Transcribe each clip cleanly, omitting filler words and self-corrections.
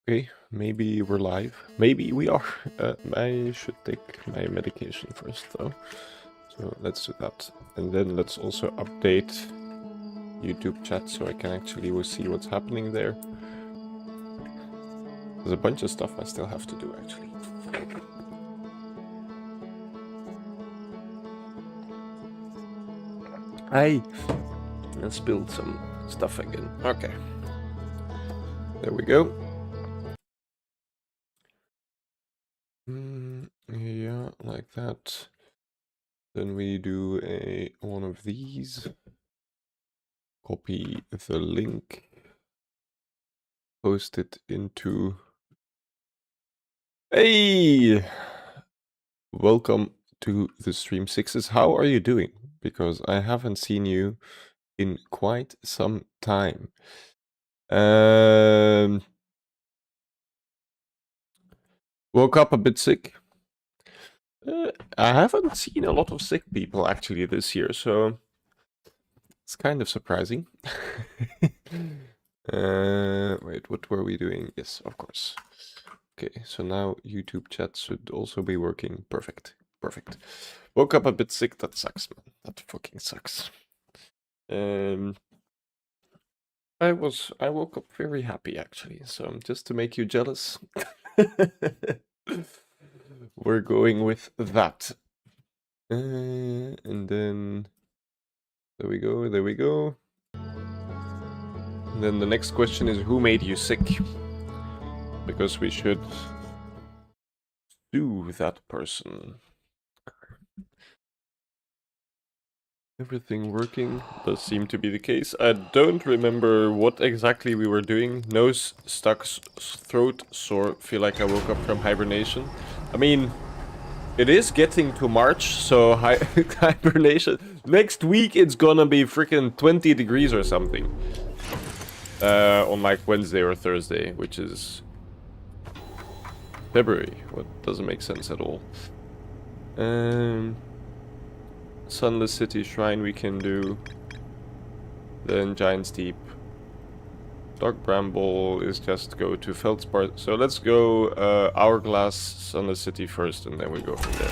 Okay, maybe we're live. Maybe we are. I should take my medication first, though. So let's do that. And then let's also update YouTube chat so I can actually see what's happening there. There's a bunch of stuff I still have to do, actually. I spilled some stuff again. Okay. There we go. Yeah, like that. Then we do one of these. Copy the link. Post it into... Hey! Welcome to the Stream Sixes. How are you doing? Because I haven't seen you in quite some time. Woke up a bit sick. I haven't seen a lot of sick people actually this year, so it's kind of surprising. Wait, what were we doing? Yes, of course. Okay, so now YouTube chat should also be working. Perfect. Perfect. Woke up a bit sick. That sucks, man. That fucking sucks. I woke up very happy actually. So just to make you jealous, we're going with that. And then there we go. There we go. And then the next question is, who made you sick? Because we should sue that person. Everything working does seem to be the case. I don't remember what exactly we were doing. Nose stuck, throat sore. Feel like I woke up from hibernation. I mean, it is getting to March, so hibernation. Next week it's gonna be freaking 20 degrees or something. On like Wednesday or Thursday, which is February. What doesn't make sense at all. Sunless City Shrine we can do. Then Giant's Deep. Dark Bramble is just go to Feldspar. So let's go Hourglass, Sunless City first, and then we go from there.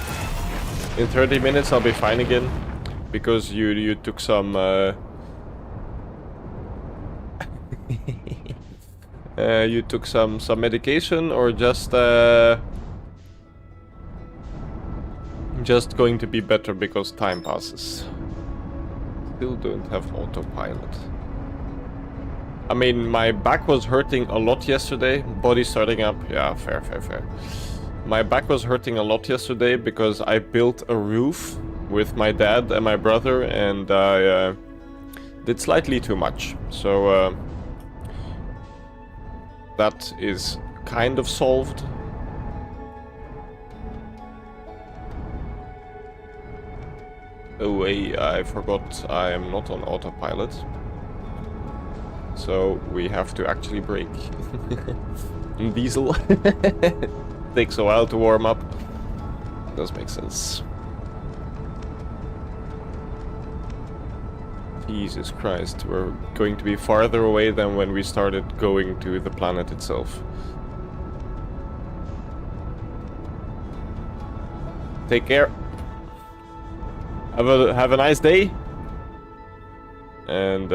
In 30 minutes I'll be fine again, because you took some you took some medication, or just going to be better because time passes. Still don't have autopilot. I mean, my back was hurting a lot yesterday. Body starting up. Yeah, fair. My back was hurting a lot yesterday because I built a roof with my dad and my brother, and I did slightly too much. So that is kind of solved. Oh wait, I forgot I am not on autopilot. So we have to actually brake. Diesel. Takes a while to warm up. Does make sense. Jesus Christ, we're going to be farther away than when we started going to the planet itself. Take care. Have a nice day. And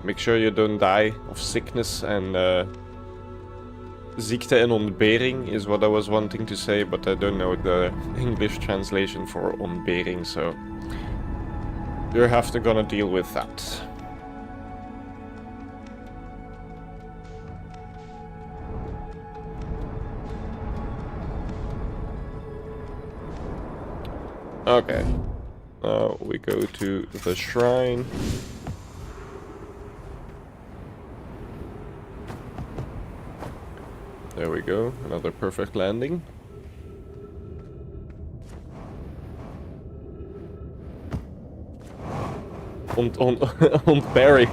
make sure you don't die of sickness and ziekte en ontbering is what I was wanting to say, but I don't know the English translation for ontbering, so you're gonna deal with that. Okay, now we go to the shrine. There we go, another perfect landing. Ontbering.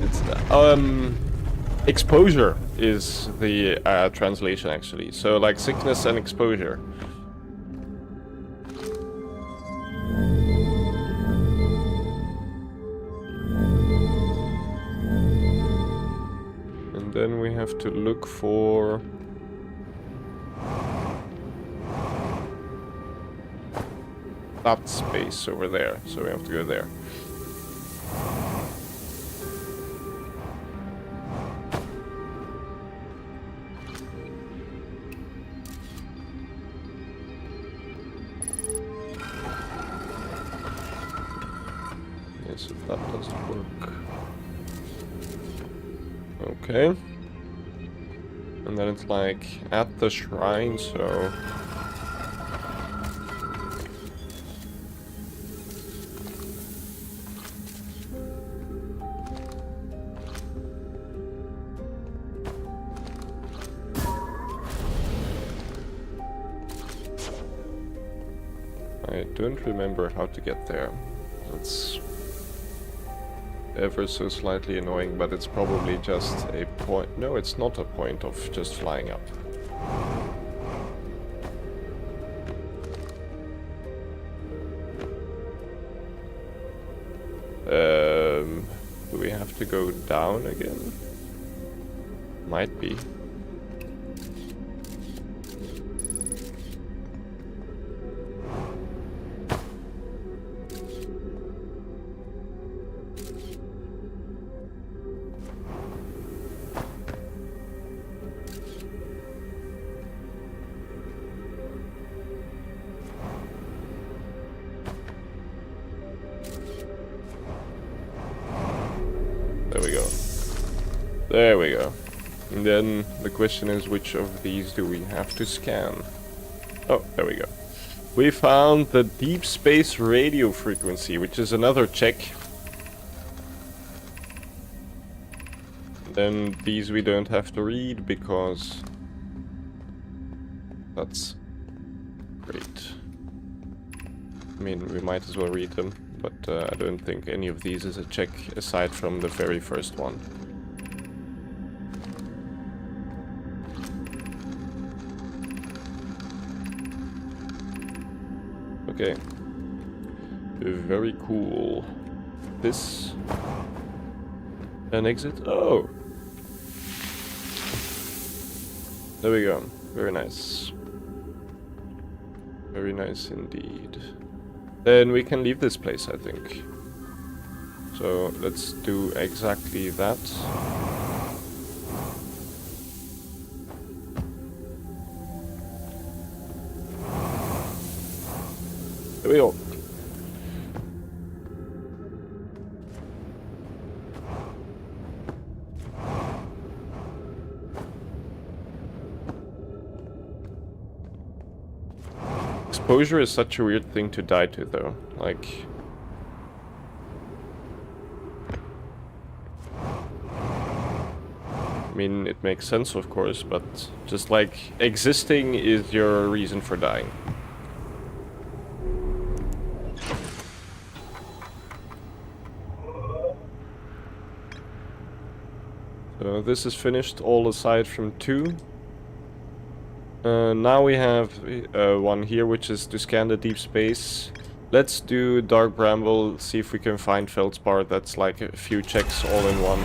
It's exposure is the translation actually. So like sickness and exposure. have to look for... that space over there, so we have to go there. Yes, if that doesn't work. Okay. And then it's like at the shrine, so... I don't remember how to get there. It's ever so slightly annoying, but it's probably just a point. No, it's not a point of just flying up. Do we have to go down again? Might be. There we go. There we go. And then the question is, which of these do we have to scan? Oh, there we go. We found the deep space radio frequency, which is another check. Then these we don't have to read because that's great. I mean, we might as well read them, but I don't think any of these is a check aside from the very first one. Okay. Very cool. This... an exit? Oh! There we go. Very nice. Very nice indeed. Then we can leave this place, I think. So let's do exactly that. There we go. Exposure is such a weird thing to die to, though. Like... I mean, it makes sense, of course, but just like, existing is your reason for dying. So this is finished, all aside from 2. Now we have one here, which is to scan the deep space. Let's do Dark Bramble, see if we can find Feldspar. That's like a few checks all in one.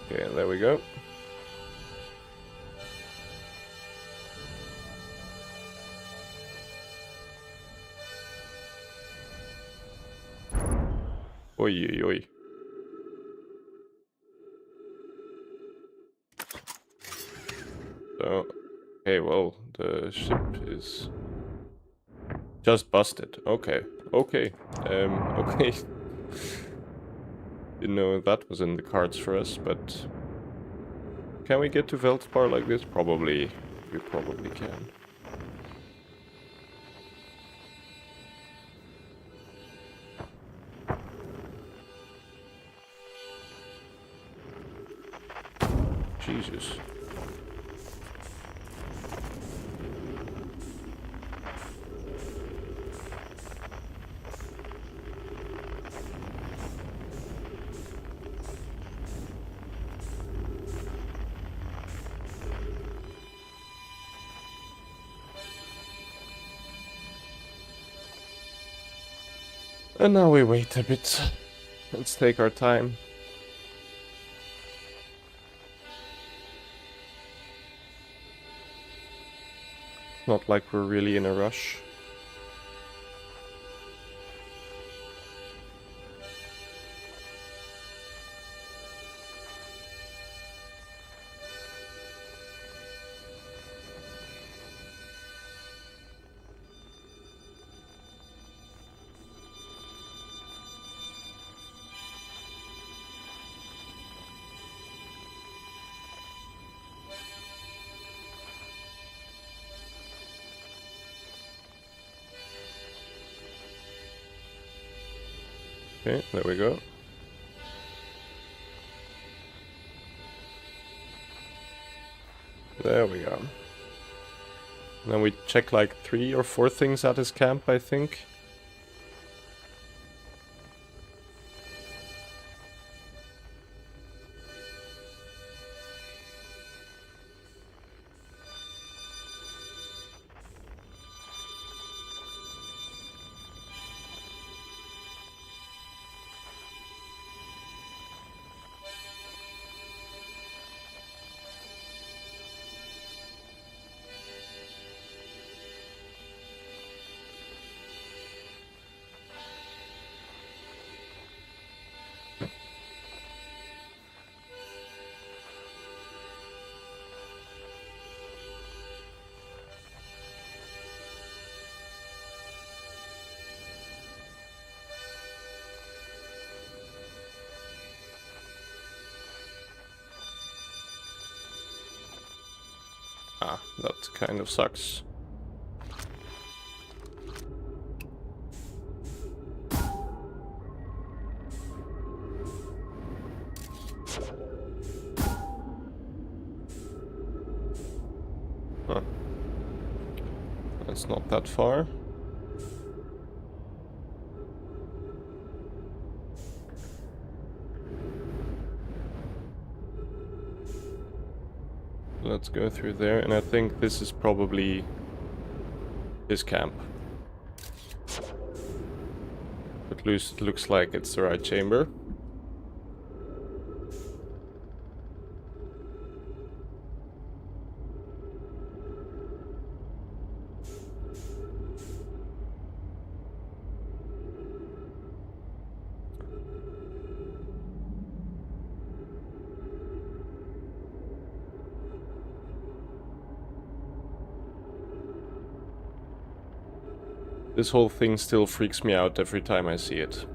Okay, there we go. Oi, oi, oi. So, okay, well, the ship is just busted. Okay, okay, okay. Didn't know that was in the cards for us, but can we get to Veldspar like this? Probably. We probably can. Jesus. And now we wait a bit. Let's take our time. Not like we're really in a rush. Okay, there we go. There we go. Then we check like 3 or 4 things at his camp, I think. Ah, that kind of sucks. Huh. That's not that far. Let's go through there, and I think this is probably his camp. At least it looks like it's the right chamber. This whole thing still freaks me out every time I see it.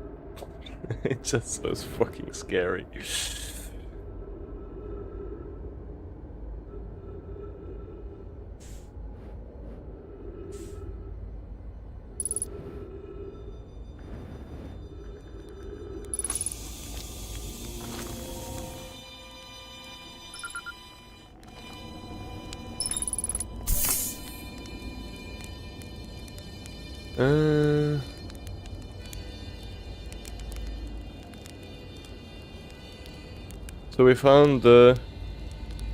It's just so fucking scary. So we found the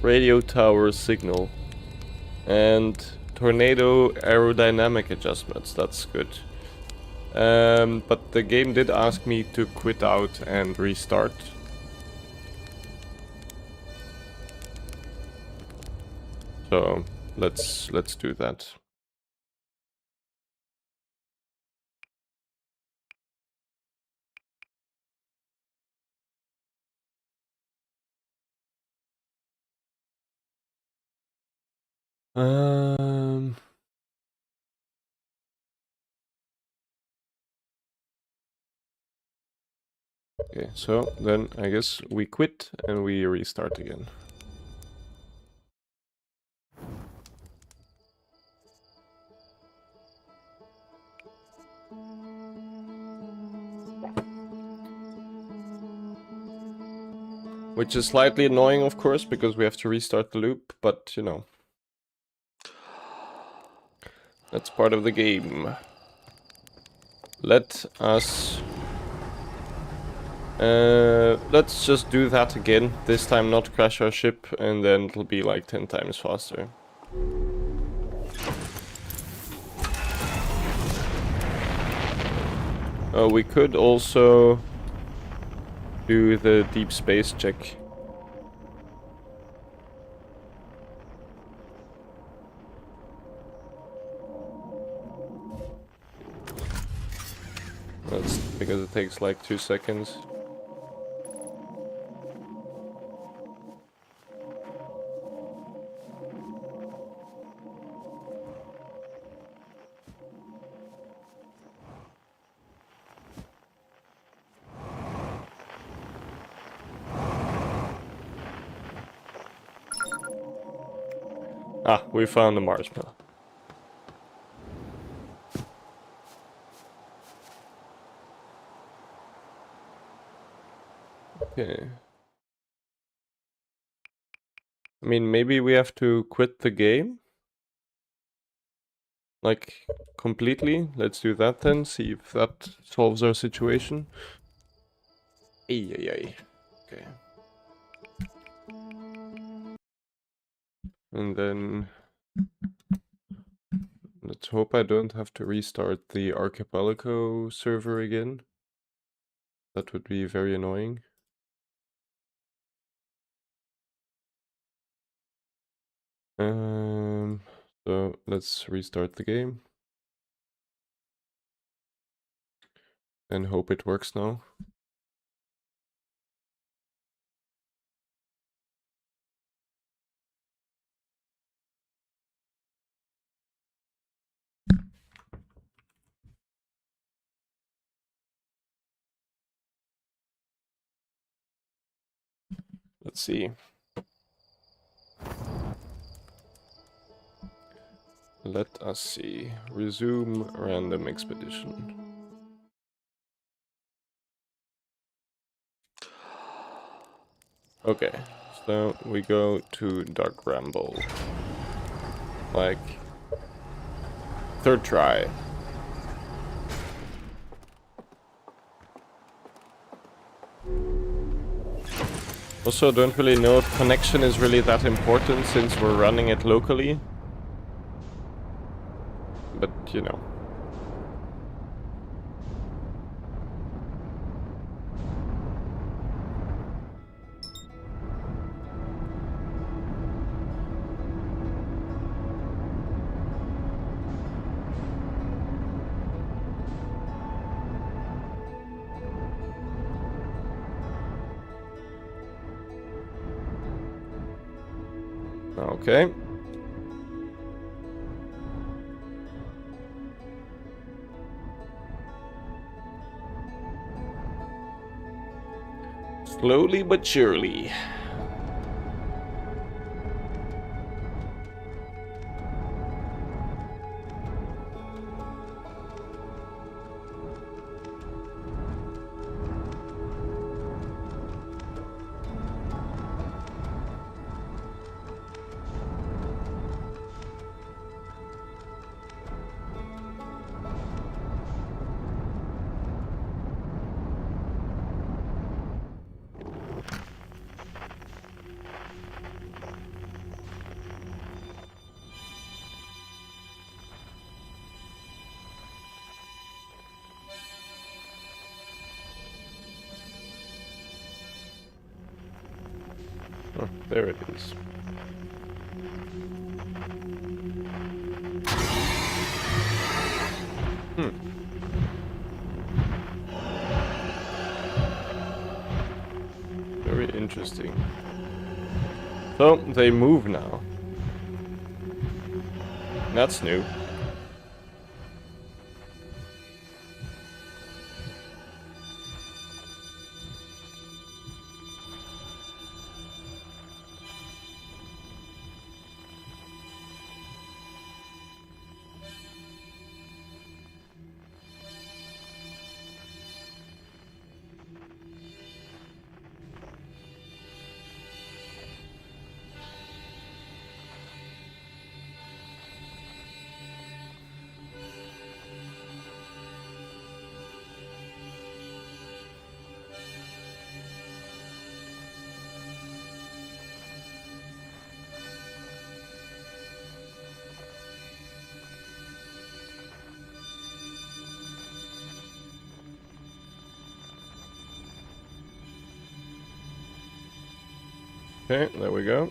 radio tower signal and tornado aerodynamic adjustments. That's good. But the game did ask me to quit out and restart. So let's do that. Okay, so then I guess we quit and we restart again. Which is slightly annoying, of course, because we have to restart the loop, but you know. That's part of the game. Let us... let's just do that again. This time not crash our ship, and then it'll be like 10 times faster. We could also do the deep space check. That's because it takes like 2 seconds. Ah, we found the marshmallow. Okay. I mean, maybe we have to quit the game? Like, completely? Let's do that then, see if that solves our situation. Ay, ay, ay. Okay. And then... let's hope I don't have to restart the archipelago server again. That would be very annoying. So let's restart the game. And hope it works now. Let's see. Let us see. Resume random expedition. Okay, so we go to Dark Ramble. Like, third try. Also, don't really know if connection is really that important since we're running it locally. But, you know. Okay. Slowly but surely. Oh, there it is. Very interesting. So, they move now. That's new. Okay, there we go.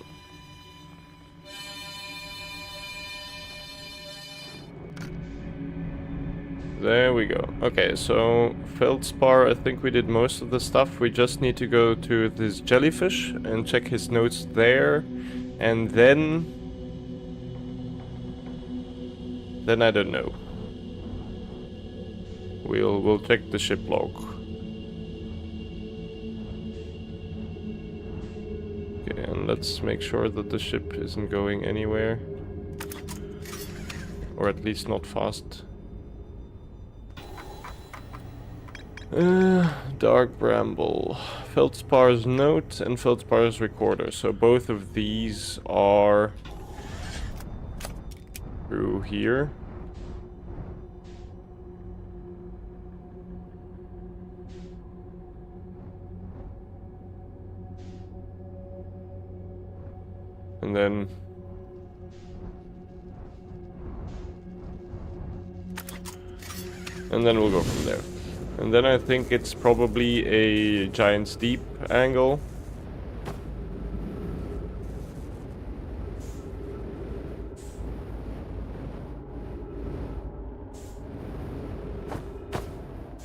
There we go. Okay, so Feldspar, I think we did most of the stuff. We just need to go to this jellyfish and check his notes there. And then I don't know. We'll check the ship log. Okay, and let's make sure that the ship isn't going anywhere. Or at least not fast. Dark Bramble. Feldspar's note and Feldspar's recorder. So both of these are through here. And then we'll go from there. And then I think it's probably a Giant's Deep angle.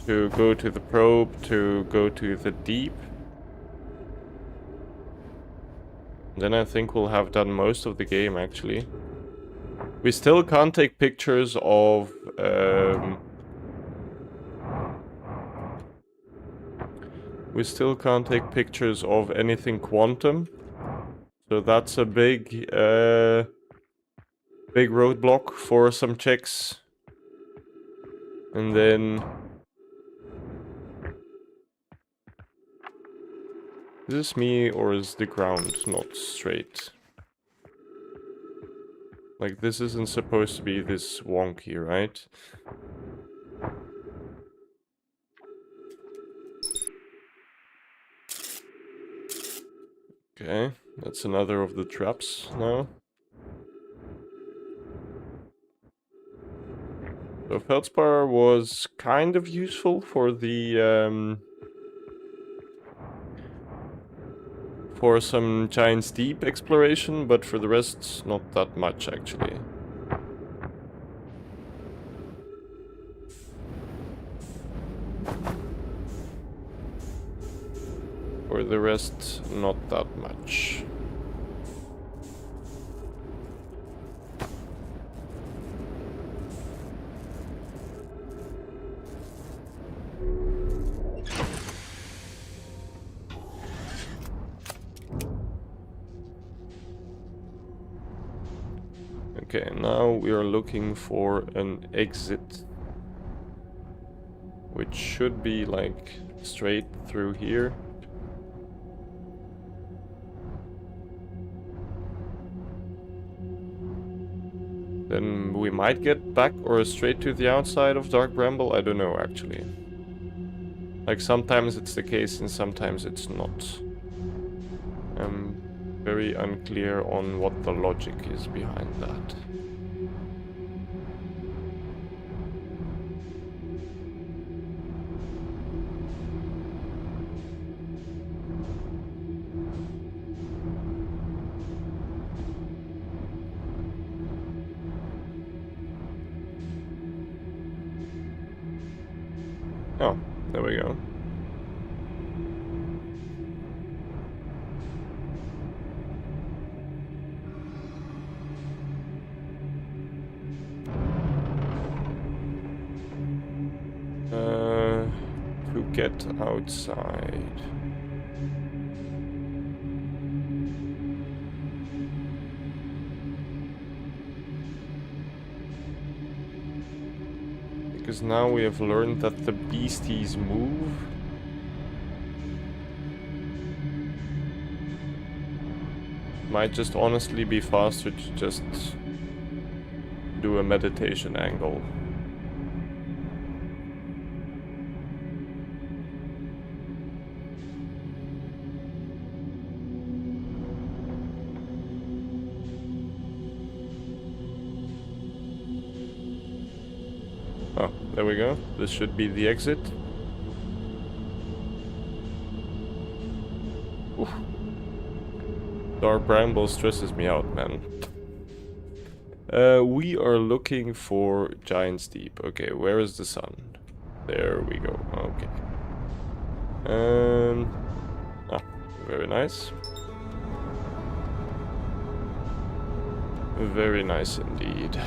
To go to the probe, to go to the deep. Then I think we'll have done most of the game, actually. We still can't take pictures of... we still can't take pictures of anything quantum. So that's a big roadblock for some checks. And then... Is this me, or is the ground not straight? Like, this isn't supposed to be this wonky, right? Okay, that's another of the traps now. So Feldspar was kind of useful for the for some Giant's Deep exploration, but for the rest, not that much actually. For the rest, not that much. Okay, now we are looking for an exit, which should be like straight through here. Then we might get back or straight to the outside of Dark Bramble. I don't know, actually. Like, sometimes it's the case and sometimes it's not. I'm very unclear on what the logic is behind that. Oh, there we go. To get outside. Because now we have learned that the beasties move. Might just honestly be faster to just do a meditation angle. Oh, there we go. This should be the exit. Oof. Dark bramble stresses me out, man. We are looking for Giant's Deep. Okay, where is the sun? There we go. Okay. Very nice. Very nice indeed.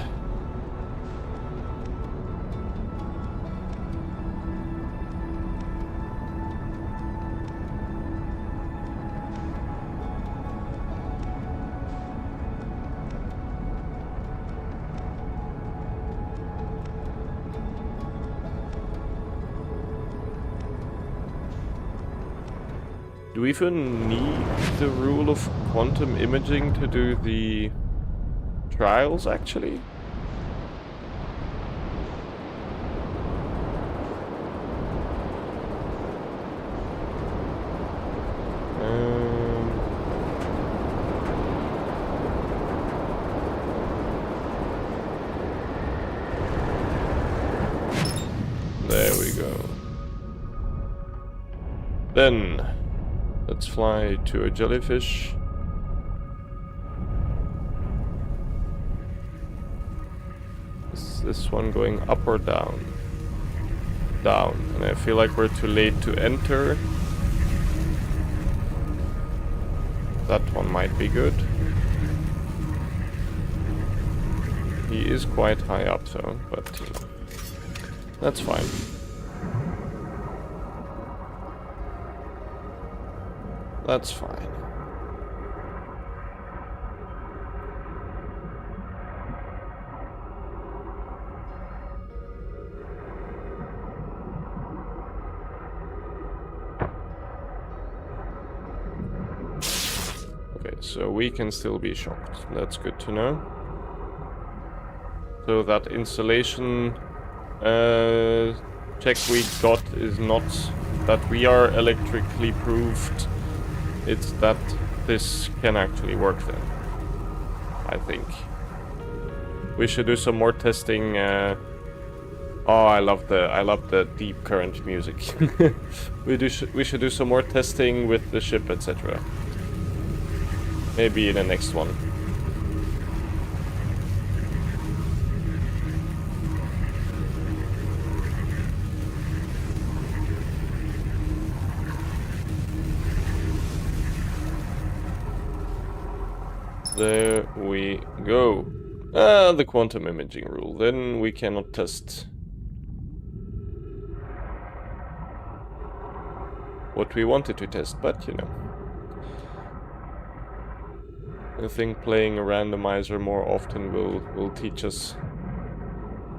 Do we even need the rule of quantum imaging to do the trials, actually? There we go. Then, let's fly to a jellyfish. Is this one going up or down? Down. And I feel like we're too late to enter. That one might be good. He is quite high up though, but you know, that's fine. That's fine. Okay, so we can still be shocked. That's good to know. So that installation check we got is not that we are electrically proved. It's that this can actually work then. I think. We should do some more testing. Oh, I love the deep current music. we should do some more testing with the ship, etc. Maybe in the next one. There we go. The quantum imaging rule. Then we cannot test what we wanted to test, but you know. I think playing a randomizer more often will teach us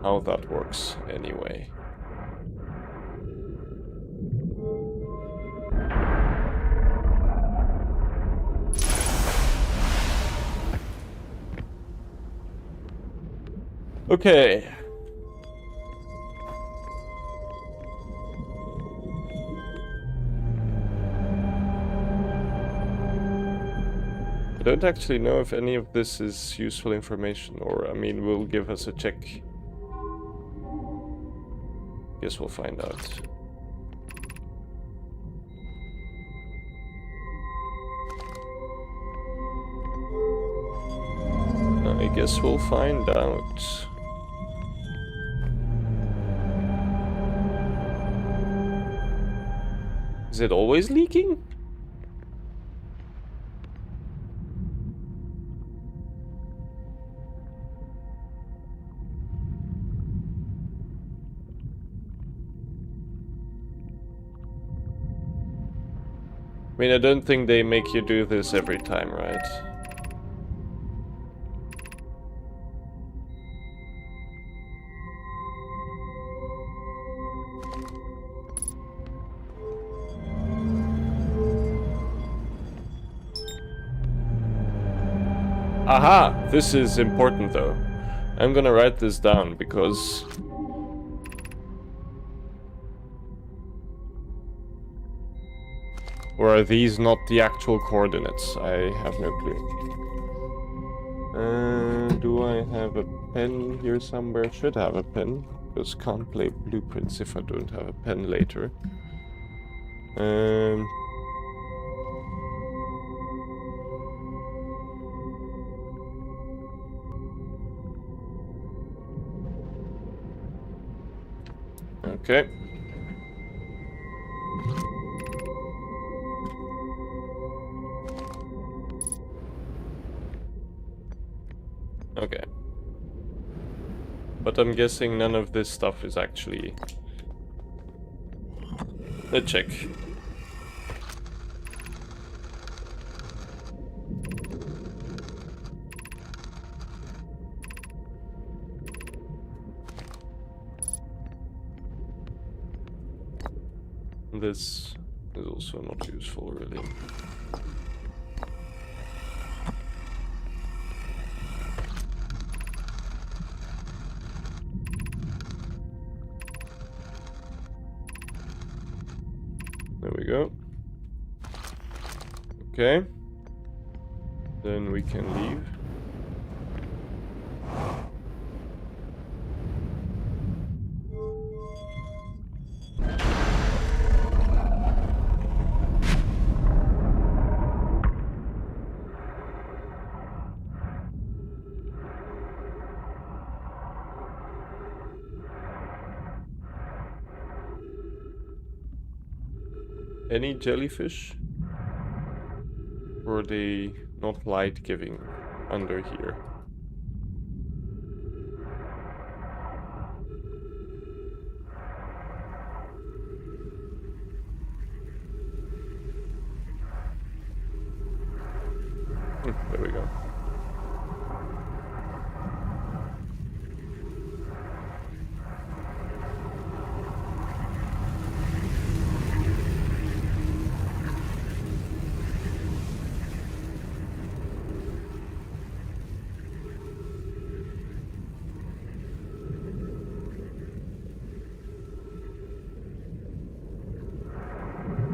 how that works anyway. Okay. I don't actually know if any of this is useful information, or, I mean, will give us a check. Guess we'll find out. I guess we'll find out. Is it always leaking? I mean, I don't think they make you do this every time, right? Aha! This is important though. I'm gonna write this down because... Or are these not the actual coordinates? I have no clue. Do I have a pen here somewhere? Should have a pen, because can't play blueprints if I don't have a pen later. Okay. Okay. But I'm guessing none of this stuff is actually a check. This is also not useful, really. There we go. Okay. Then we can leave. Any jellyfish? Or are they not light-giving under here? There we go.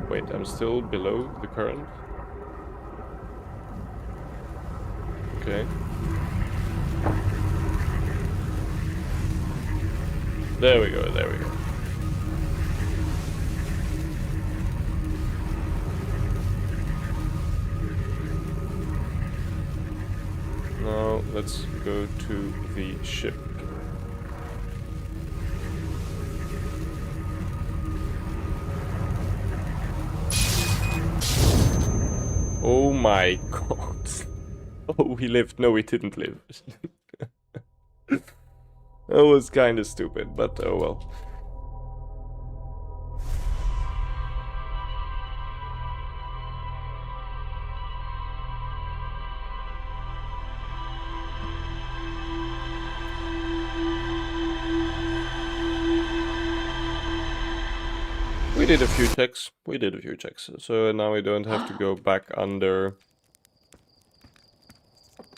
Wait, I'm still below the current. Okay. There we go, there we go. Now let's go to the ship. Oh my god. Oh, he lived. No, he didn't live. That was kind of stupid, but oh well. We did a few checks. We did a few checks. So now we don't have to go back under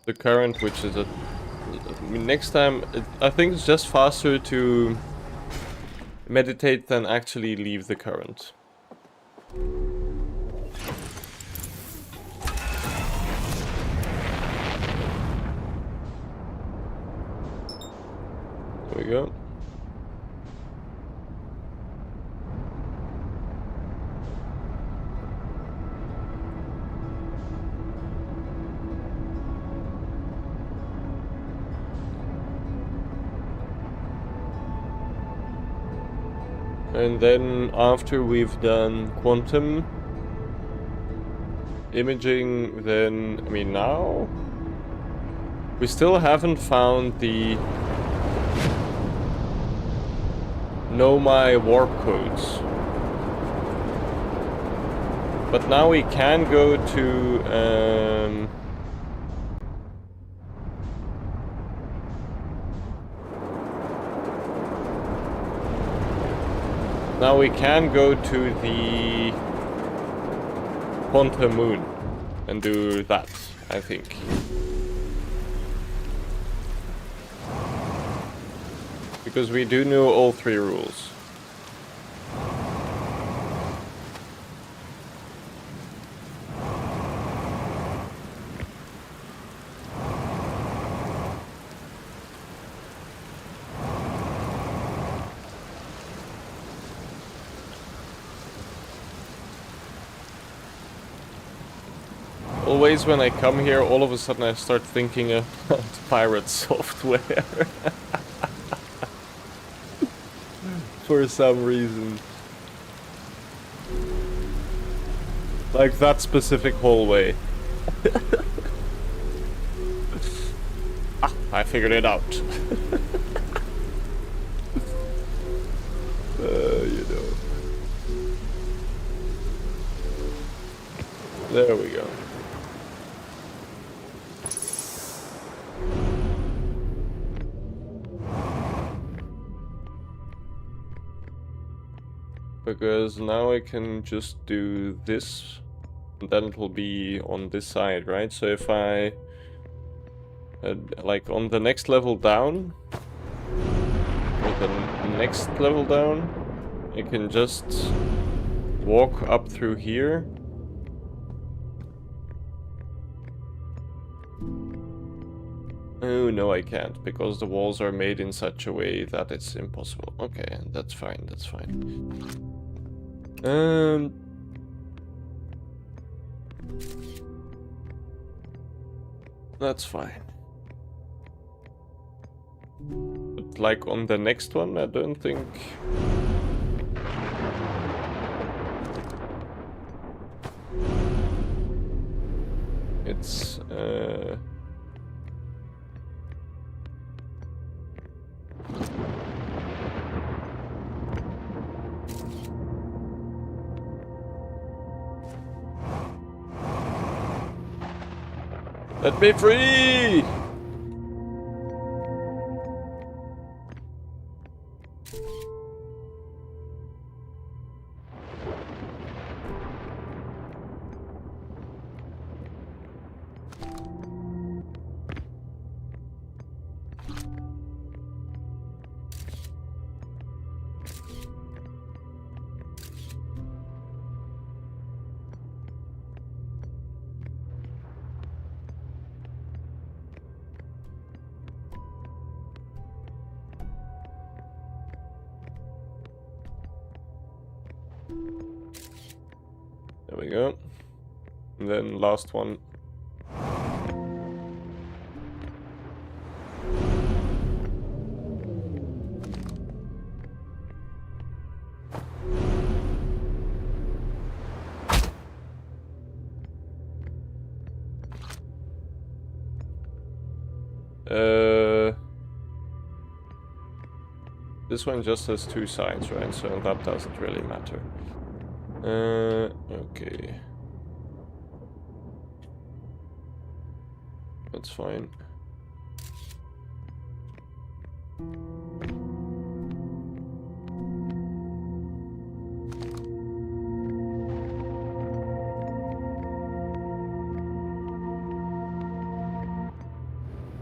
the current, which is a... I mean, next time, I think it's just faster to meditate than actually leave the current. There we go. And then after we've done quantum imaging, then, I mean, now we still haven't found the know my warp codes. But now we can go to now we can go to the quantum moon and do that, I think. Because we do know all 3 rules. Always when I come here, all of a sudden I start thinking about pirate software. for some reason. Like that specific hallway. I figured it out. You know. There we go. Because now I can just do this, and then it will be on this side, right? So if I, like on the next level down, or the next level down, I can just walk up through here. Oh, no, I can't, because the walls are made in such a way that it's impossible. Okay, that's fine, that's fine. That's fine. But like on the next one, I don't think... It's, Let me free! There we go. And then last one. This one just has two sides, right? So that doesn't really matter. Okay. That's fine.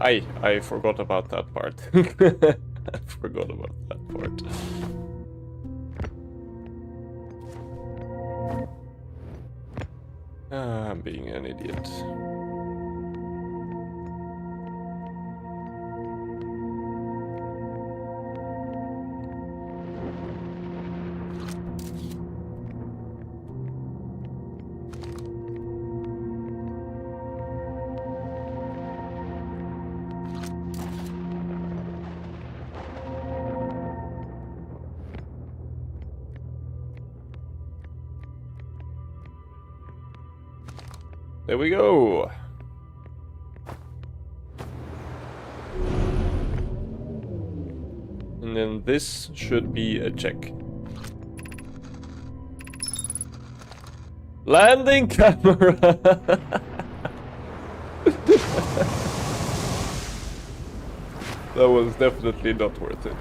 I forgot about that part. I forgot about that part. I'm being an idiot. There we go. And then this should be a check. Landing camera! That was definitely not worth it.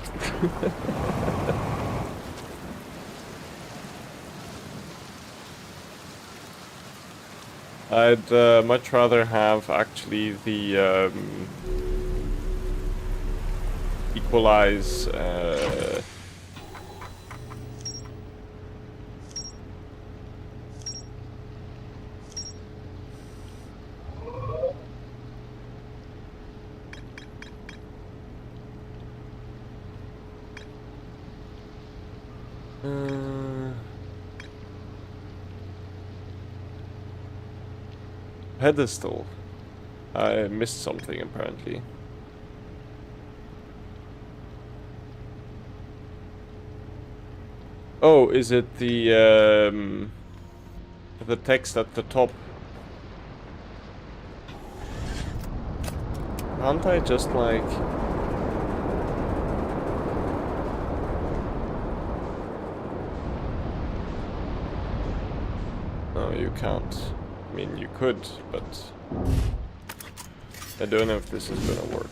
I'd much rather have actually the equalize pedestal. I missed something apparently. Oh, is it the text at the top? Can't I just like... No, you can't. I mean, you could, but I don't know if this is gonna work.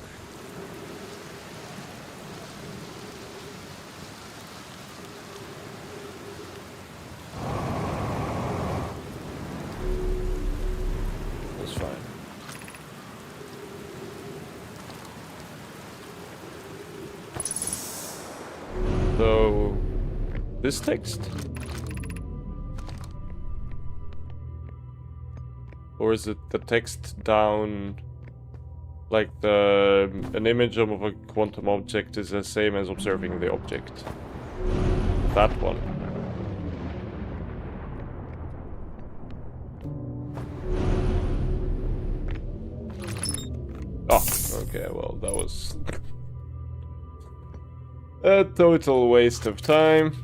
That's fine. So, this text? Or is it the text down, like an image of a quantum object is the same as observing the object? That one. Oh, okay, well, that was a total waste of time.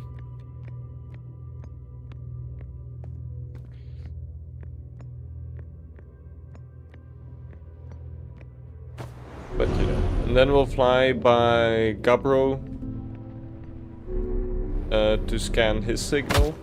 But, you know, and then we'll fly by Gabro to scan his signal.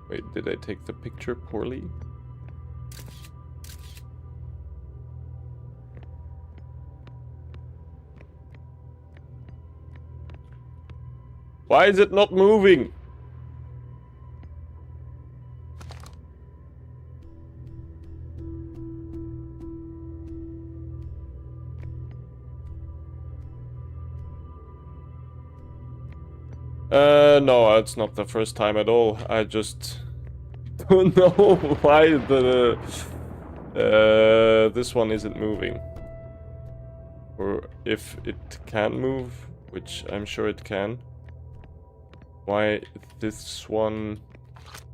Wait, did I take the picture poorly? Why is it not moving? No, it's not the first time at all. I just don't know why this one isn't moving. Or if it can move, which I'm sure it can. Why this one...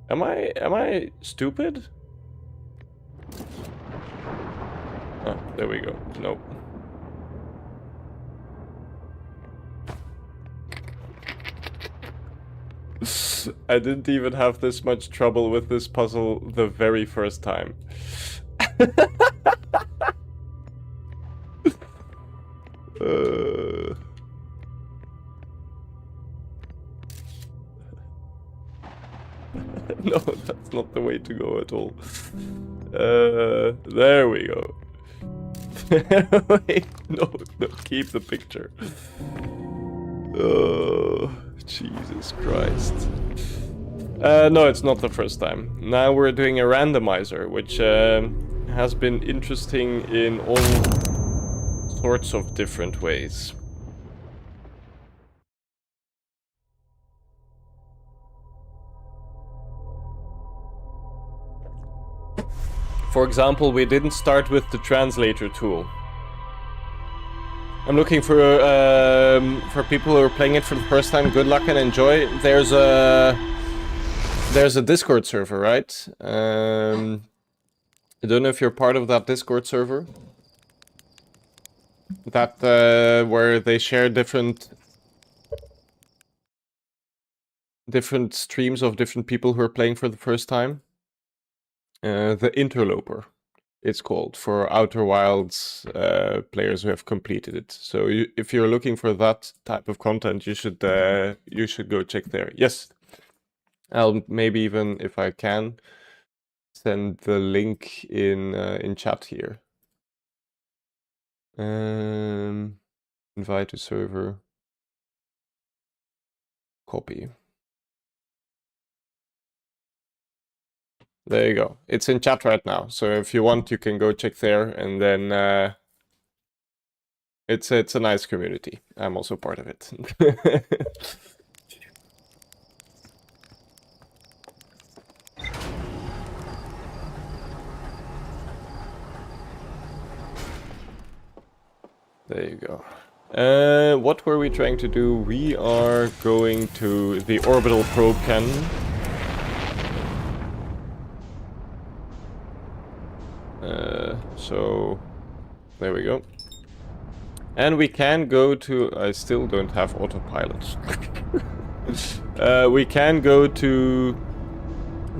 Am I stupid? Ah, there we go. Nope. I didn't even have this much trouble with this puzzle the very first time. No, that's not the way to go at all. There we go. Wait, no, keep the picture. Oh, Jesus Christ. No, it's not the first time. Now we're doing a randomizer, which has been interesting in all sorts of different ways. For example, we didn't start with the translator tool. I'm looking for people who are playing it for the first time. Good luck and enjoy. There's a Discord server, right? I don't know if you're part of that Discord server. That where they share different streams of different people who are playing for the first time. The Interloper, it's called, for Outer Wilds players who have completed it. So if you're looking for that type of content, you should go check there. Yes, I'll maybe even, if I can, send the link in chat here. Invite to server. Copy. There you go. It's in chat right now. So if you want, you can go check there, and then it's a nice community. I'm also part of it. There you go. What were we trying to do? We are going to the orbital probe cannon. So there we go. And we can go to... I still don't have autopilot. We can go to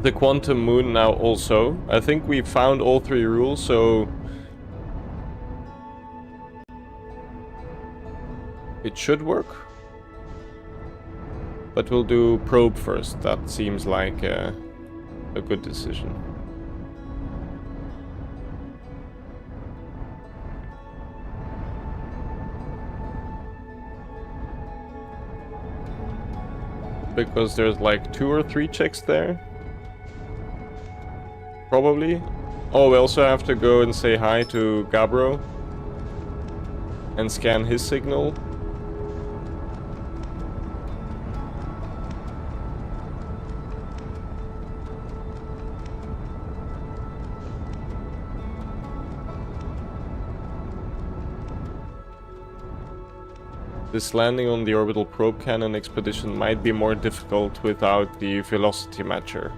the quantum moon now also. I think we found all 3 rules, so... it should work. But we'll do probe first. That seems like a good decision. Because there's like 2 or 3 checks there. Probably. Oh, we also have to go and say hi to Gabbro. And scan his signal. This landing on the orbital probe cannon expedition might be more difficult without the velocity matcher.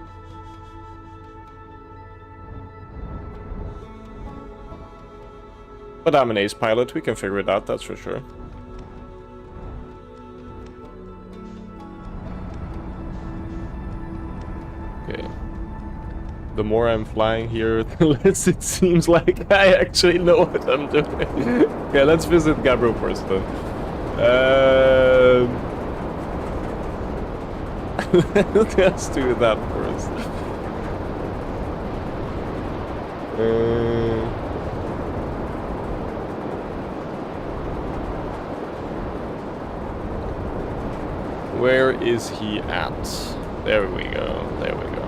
But I'm an ace pilot, we can figure it out, that's for sure. Okay. The more I'm flying here, the less it seems like I actually know what I'm doing. Okay, let's visit Gabbro first then. Let's do that first. Where is he at? There we go, there we go.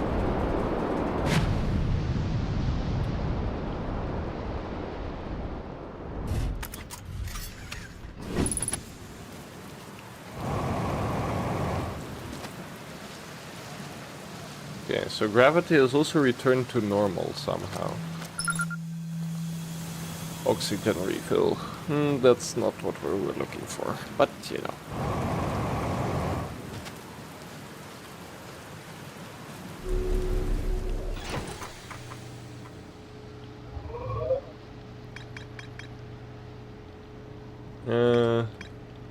Okay, so gravity has also returned to normal somehow. Oxygen refill. That's not what we were looking for, but you know.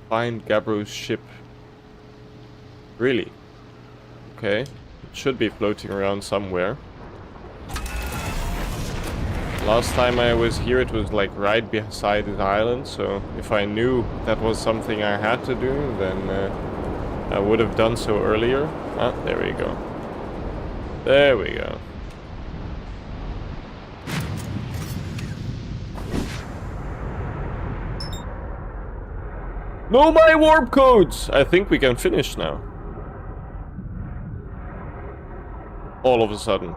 Find Gabbro's ship. Really? Okay. It should be floating around somewhere. Last time I was here it was like right beside the island, so if I knew that was something I had to do, then I would have done so earlier. Ah, there we go. There we go. No, my warp codes! I think we can finish now. All of a sudden.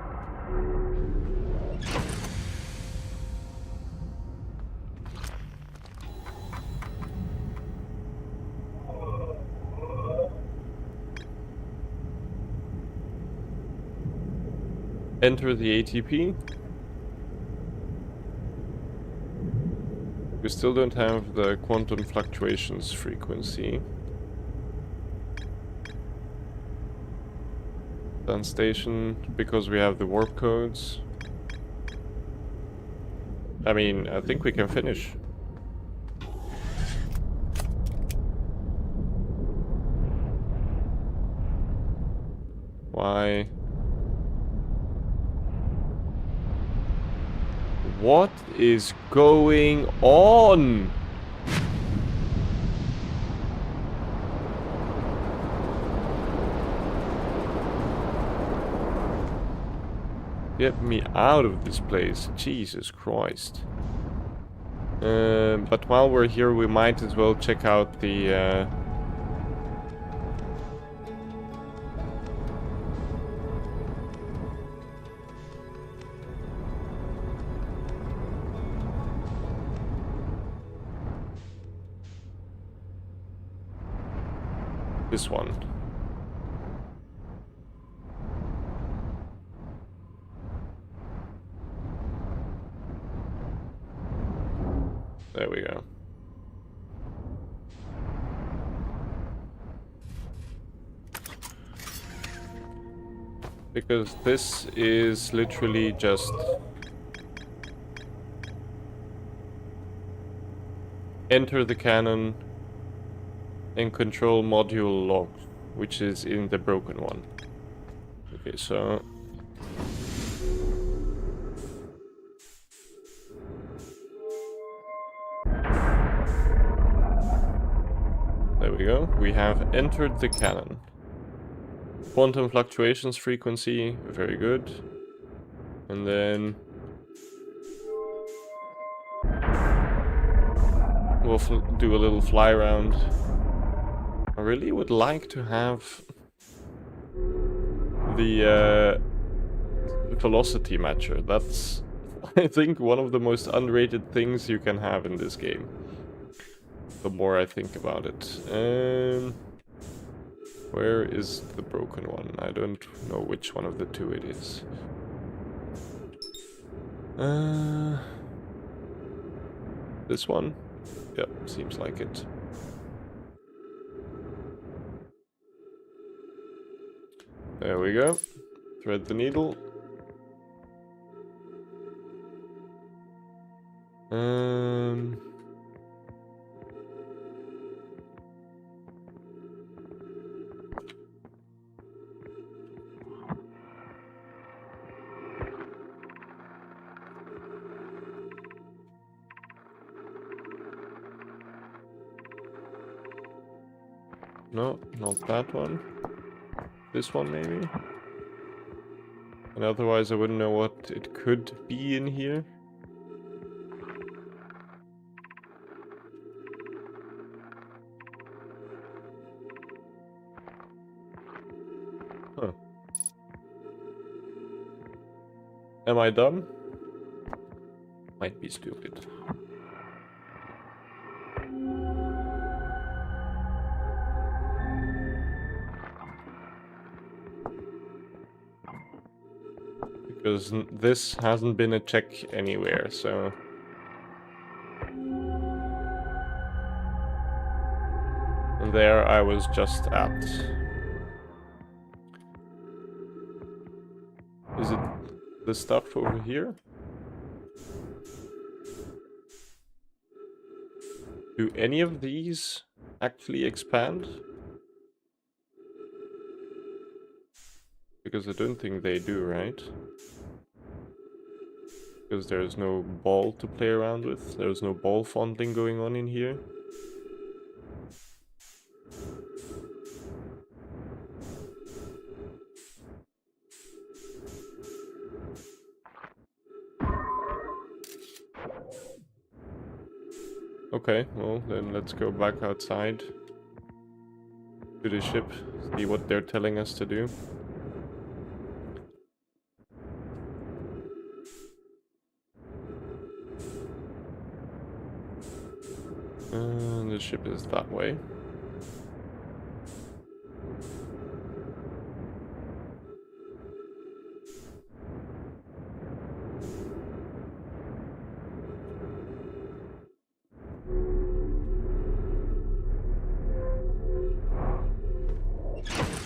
Enter the ATP. We still don't have the quantum fluctuations frequency. Done station, because we have the warp codes. I mean, I think we can finish. Why? What is going on? Get me out of this place, Jesus Christ. But while we're here, we might as well check out the... this one. There we go. Because this is literally just enter the cannon and control module logs, which is in the broken one. Okay, so there we go. We have entered the cannon. Quantum fluctuations frequency, very good. And then we'll do a little fly around. I really would like to have the velocity matcher. That's, I think, one of the most underrated things you can have in this game. The more I think about it. Where is the broken one? I don't know which one of the two it is. This one? Yep, seems like it. There we go. Thread the needle. No, not that one. This one, maybe? And otherwise I wouldn't know what it could be in here. Huh. Am I dumb? Might be stupid. Because this hasn't been a check anywhere, so... And there I was just at. Is it the stuff over here? Do any of these actually expand? Because I don't think they do, right? Because there's no ball to play around with. There's no ball fondling going on in here. Okay, well then let's go back outside to the ship, see what they're telling us to do. And the ship is that way.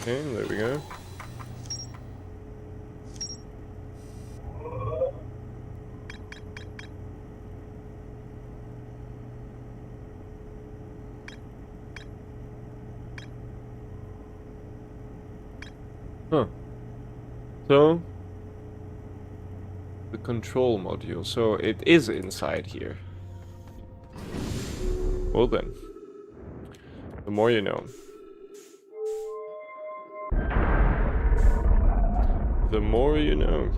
Okay, there we go. Huh. So, the control module. So it is inside here. Well then, the more you know. The more you know.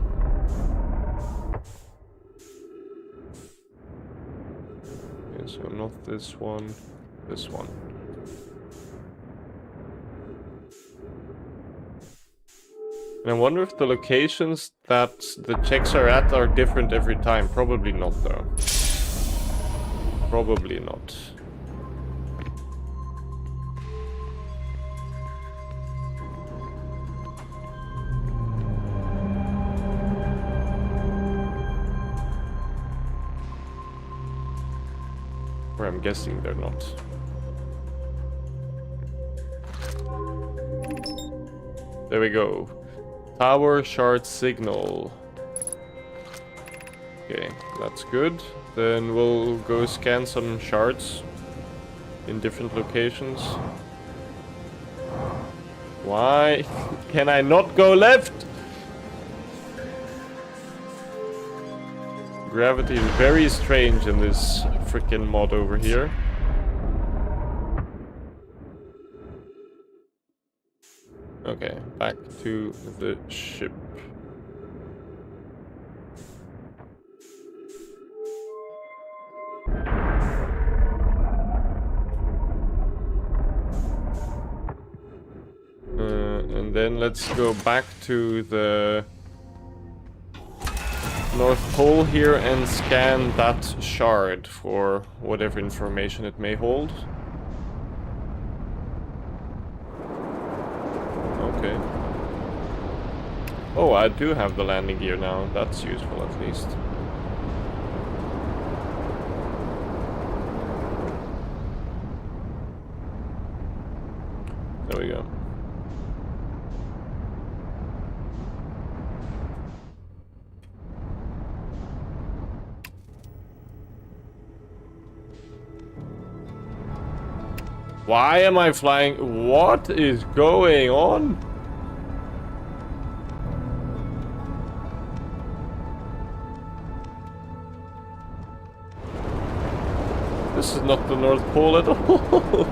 Okay, so not this one, this one. And I wonder if the locations that the checks are at are different every time. Probably not, though. Probably not. Or I'm guessing they're not. There we go. Tower shard signal. Okay, that's good. Then we'll go scan some shards in different locations. Why can I not go left? Gravity is very strange in this freaking mod over here. Okay, back to the ship. And then let's go back to the North Pole here and scan that shard for whatever information it may hold. Okay. Oh, I do have the landing gear now. That's useful at least. There we go. Why am I flying? What is going on? This is not the North Pole at all.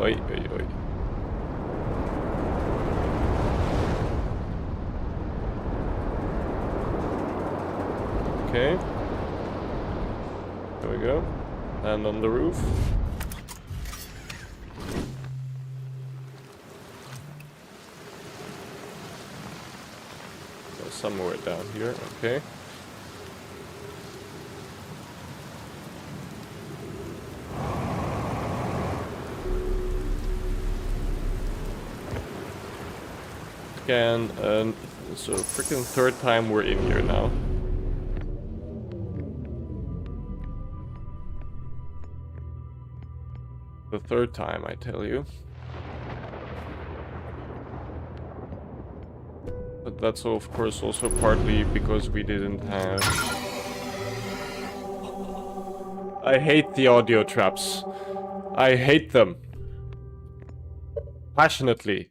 Oi, oi, oi. Okay. There we go. And on the roof. So somewhere down here, okay. And so freaking third time we're in here now. The third time, I tell you. But that's of course also partly because we didn't have... I hate the audio traps. I hate them. Passionately.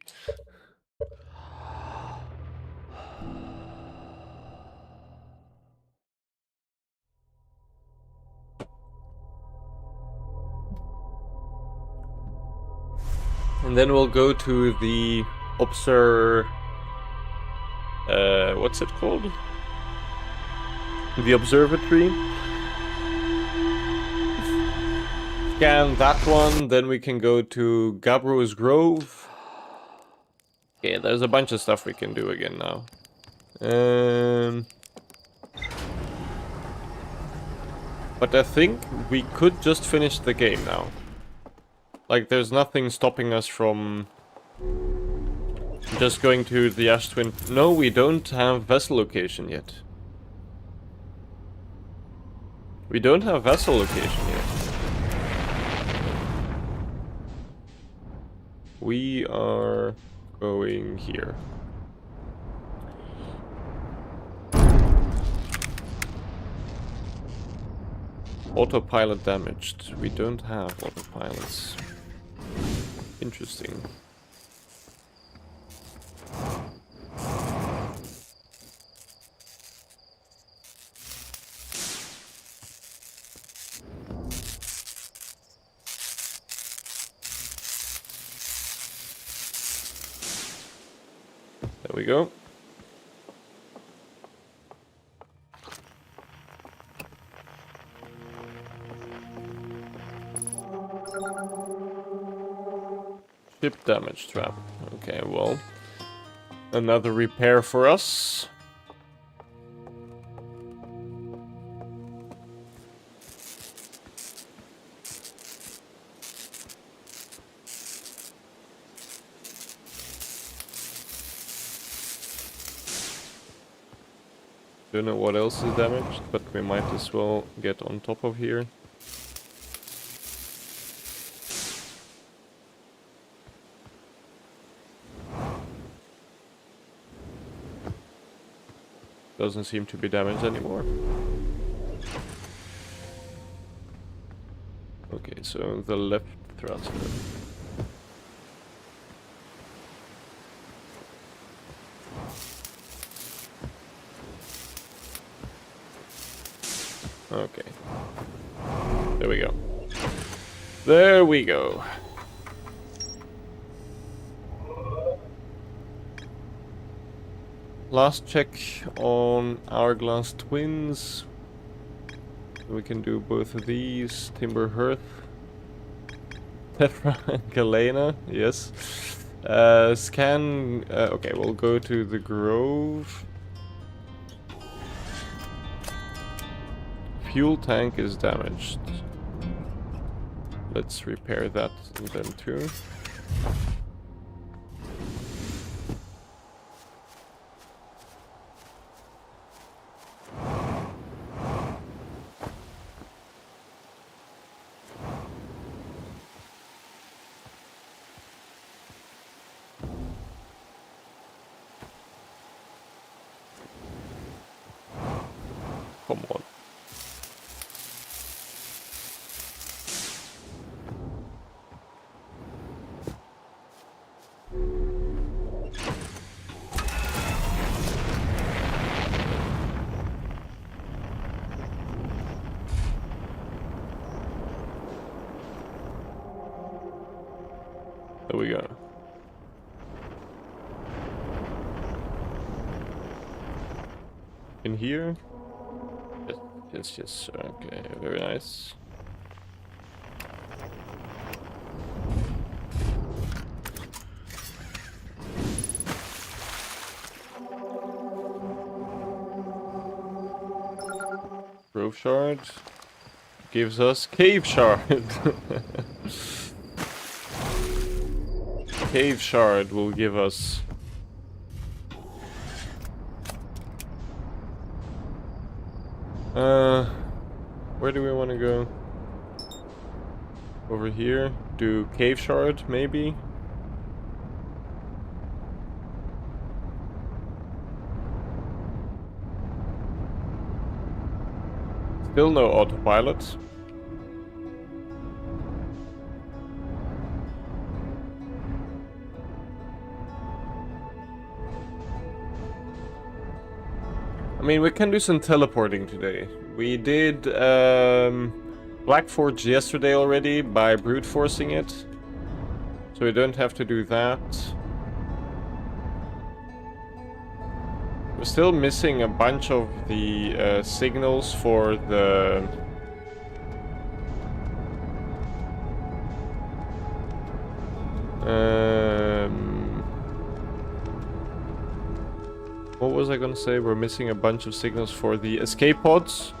And then we'll go to the what's it called? The observatory. Scan that one, then we can go to Gabbro's Grove. Okay, there's a bunch of stuff we can do again now. But I think we could just finish the game now. Like, there's nothing stopping us from just going to the Ash Twin. No, we don't have vessel location yet. We don't have vessel location yet. We are going here. Autopilot damaged. We don't have autopilots. Interesting. There we go. Ship damage trap. Okay, well, another repair for us. Don't know what else is damaged, but we might as well get on top of here. Doesn't seem to be damaged anymore. Okay, so the left thruster. Okay. There we go. There we go. Last check on Hourglass Twins. We can do both of these. Timber Hearth. Tetra and Galena, yes. Scan... okay, we'll go to the Grove. Fuel tank is damaged. Let's repair that then too. Come on. There we go. In here? Yes. Okay, very nice. Grove Shard gives us Cave Shard. Cave Shard will give us... where do we want to go? Over here? Do Cave Shard, maybe? Still no autopilot. I mean, we can do some teleporting today. We did Blackforge yesterday already by brute forcing it. So we don't have to do that. We're still missing a bunch of the signals for the... what was I gonna say? We're missing a bunch of signals for the escape pods.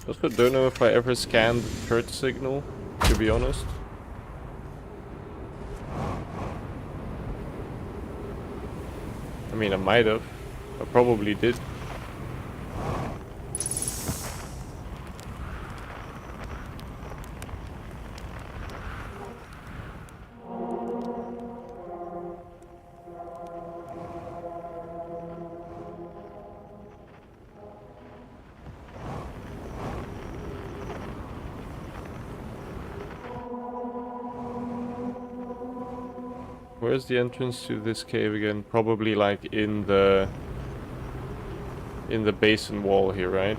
Also don't know if I ever scanned the third signal, to be honest. I mean, I might have. I probably did. Where's the entrance to this cave again? Probably like in the basin wall here, right?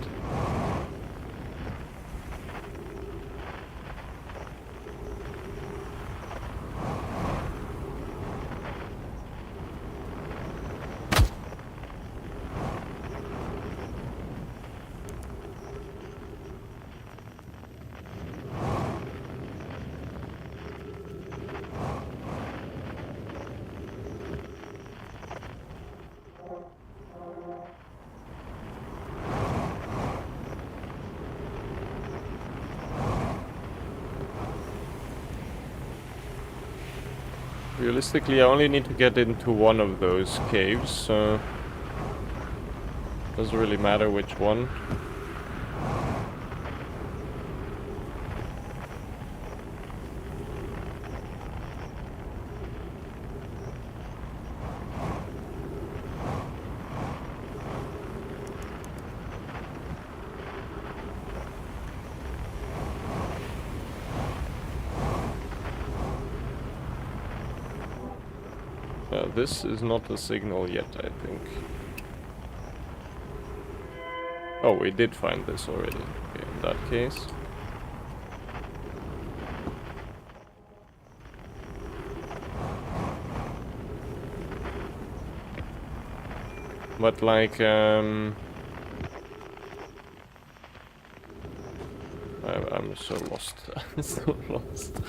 Realistically, I only need to get into one of those caves, so doesn't really matter which one. This is not a signal yet, I think. Oh, we did find this already. Okay, in that case. But like, I'm so lost. I'm so lost.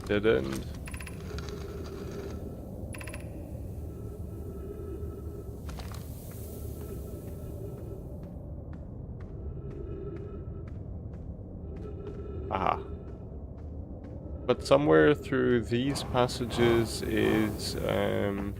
Dead end. Aha. But somewhere through these passages is I'm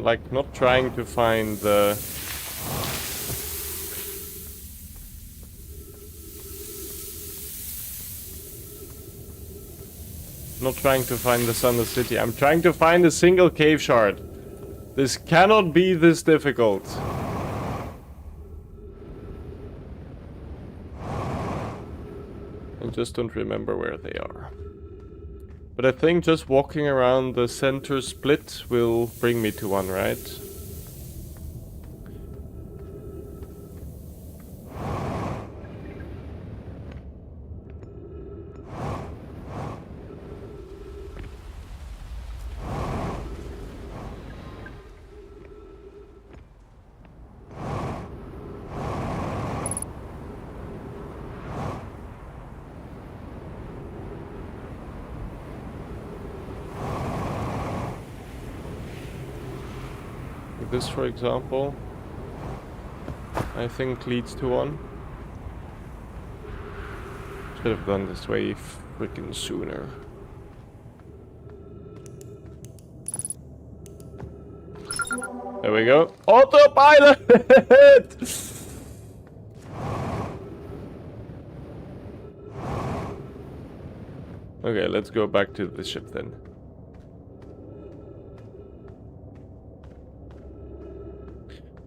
like not trying to find the Sun City. I'm trying to find a single cave shard. This cannot be this difficult. I just don't remember where they are. But I think just walking around the center split will bring me to one, right? This, for example, I think leads to one. Should have done this way freaking sooner. There we go. Autopilot! Okay, let's go back to the ship then.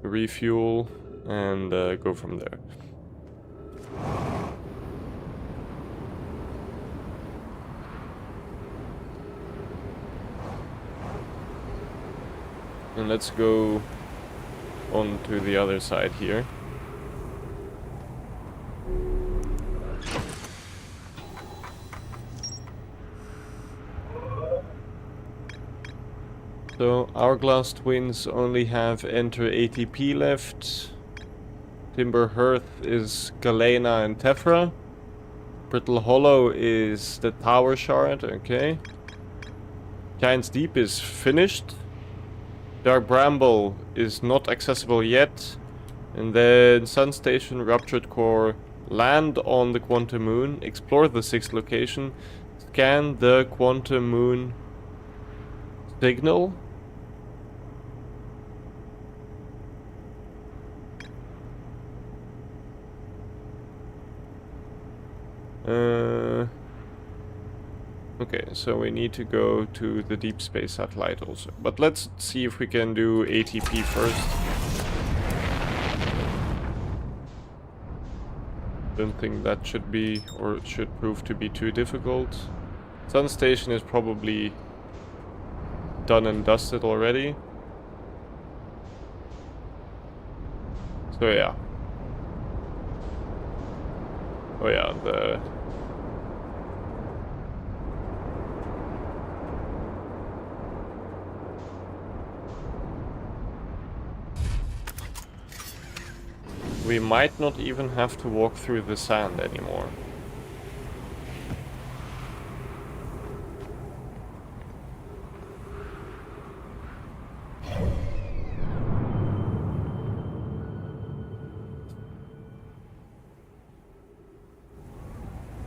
Refuel and go from there. And let's go on to the other side here. So, Hourglass Twins only have Enter ATP left. Timber Hearth is Galena and Tephra. Brittle Hollow is the Tower Shard, okay. Giant's Deep is finished. Dark Bramble is not accessible yet. And then Sun Station, Ruptured Core, land on the Quantum Moon, explore the 6th location, scan the Quantum Moon signal. Okay, so we need to go to the deep space satellite also. But let's see if we can do ATP first. Don't think that should be, or should prove to be too difficult. Sun station is probably done and dusted already. So yeah. Oh yeah, we might not even have to walk through the sand anymore.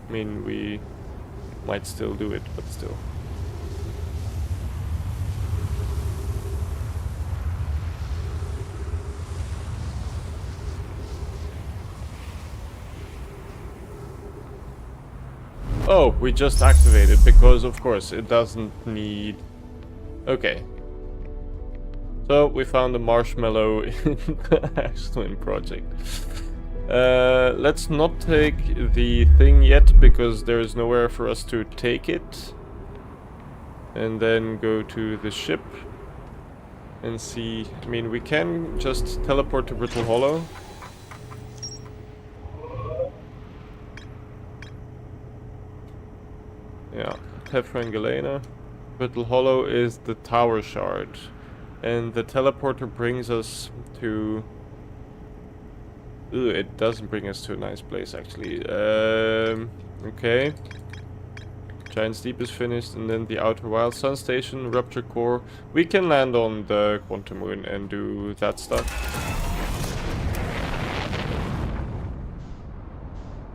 I mean, we might still do it, but still. Oh, we just activated because, of course, it doesn't need... Okay. So, we found a marshmallow in the Ashland project. Let's not take the thing yet, because there is nowhere for us to take it. And then go to the ship and see... I mean, we can just teleport to Brittle Hollow. Yeah, Tephra and Galena. Brittle Hollow is the tower shard. And the teleporter brings us to... Ooh, it doesn't bring us to a nice place, actually. Okay. Giant's Deep is finished, and then the Outer Wild Sun Station, Rupture Core. We can land on the Quantum Moon and do that stuff.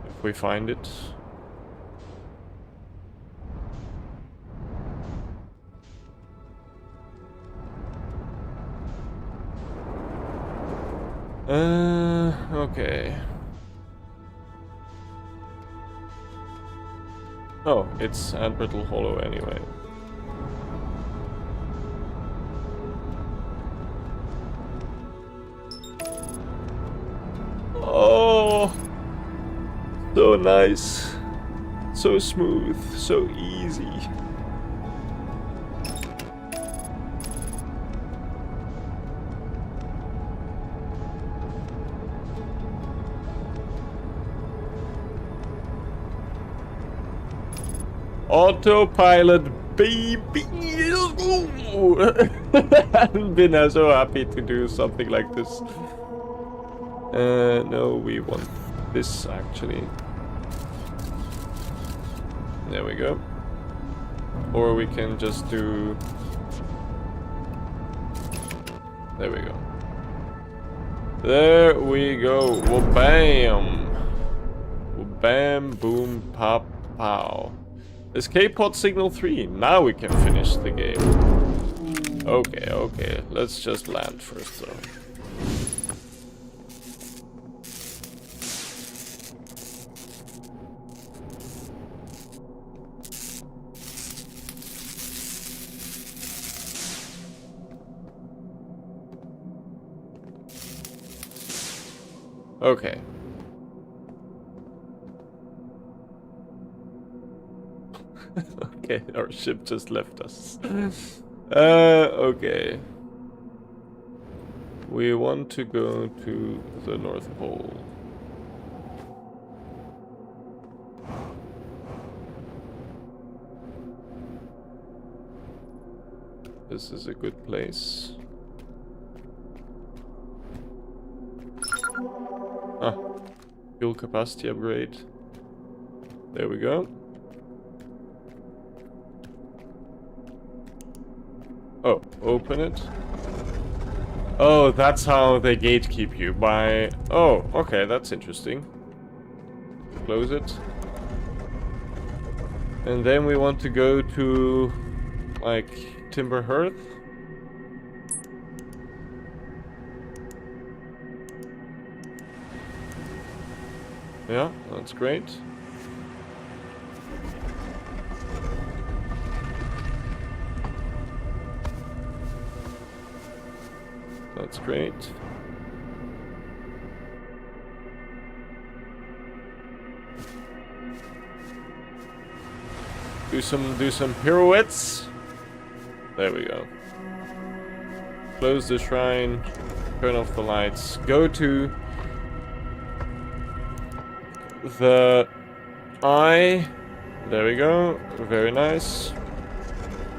If we find it. Okay. Oh, it's at Brittle Hollow anyway. Oh, so nice. So smooth, so easy. Autopilot, baby! I've been so happy to do something like this. No, we want this actually. There we go. Or we can just do... There we go. There we go. Wha-bam! Wha-bam, boom, pop, pow. Escape pod signal 3. Now we can finish the game. Okay, okay. Let's just land first though. Okay. Okay, our ship just left us. Okay. We want to go to the North Pole. This is a good place. Ah, fuel capacity upgrade. There we go. Oh, open it. Oh, that's how they gatekeep you, by... Oh, okay, that's interesting. Close it. And then we want to go to, like, Timber Hearth. Yeah, that's great. That's great. Do some pirouettes. There we go. Close the shrine. Turn off the lights. Go to the eye. There we go. Very nice.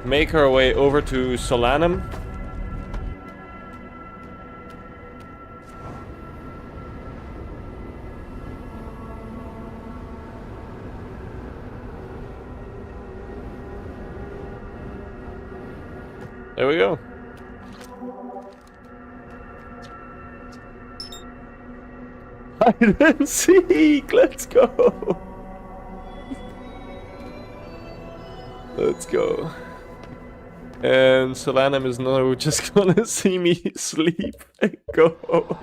Make our way over to Solanum. There we go. Hide and seek! Let's go! Let's go. And Solanum is now just gonna see me sleep and go. Oh.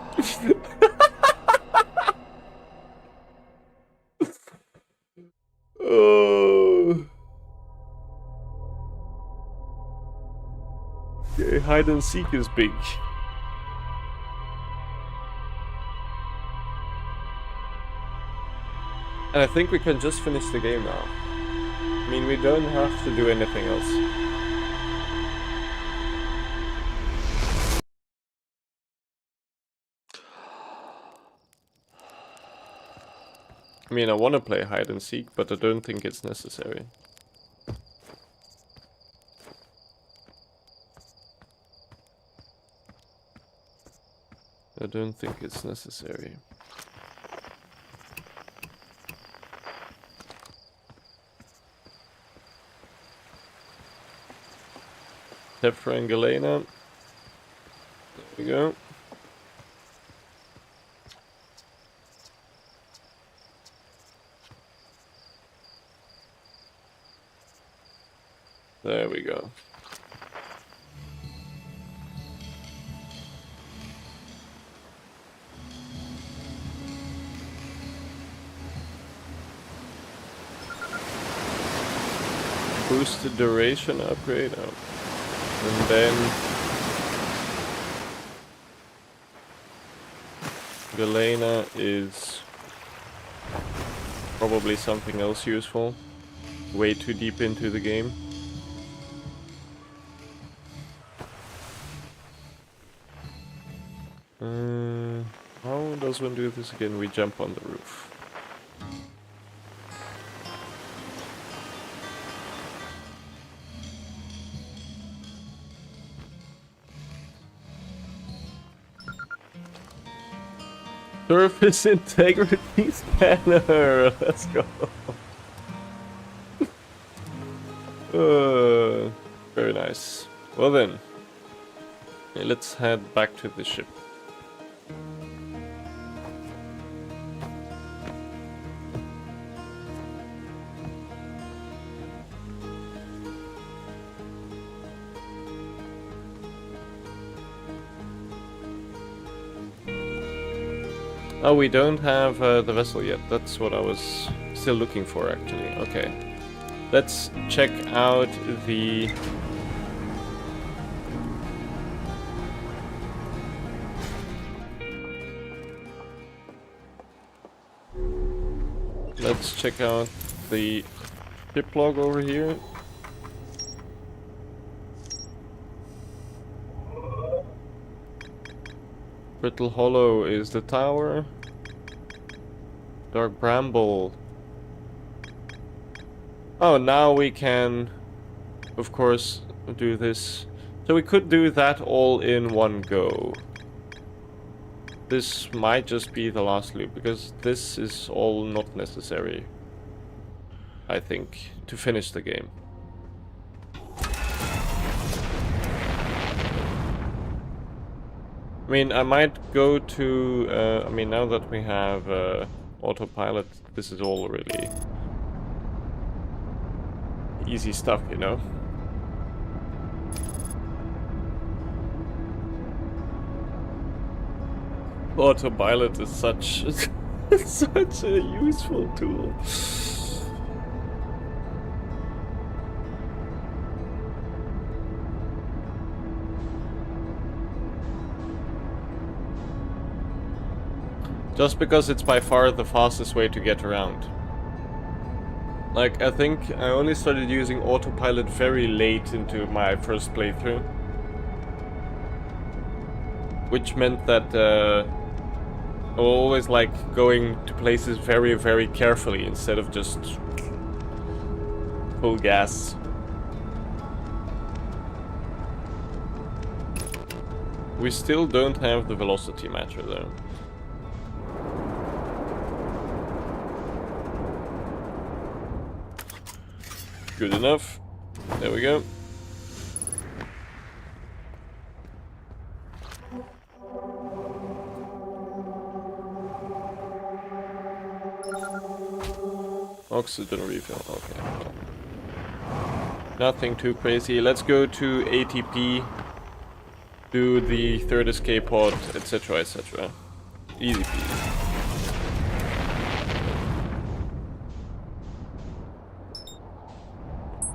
Okay, hide and seek is big. And I think we can just finish the game now. I mean, we don't have to do anything else. I mean, I want to play hide and seek, but I don't think it's necessary. I don't think it's necessary. Tefra and Galena. There we go. There we go. Boosted duration upgrade. Oh. And then Galena is probably something else useful. Way too deep into the game. How does one do this again? We jump on the roof. Surface integrity scanner. Let's go. Very nice. Well then, let's head back to the ship. Oh, we don't have the vessel yet. That's what I was still looking for, actually. Okay. Let's check out the... Let's check out the ship log over here. Brittle Hollow is the tower. Dark Bramble. Oh, now we can, of course, do this. So we could do that all in one go. This might just be the last loop, because this is all not necessary, I think, to finish the game. I mean, I might go to, I mean, now that we have autopilot, this is all really easy stuff, you know? Autopilot is such such a useful tool. Just because it's by far the fastest way to get around. Like, I think I only started using autopilot very late into my first playthrough. Which meant that I always like going to places very, very carefully instead of just full gas. We still don't have the velocity meter though. Good enough. There we go. Oxygen refill, okay. Nothing too crazy. Let's go to ATP, do the third escape pod, etc, etc. Easy peasy.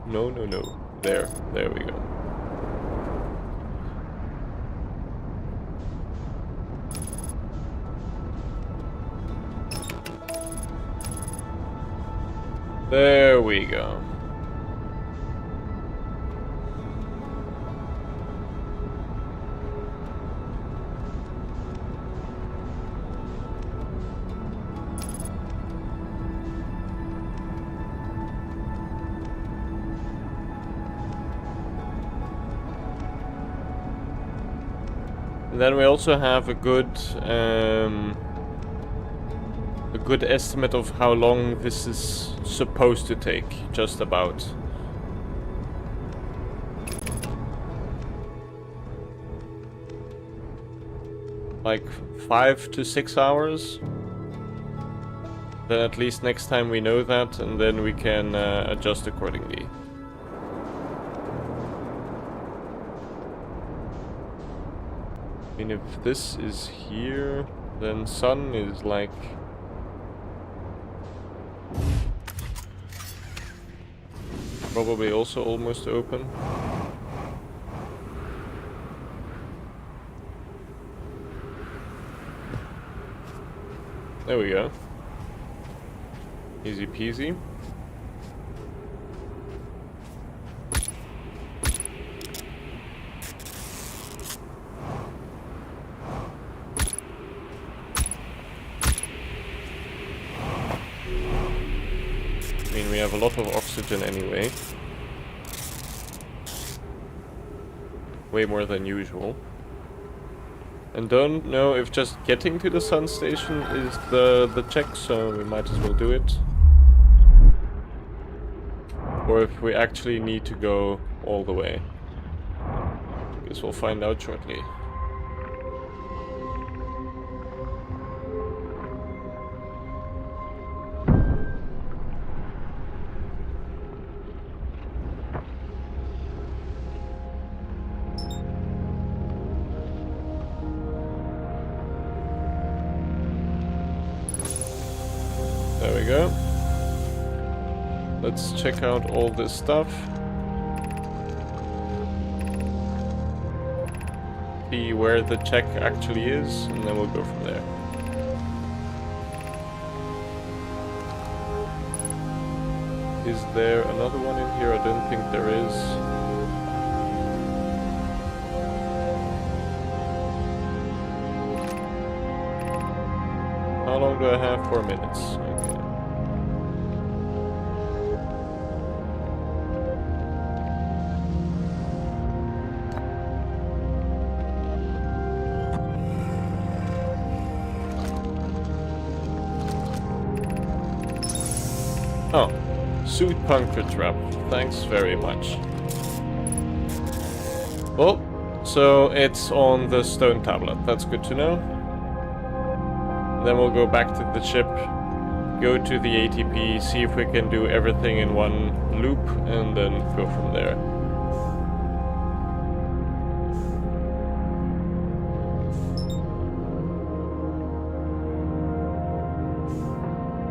No, no, no. There we go. There we go. And then we also have a good estimate of how long this is supposed to take, just about. Like 5 to 6 hours. Then at least next time we know that, and then we can adjust accordingly. I mean, if this is here, then sun is like... probably also almost open. There we go. Easy peasy. I mean, we have a lot of oxygen anyway. Way more than usual. And don't know if just getting to the sun station is the check, so we might as well do it. Or if we actually need to go all the way. Guess we'll find out shortly. There we go. Let's check out all this stuff. See where the check actually is, and then we'll go from there. Is there another one in here? I don't think there is. How long do I have? 4 minutes. Okay. Oh, suit puncture trap. Thanks very much. Well, so it's on the stone tablet. That's good to know. Then we'll go back to the ship, go to the ATP, see if we can do everything in one loop, and then go from there.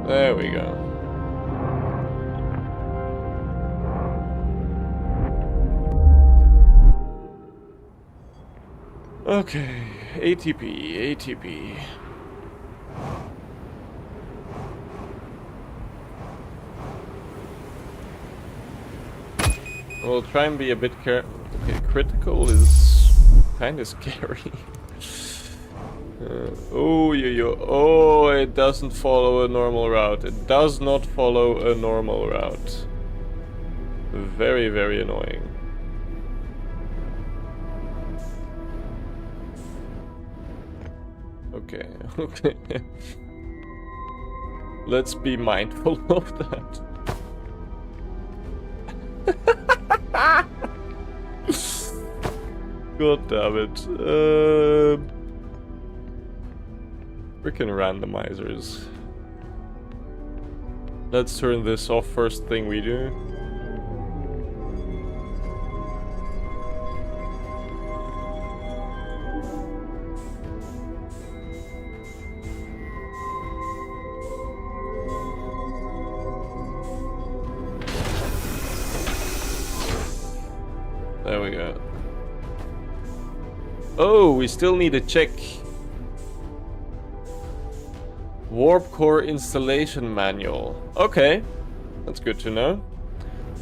There we go. Okay, ATP. We'll try and be a bit careful. Okay, critical is kind of scary. Oh, oh, it doesn't follow a normal route. It does not follow a normal route. Very, very annoying. Okay, okay. Let's be mindful of that. God damn it. Freaking randomizers. Let's turn this off first thing we do. There we go. Oh, we still need to check. Warp core installation manual. Okay, that's good to know.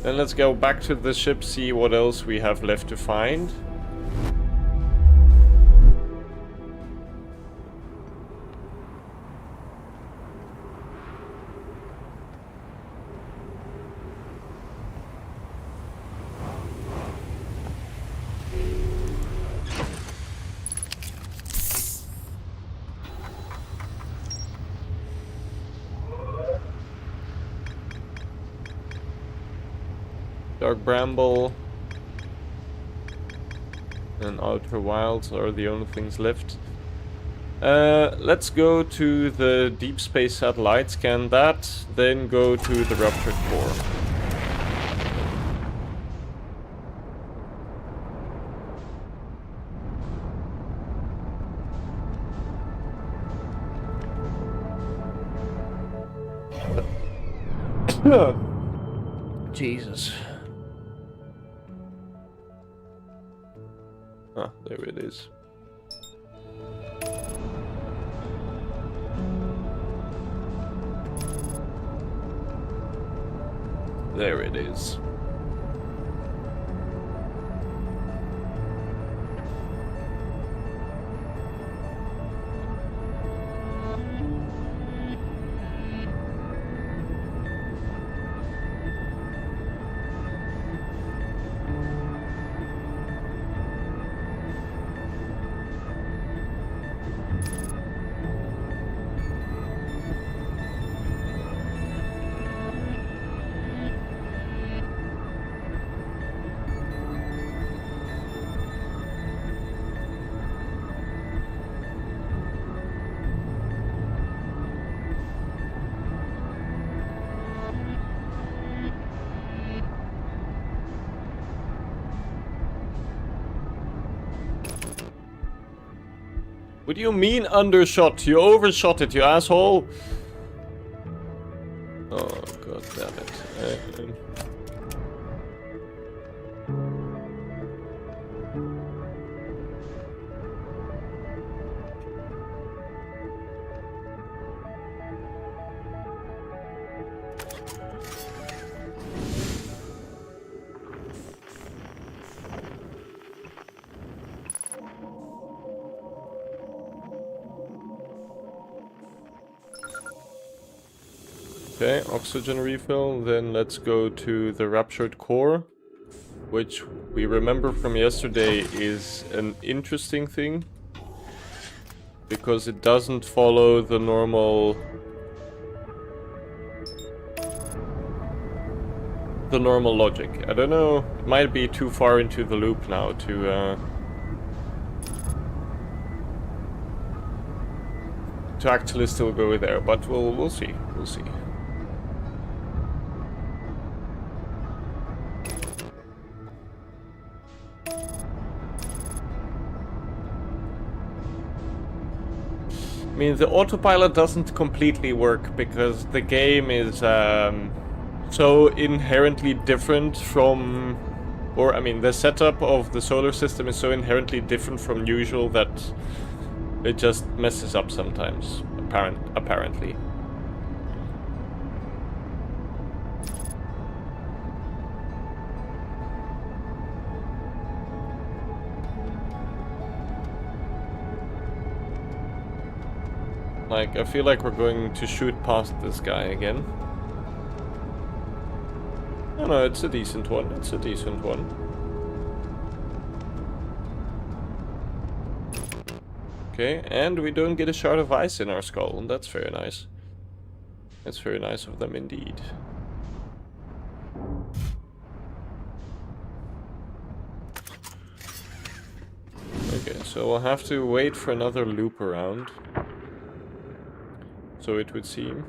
Then let's go back to the ship, see what else we have left to find. Dark Bramble and Outer Wilds are the only things left. Let's go to the Deep Space Satellite, scan that, then go to the Ruptured Core. Jesus. Ah, there it is. There it is. What do you mean undershot? You overshot it, you asshole! Oh, god damn it. Okay, oxygen refill, then let's go to the Ruptured Core, which we remember from yesterday is an interesting thing, because it doesn't follow the normal logic. I don't know, it might be too far into the loop now to actually still go there, but we'll see, we'll see. I mean, the autopilot doesn't completely work because the game is so inherently different from, or I mean, the setup of the solar system is so inherently different from usual that it just messes up sometimes, apparently. Like, I feel like we're going to shoot past this guy again. No, no, it's a decent one. It's a decent one. Okay, and we don't get a shard of ice in our skull, and that's very nice. That's very nice of them indeed. Okay, so we'll have to wait for another loop around. So it would seem.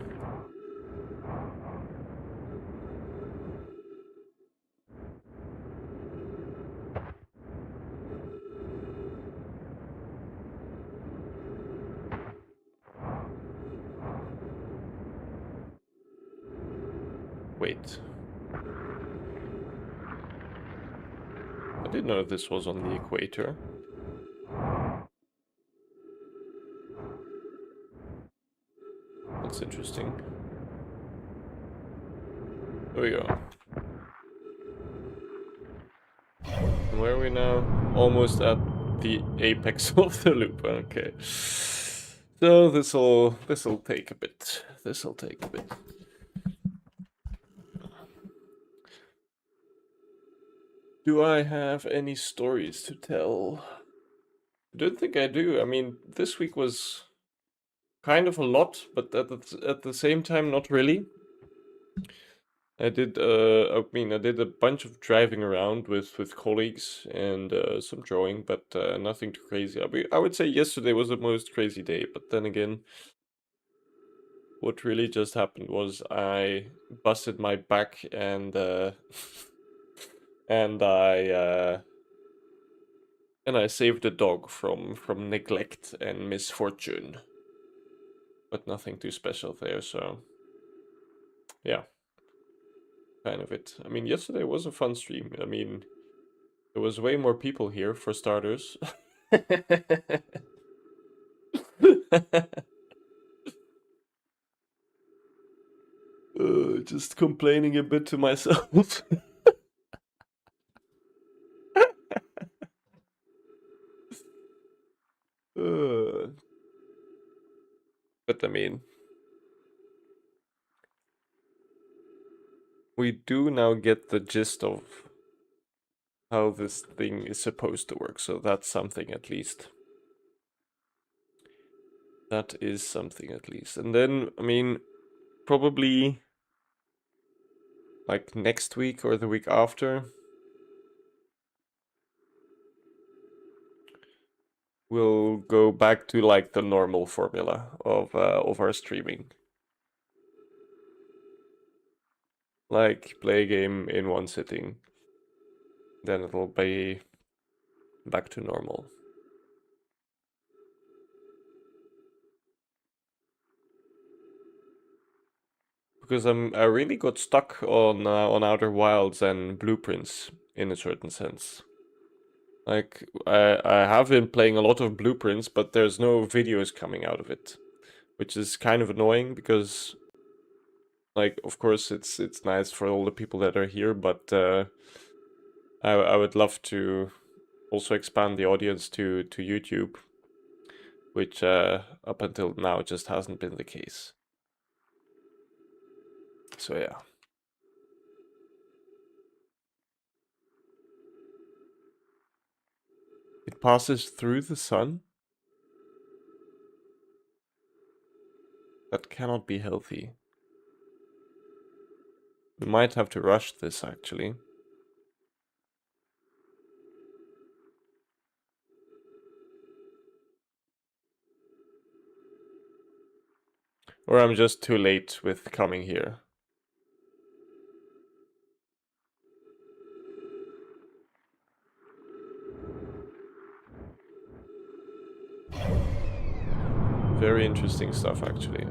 Wait. I didn't know this was on the equator. That's interesting. There we go. And where are we now? Almost at the apex of the loop. Okay. So this'll take a bit. This'll take a bit. Do I have any stories to tell? I don't think I do. I mean, this week was kind of a lot, but at the same time, not really. I did a bunch of driving around with colleagues and some drawing, but nothing too crazy. I would say yesterday was the most crazy day, but then again, what really just happened was I busted my back and and I saved a dog from neglect and misfortune, but nothing too special there. So yeah, kind of it. I mean, yesterday was a fun stream. I mean, there was way more people here for starters. Just complaining a bit to myself. But I mean, we do now get the gist of how this thing is supposed to work, so that's something at least. That is something at least. And then, I mean, probably like next week or the week after, we'll go back to like the normal formula of our streaming. Like play a game in one sitting, then it'll be back to normal. Because I really got stuck on Outer Wilds and Blueprints in a certain sense. Like I have been playing a lot of Blueprints, but there's no videos coming out of it, which is kind of annoying because, like, of course it's nice for all the people that are here, but I would love to also expand the audience to YouTube, which up until now just hasn't been the case. So yeah. It passes through the sun? That cannot be healthy. We might have to rush this, actually. Or I'm just too late with coming here. Very interesting stuff, actually.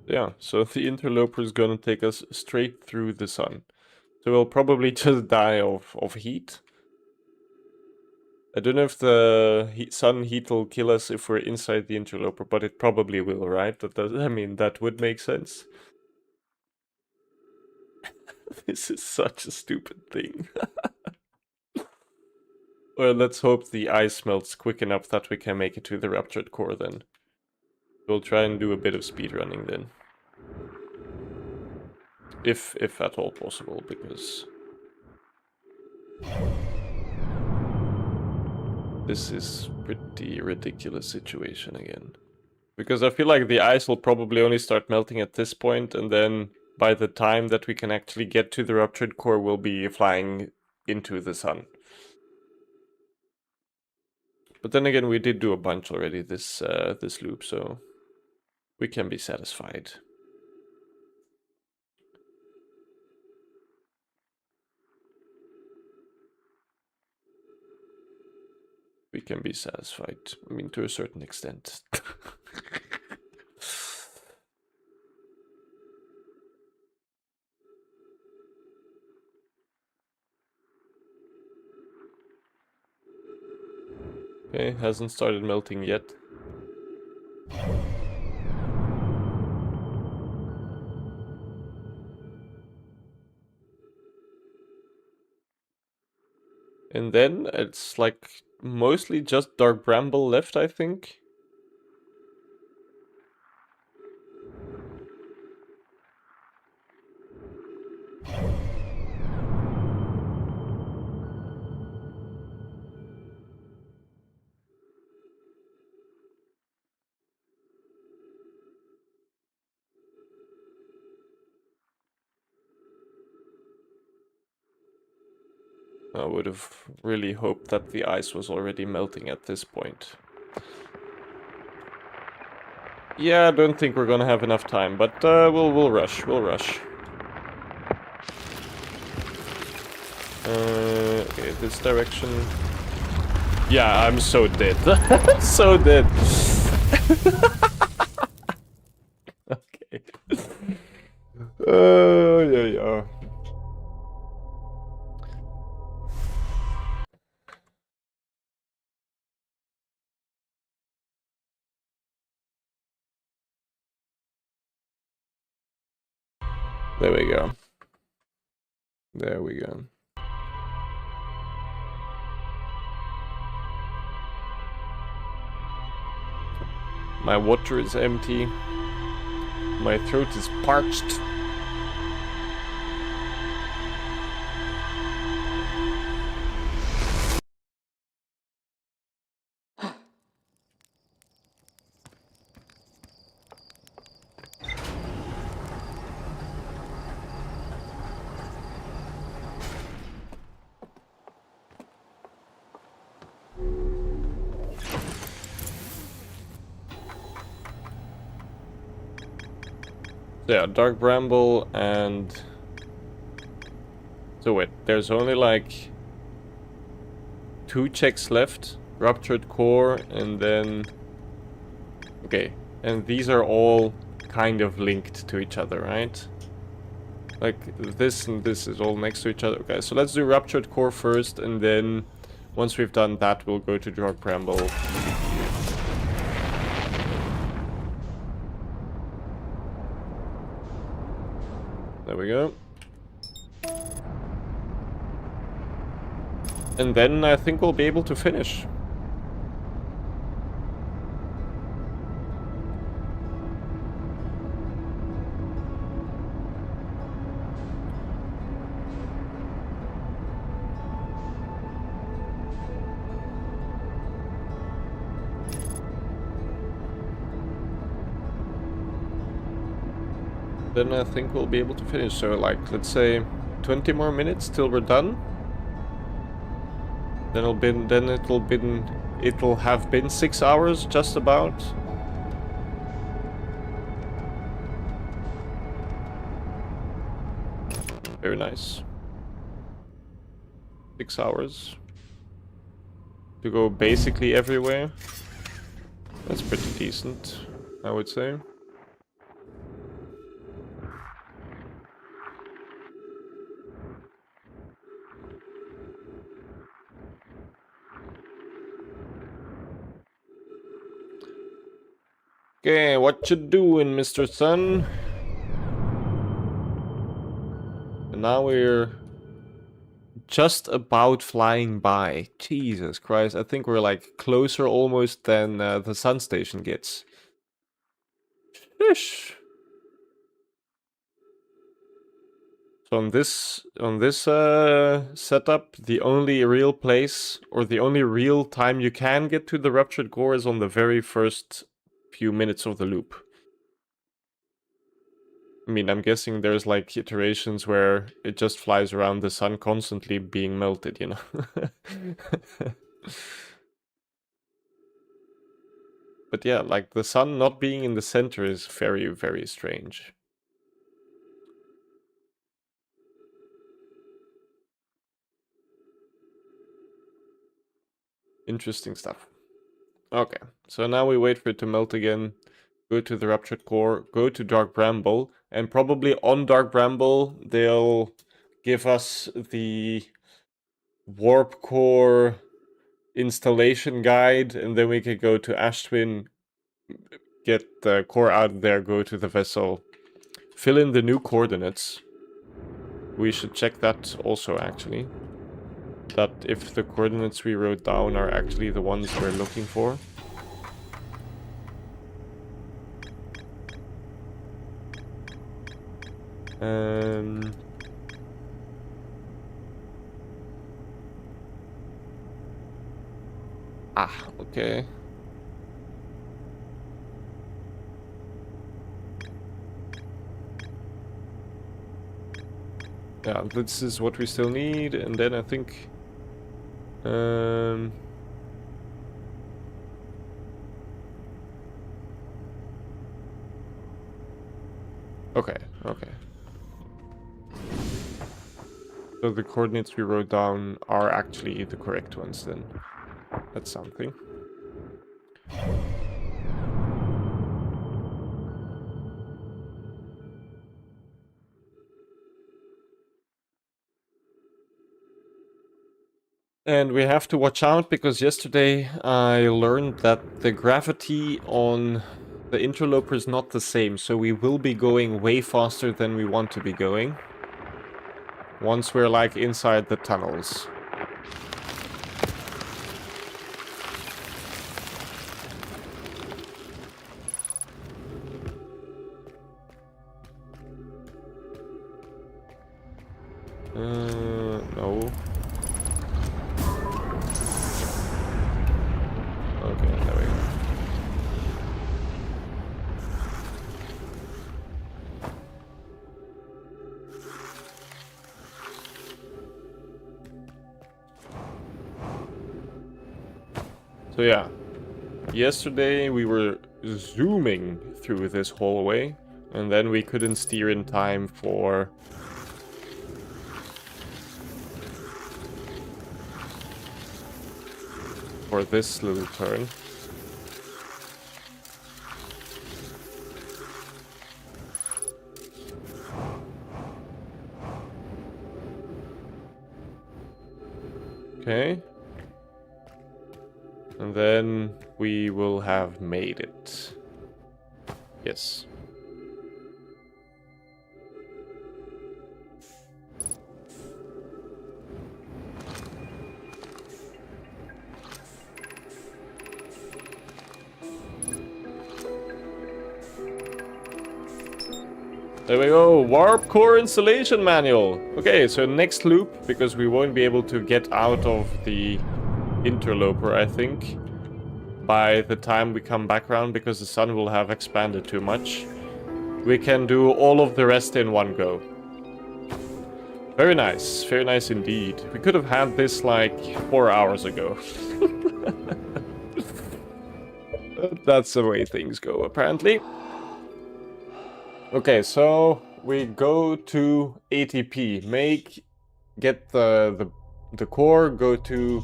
Yeah, so the interloper is gonna take us straight through the sun. So we'll probably just die of heat. I don't know if the sun heat will kill us if we're inside the interloper, but it probably will, right? I mean, that would make sense. This is such a stupid thing. Or let's hope the ice melts quick enough that we can make it to the ruptured core then. We'll try and do a bit of speedrunning then. If at all possible, because this is pretty ridiculous situation again. Because I feel like the ice will probably only start melting at this point, and then by the time that we can actually get to the ruptured core, we'll be flying into the sun. But then again, we did do a bunch already this loop, so we can be satisfied. We can be satisfied. I mean, to a certain extent. Okay, hasn't started melting yet. And then it's like mostly just dark bramble left, I think. I would have really hoped that the ice was already melting at this point. Yeah, I don't think we're gonna have enough time, but we'll rush. We'll rush. Okay, this direction. Yeah, I'm so dead. So dead. Okay. Yeah. There we go. There we go. My water is empty. My throat is parched. Yeah, dark bramble and... So wait, there's only like 2 checks left. Ruptured core and then... Okay, and these are all kind of linked to each other, right? Like this and this is all next to each other. Okay, so let's do ruptured core first, and then once we've done that, we'll go to dark bramble. There we go. And then I think we'll be able to finish. Then I think we'll be able to finish. So like, let's say 20 more minutes till we're done. Then it'll have been 6 hours just about. Very nice. 6 hours to go basically everywhere. That's pretty decent, I would say. Okay, what you doing, Mr. Sun? And now we're just about flying by. Jesus Christ, I think we're like closer almost than the sun station gets. Fish. So on this setup, the only real place or the only real time you can get to the ruptured core is on the very first few minutes of the loop. I mean, I'm guessing there's like iterations where it just flies around the sun constantly being melted, you know? But yeah, like the sun not being in the center is very, very strange. Interesting stuff. Okay, so now we wait for it to melt again, go to the ruptured core, go to Dark Bramble, and probably on Dark Bramble they'll give us the warp core installation guide, and then we could go to Ashtwin, get the core out of there, go to the vessel, fill in the new coordinates. We should check that also, actually. That if the coordinates we wrote down are actually the ones we're looking for. Okay. Yeah, this is what we still need, and then I think... Okay, okay. So the coordinates we wrote down are actually the correct ones then. That's something. And we have to watch out because yesterday I learned that the gravity on the interloper is not the same, so we will be going way faster than we want to be going once we're like inside the tunnels. No. Okay, there we go. So yeah, yesterday we were zooming through this hallway, and then we couldn't steer in time for this little turn. Okay. And then we will have made it. Yes. There we go, warp core installation manual. Okay, so next loop, because we won't be able to get out of the interloper, I think, by the time we come back around, because the sun will have expanded too much. We can do all of the rest in one go. Very nice indeed. We could have had this like 4 hours ago. That's the way things go, apparently. Okay, so we go to ATP. Get the core, go to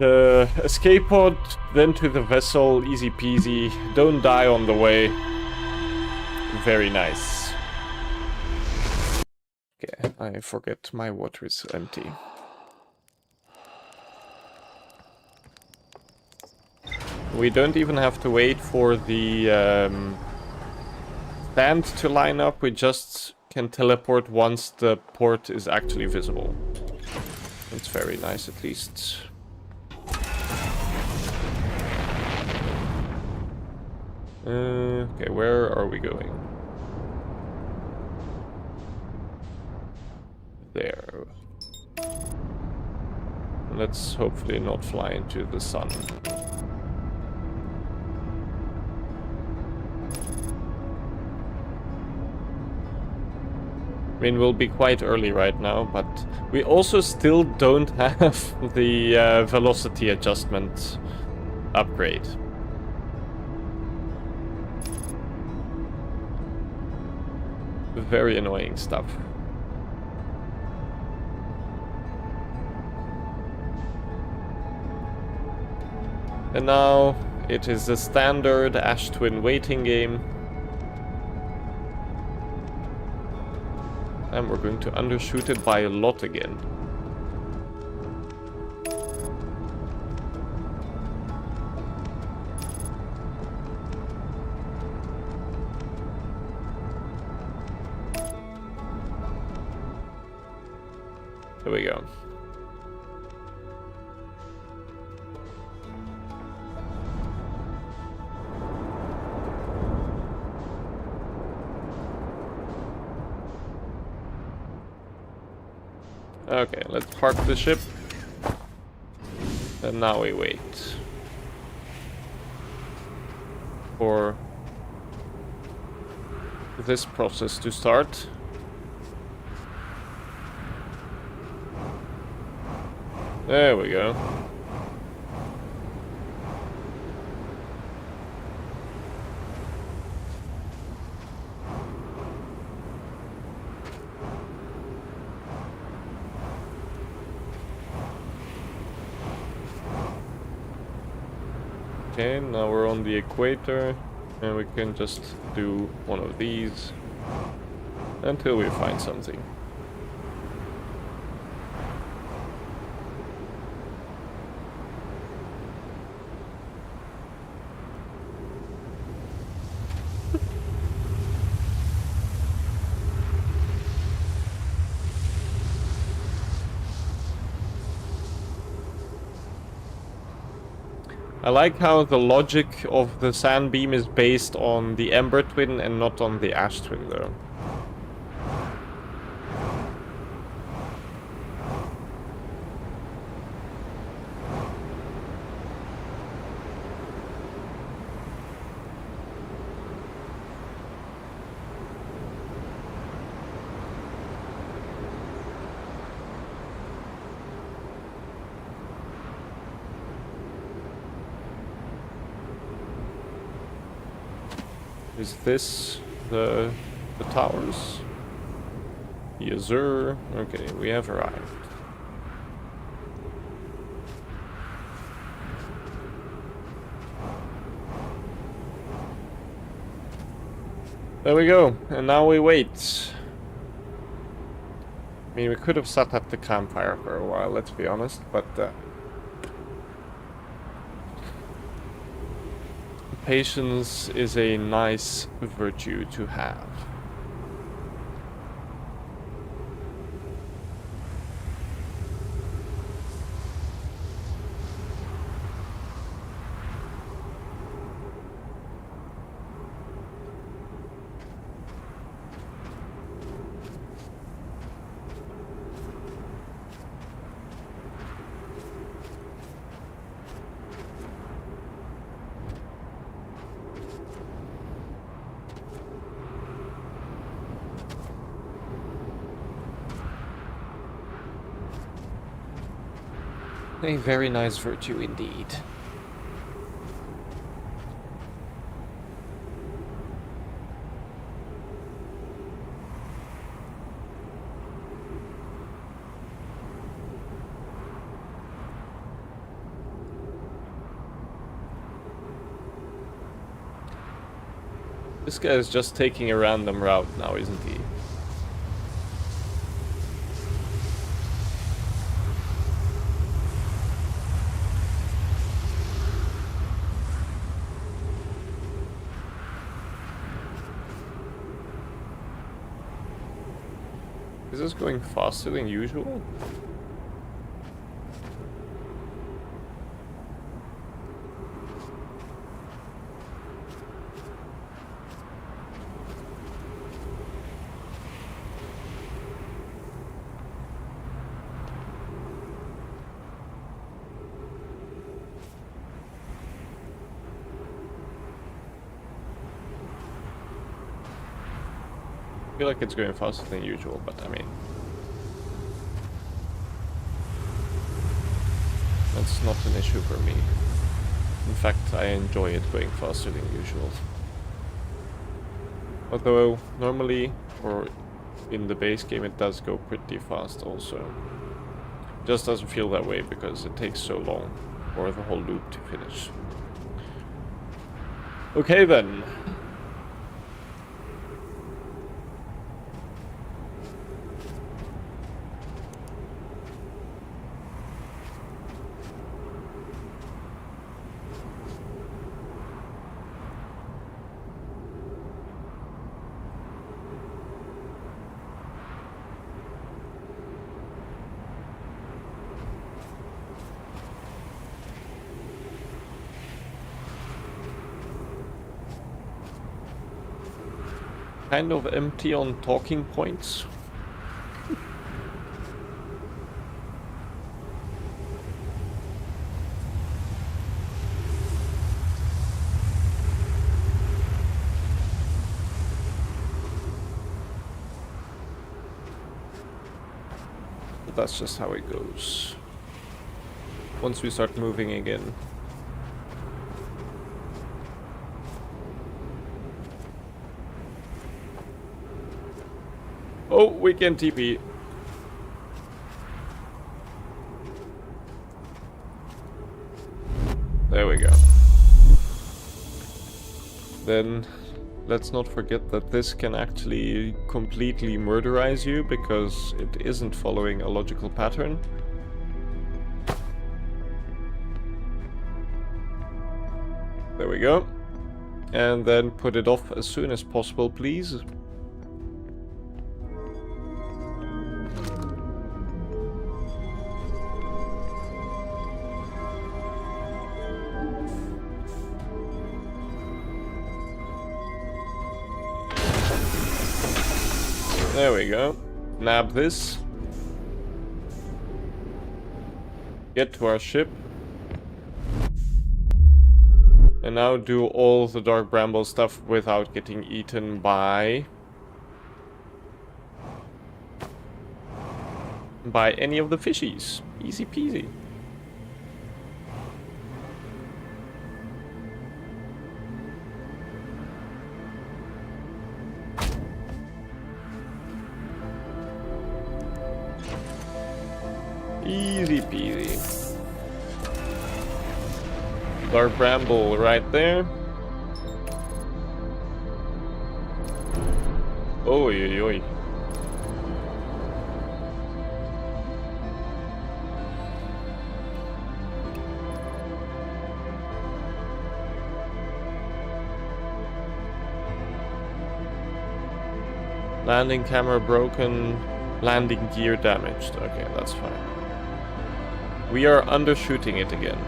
the escape pod, then to the vessel, easy peasy. Don't die on the way. Very nice. Okay, I forget my water is empty. We don't even have to wait for the stand to line up. We just can teleport once the port is actually visible. It's very nice, at least. Okay, where are we going? There. Let's hopefully not fly into the sun. I mean, we'll be quite early right now, but we also still don't have the velocity adjustment upgrade. Very annoying stuff. And now it is the standard Ash Twin waiting game. And we're going to undershoot it by a lot again. There we go. Okay, let's park the ship. And now we wait for this process to start. There we go. Okay, now we're on the equator, and we can just do one of these until we find something. I like how the logic of the sand beam is based on the Ember Twin and not on the Ash Twin, though. Is this the towers? Yes, sir. Okay, we have arrived. There we go, and now we wait. I mean, we could have sat at the campfire for a while, let's be honest, but patience is a nice virtue to have. A very nice virtue indeed. This guy is just taking a random route now, isn't he? Is this going faster than usual? I feel like it's going faster than usual, but I mean... that's not an issue for me. In fact, I enjoy it going faster than usual. Although, normally, or in the base game, it does go pretty fast also. Just doesn't feel that way because it takes so long for the whole loop to finish. Okay then. Kind of empty on talking points. But that's just how it goes. Once we start moving again. Oh, we can TP. There we go. Then let's not forget that this can actually completely murderize you because it isn't following a logical pattern. There we go. And then put it off as soon as possible, please. There we go. Nab this. Get to our ship. And now do all the Dark Bramble stuff without getting eaten by any of the fishies. Easy peasy. Easy peasy. Dark Bramble right there. Oi, oi, oi. Landing camera broken, landing gear damaged. Okay, that's fine. We are undershooting it again.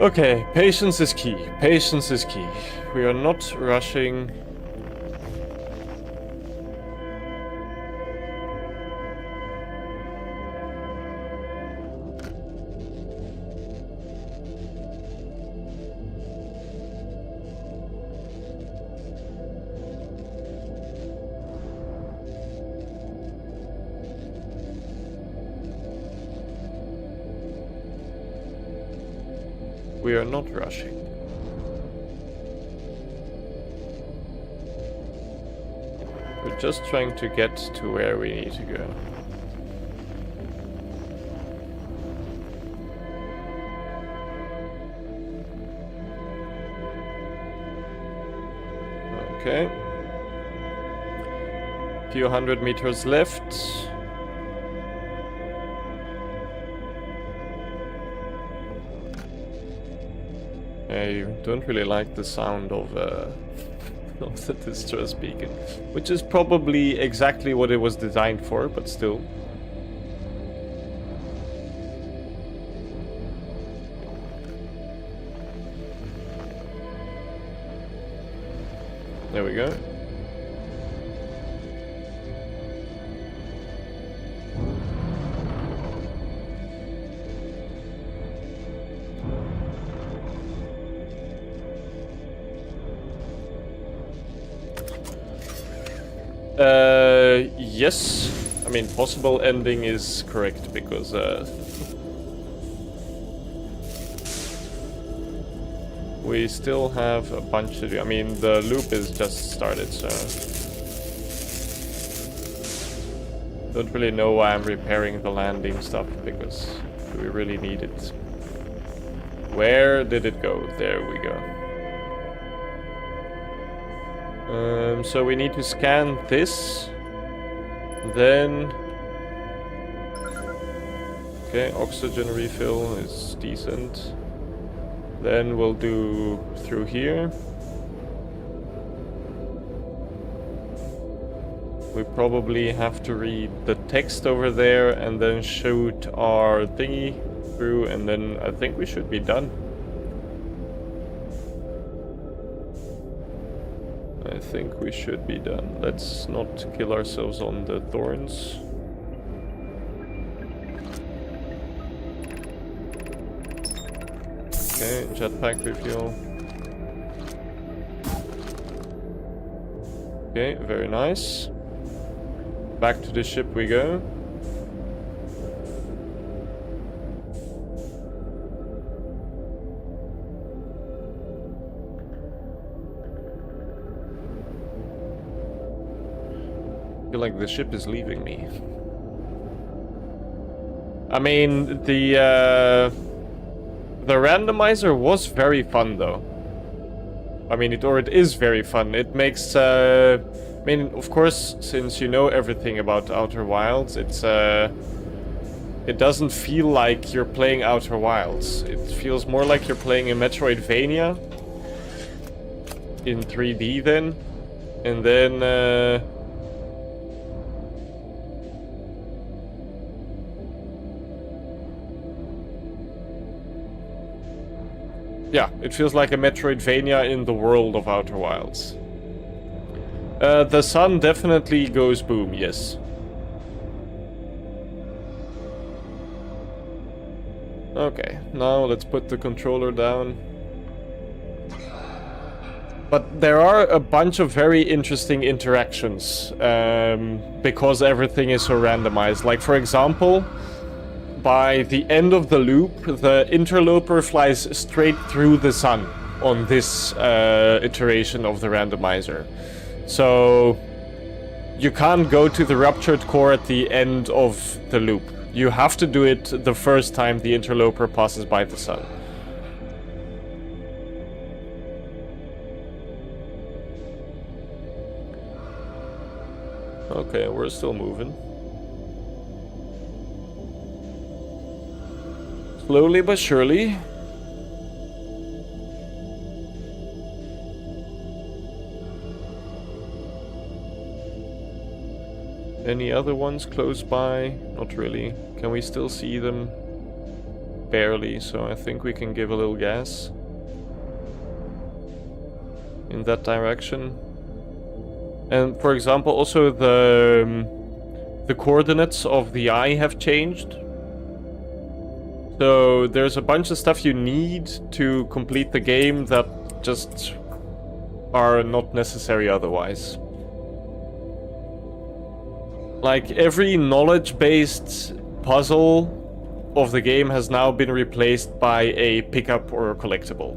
Okay, patience is key. Patience is key. We are not rushing. We are not rushing. We're just trying to get to where we need to go. Okay. A few 100 meters left. I don't really like the sound of of the distress beacon, which is probably exactly what it was designed for, but still. There we go. Yes. I mean, possible ending is correct, because we still have a bunch to do. I mean, the loop is just started, so don't really know why I'm repairing the landing stuff, because we really need it. Where did it go? There we go. So we need to scan this. Then... okay, oxygen refill is decent. Then we'll do through here. We probably have to read the text over there and then shoot our thingy through, and then I think we should be done. I think we should be done. Let's not kill ourselves on the thorns. Okay, jetpack refuel. Okay, very nice. Back to the ship we go. I feel like the ship is leaving me. I mean, the randomizer was very fun, though. I mean, it is very fun. It makes, I mean, of course, since you know everything about Outer Wilds, it doesn't feel like you're playing Outer Wilds. It feels more like you're playing a Metroidvania in 3D then. And then, yeah, it feels like a Metroidvania in the world of Outer Wilds. The sun definitely goes boom, yes. Okay, now let's put the controller down. But there are a bunch of very interesting interactions, because everything is so randomized. Like, for example, by the end of the loop, the interloper flies straight through the sun on this iteration of the randomizer. So you can't go to the ruptured core at the end of the loop. You have to do it the first time the interloper passes by the sun. Okay, we're still moving. Slowly but surely. Any other ones close by? Not really. Can we still see them? Barely, so I think we can give a little gas in that direction. And for example, also the coordinates of the eye have changed. So there's a bunch of stuff you need to complete the game that just are not necessary otherwise. Like, every knowledge-based puzzle of the game has now been replaced by a pickup or a collectible.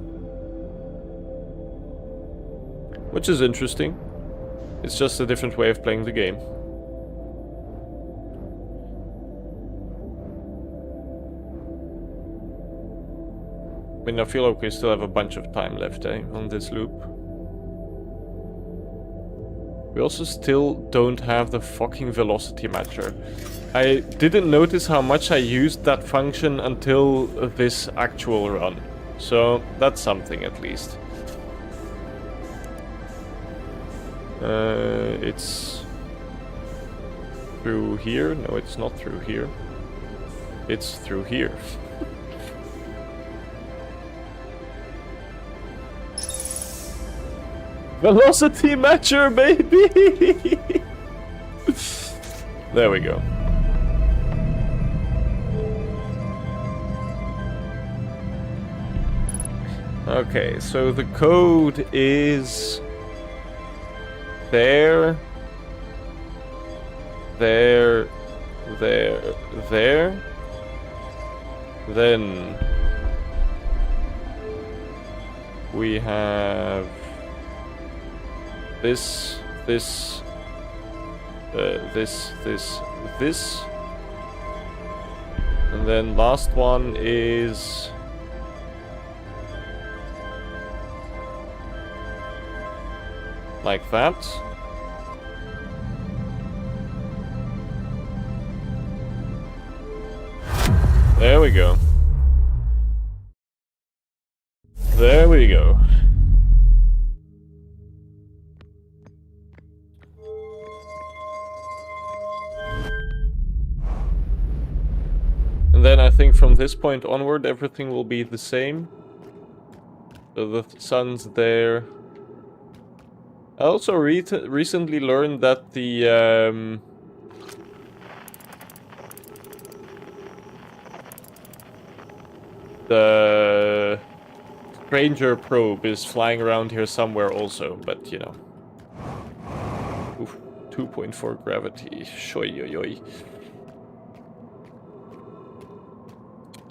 Which is interesting. It's just a different way of playing the game. I mean, I feel like we still have a bunch of time left, on this loop. We also still don't have the fucking velocity matcher. I didn't notice how much I used that function until this actual run. So, that's something at least. It's through here? No, it's not through here. It's through here. Velocity matcher, baby! There we go. Okay, so the code is there, there, there, there. Then we have this, this, this. And then last one is like that. There we go. There we go. And then I think from this point onward everything will be the same. So the sun's there. I also recently learned that the Stranger probe is flying around here somewhere also, but you know. Oof, 2.4 gravity. Shoy.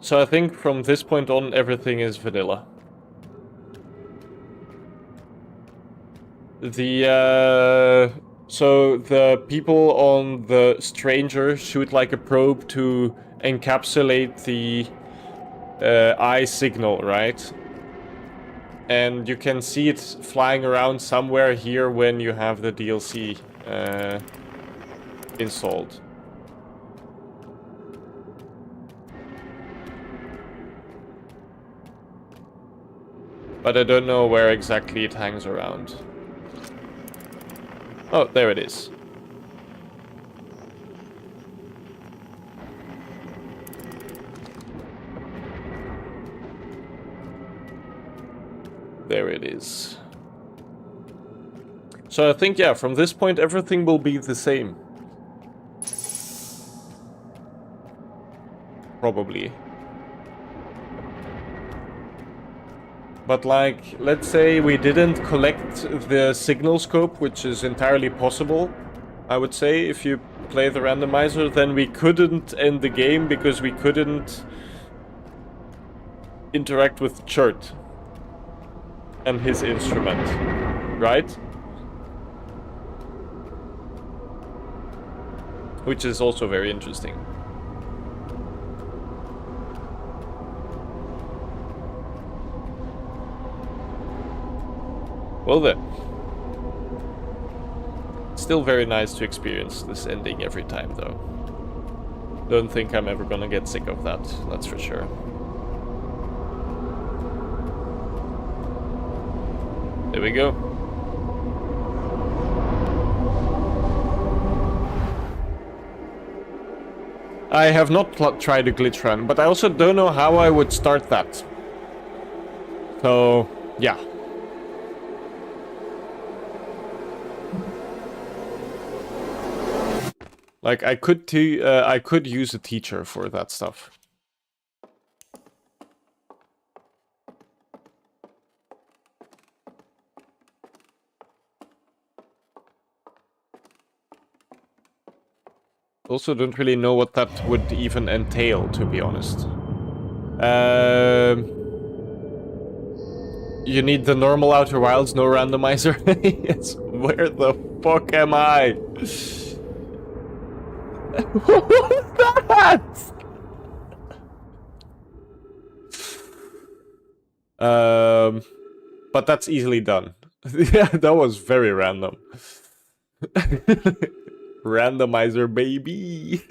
So I think from this point on everything is vanilla. So the people on the Stranger shoot like a probe to encapsulate the eye signal, right? And you can see it flying around somewhere here when you have the DLC installed. But I don't know where exactly it hangs around. Oh, there it is. There it is. So I think, yeah, from this point everything will be the same. Probably. But like, let's say we didn't collect the signal scope, which is entirely possible, I would say, if you play the randomizer, then we couldn't end the game because we couldn't interact with Chert and his instrument, right? Which is also very interesting. Well then. Still very nice to experience this ending every time though. Don't think I'm ever gonna get sick of that, that's for sure. There we go. I have not tried a glitch run, but I also don't know how I would start that. So, yeah. Like, I could use a teacher for that stuff. Also don't really know what that would even entail, to be honest. You need the normal Outer Wilds, no randomizer. Yes, where the fuck am I? What was that? But that's easily done. Yeah, that was very random. Randomizer, baby.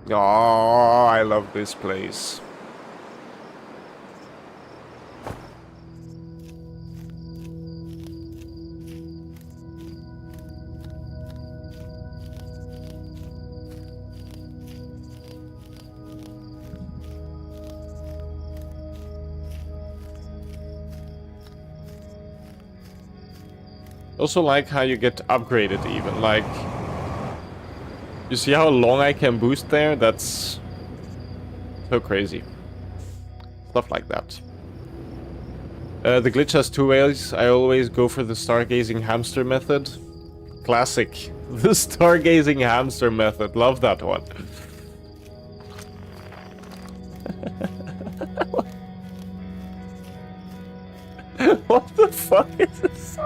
Oh, I love this place. Also like how you get upgraded even, like... You see how long I can boost there? That's... so crazy. Stuff like that. The glitch has two ways. I always go for the stargazing hamster method. Classic. The stargazing hamster method. Love that one. What the fuck is this?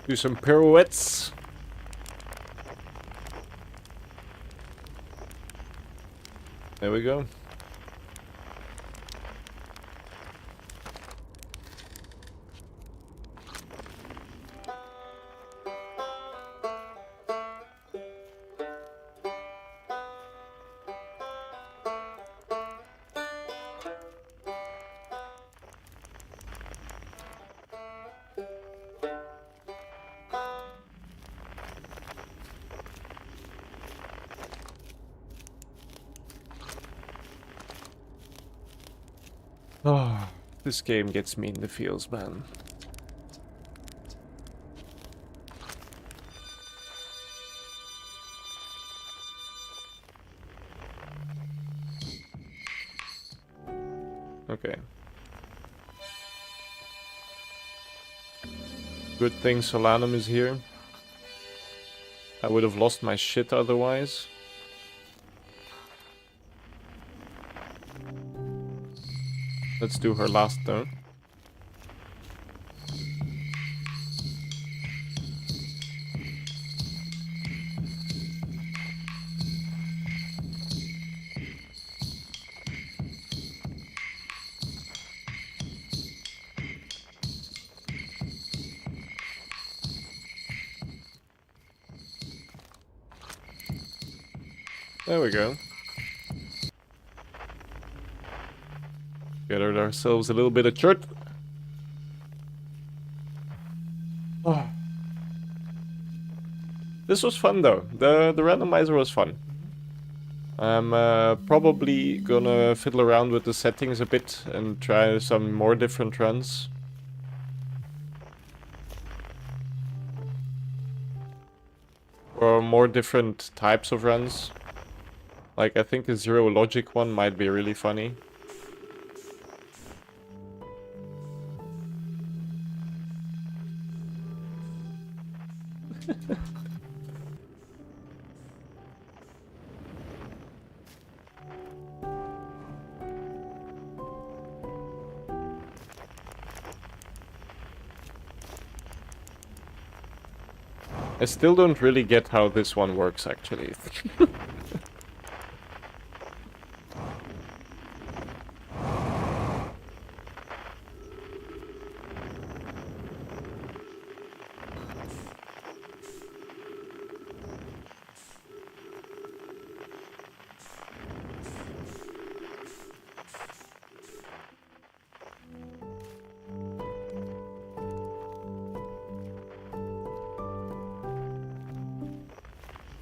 Do some pirouettes. There we go. Oh, this game gets me in the feels, man. Okay. Good thing Solanum is here. I would have lost my shit otherwise. Let's do her last though. There we go. Gathered ourselves a little bit of chert. Oh. This was fun though. The randomizer was fun. I'm probably gonna fiddle around with the settings a bit and try some more different runs. Or more different types of runs. Like I think a zero logic one might be really funny. I still don't really get how this one works, actually.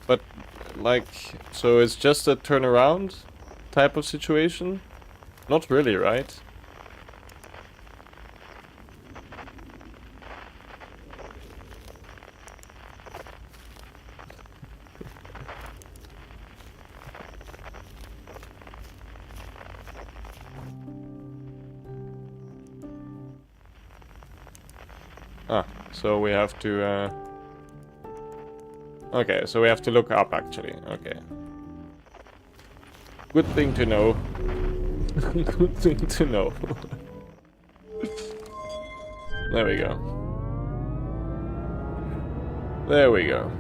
But, like, so it's just a turnaround type of situation? Not really, right? Ah, so we have to, okay, so we have to look up, actually. Okay. Good thing to know. Good thing to know. There we go. There we go.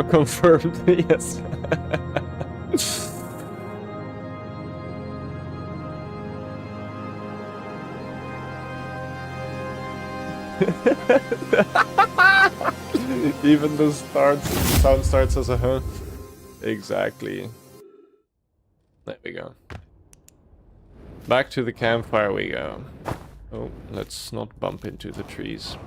Confirmed, yes. Even the sound starts as a huh. Exactly. There we go. Back to the campfire we go. Oh, let's not bump into the trees.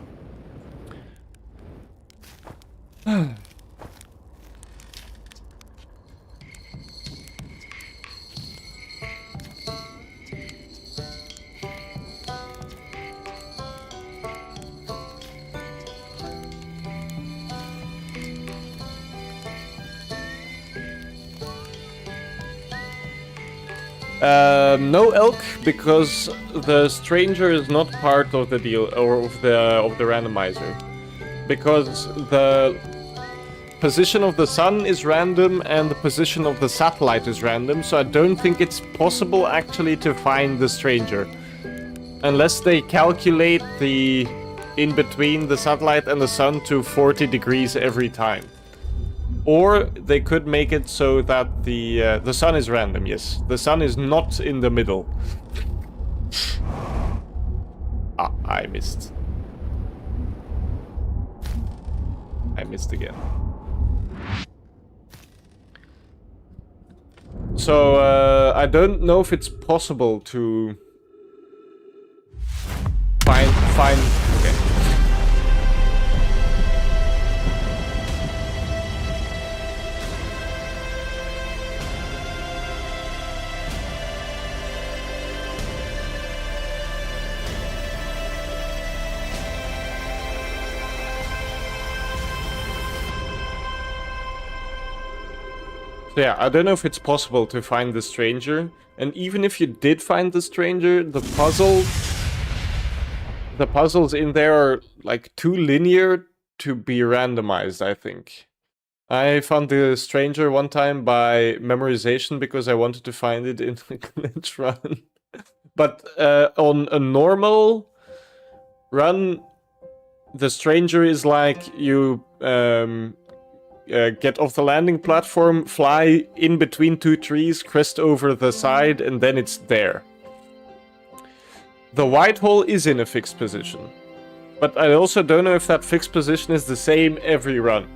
No elk, because the stranger is not part of the deal or of the randomizer. Because the position of the sun is random and the position of the satellite is random, so I don't think it's possible actually to find the stranger. Unless they calculate the in between the satellite and the sun to 40 degrees every time. Or they could make it so that the sun is random, yes. The sun is not in the middle. Ah, I missed. I missed again. So, I don't know if it's possible to find, okay. Yeah, I don't know if it's possible to find the stranger, and even if you did find the stranger, the puzzles in there are like too linear to be randomized, I think. I found the stranger one time by memorization because I wanted to find it in a glitch run. But on a normal run, the stranger is like you get off the landing platform, fly in between two trees, crest over the side, and then it's there. The white hole is in a fixed position. But I also don't know if that fixed position is the same every run.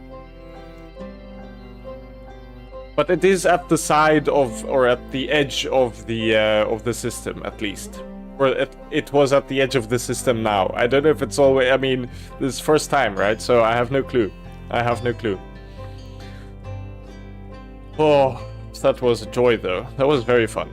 But it is at the side of, or at the edge of the system, at least. Or it was at the edge of the system now. I don't know if it's always, I mean, this is first time, right? So I have no clue. I have no clue. Oh, that was a joy, though. That was very fun.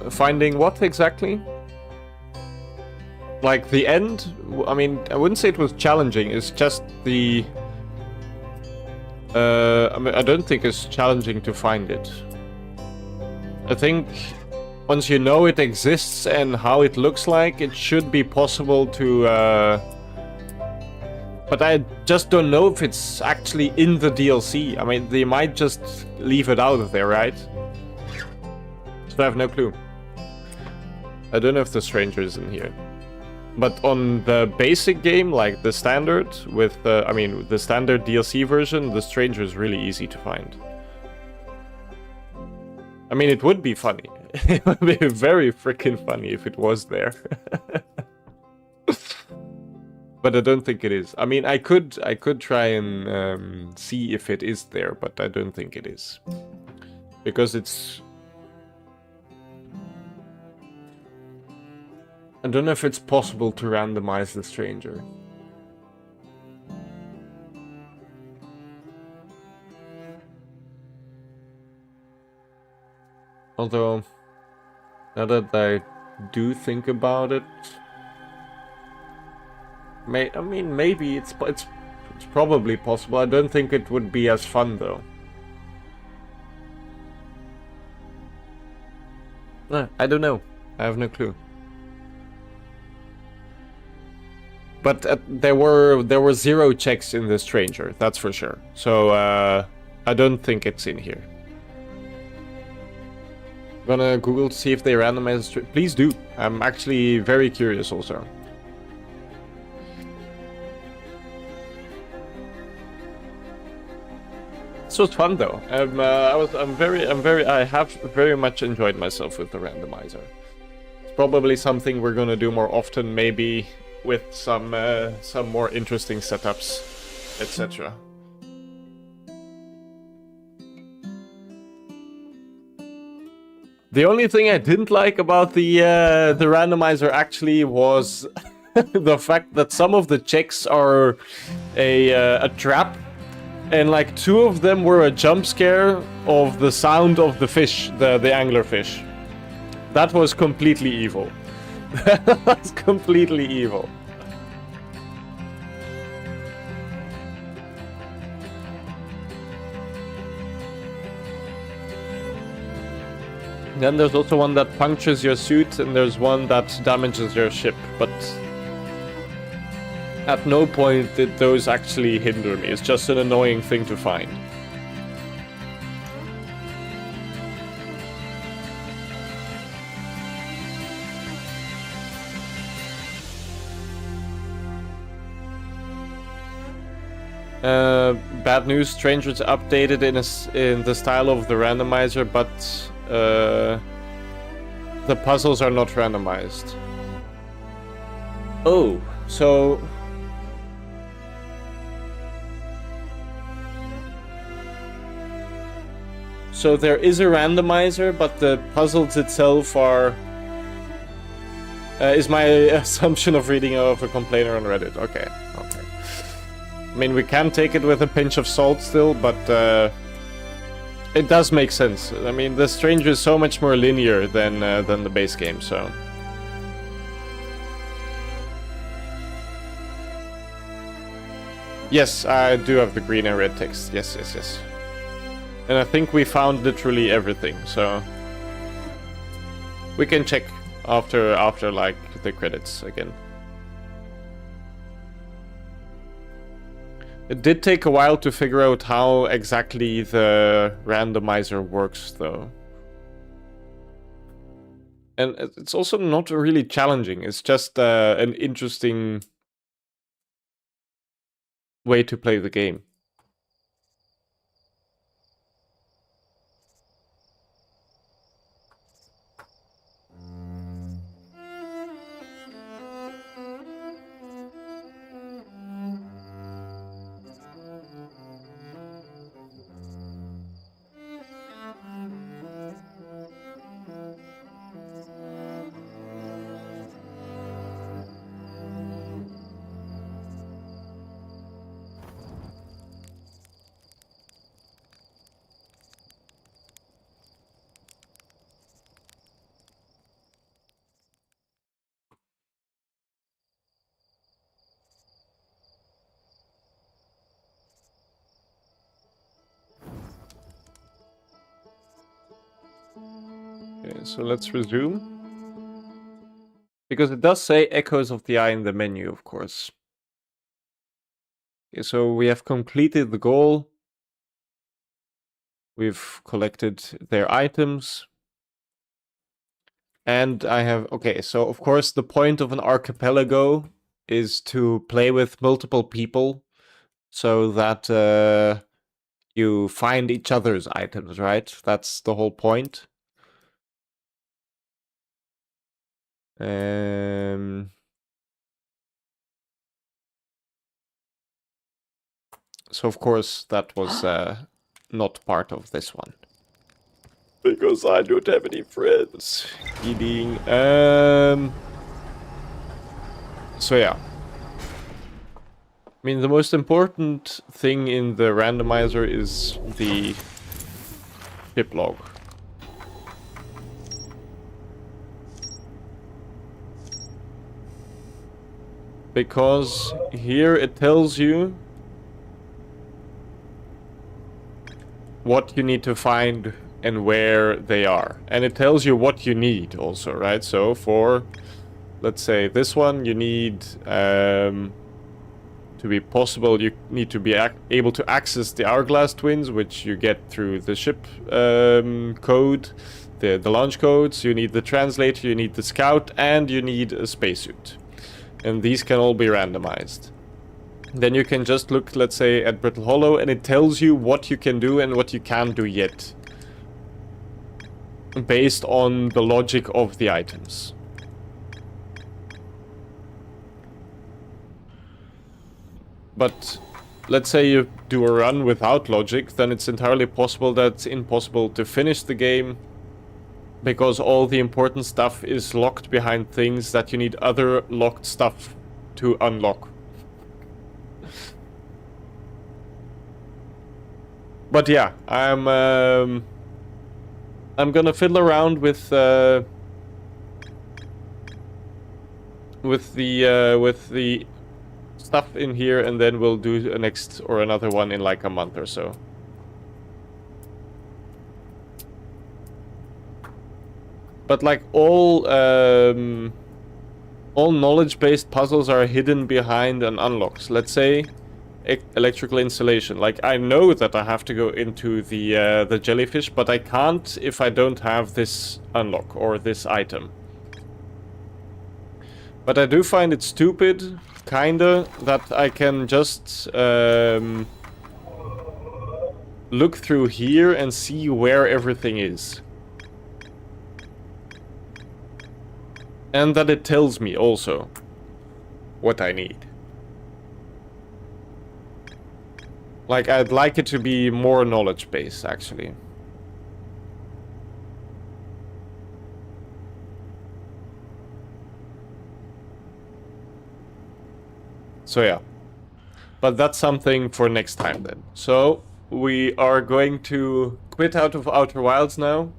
Finding what exactly? Like the end? I mean, I wouldn't say it was challenging. It's just the... I mean, I don't think it's challenging to find it. I think once you know it exists and how it looks like, it should be possible to But I just don't know if it's actually in the DLC. I mean, they might just leave it out of there, right? So I have no clue. I don't know if the stranger is in here. But on the basic game, like the standard, with I mean, the standard DLC version, the stranger is really easy to find. I mean, it would be funny. It would be very freaking funny if it was there. But I don't think it is. I mean, I could try and see if it is there, but I don't think it is. Because it's... I don't know if it's possible to randomize the stranger. Although, now that I do think about it, I mean, maybe it's probably possible. I don't think it would be as fun though. I don't know. I have no clue. But there were 0 checks in the stranger, that's for sure. So I don't think it's in here. Gonna Google to see if they randomize the Please do. I'm actually very curious also. This was fun though. I have very much enjoyed myself with the randomizer. It's probably something we're gonna do more often, maybe with some more interesting setups, etc. The only thing I didn't like about the randomizer actually was the fact that some of the checks are a trap, and like 2 of them were a jump scare of the sound of the fish, the anglerfish. That was completely evil. That's completely evil. Then there's also one that punctures your suit, and there's one that damages your ship, but at no point did those actually hinder me. It's just an annoying thing to find. Bad news, Strangers updated in the style of the randomizer, but the puzzles are not randomized. Oh, so... So there is a randomizer, but the puzzles itself are... is my assumption of reading of a complainer on Reddit. Okay, okay. I mean, we can take it with a pinch of salt still, but it does make sense. I mean, the Stranger is so much more linear than the base game, so... Yes, I do have the green and red text. Yes, yes, yes. And I think we found literally everything, so... We can check after like, the credits again. It did take a while to figure out how exactly the randomizer works, though. And it's also not really challenging, it's just an interesting way to play the game. Okay, so let's resume. Because it does say Echoes of the Eye in the menu, of course. Okay, so we have completed the goal. We've collected their items. And I have, okay, so of course the point of an archipelago is to play with multiple people so that you find each other's items, right? That's the whole point. So of course that was not part of this one. Because I don't have any friends. Kidding. So yeah. I mean, the most important thing in the randomizer is the ship log. Because here it tells you what you need to find and where they are. And it tells you what you need also, right? So for, let's say, this one, you need, to be possible, you need to be able to access the Hourglass Twins, which you get through the ship code, the launch codes. You need the translator, you need the scout, and you need a spacesuit. And these can all be randomized. Then you can just look, let's say, at Brittle Hollow, and it tells you what you can do and what you can't do yet, based on the logic of the items. But let's say you do a run without logic, then it's entirely possible that it's impossible to finish the game, because all the important stuff is locked behind things that you need other locked stuff to unlock. But yeah, I'm gonna fiddle around with the stuff in here, and then we'll do a next or another one in like a month or so. But like all knowledge-based puzzles are hidden behind an unlocks. Let's say electrical installation. Like, I know that I have to go into the jellyfish, but I can't if I don't have this unlock or this item. But I do find it stupid, kinda, that I can just look through here and see where everything is. And that it tells me also what I need. Like, I'd like it to be more knowledge-based, actually. So yeah. But that's something for next time then. So, we are going to quit out of Outer Wilds now.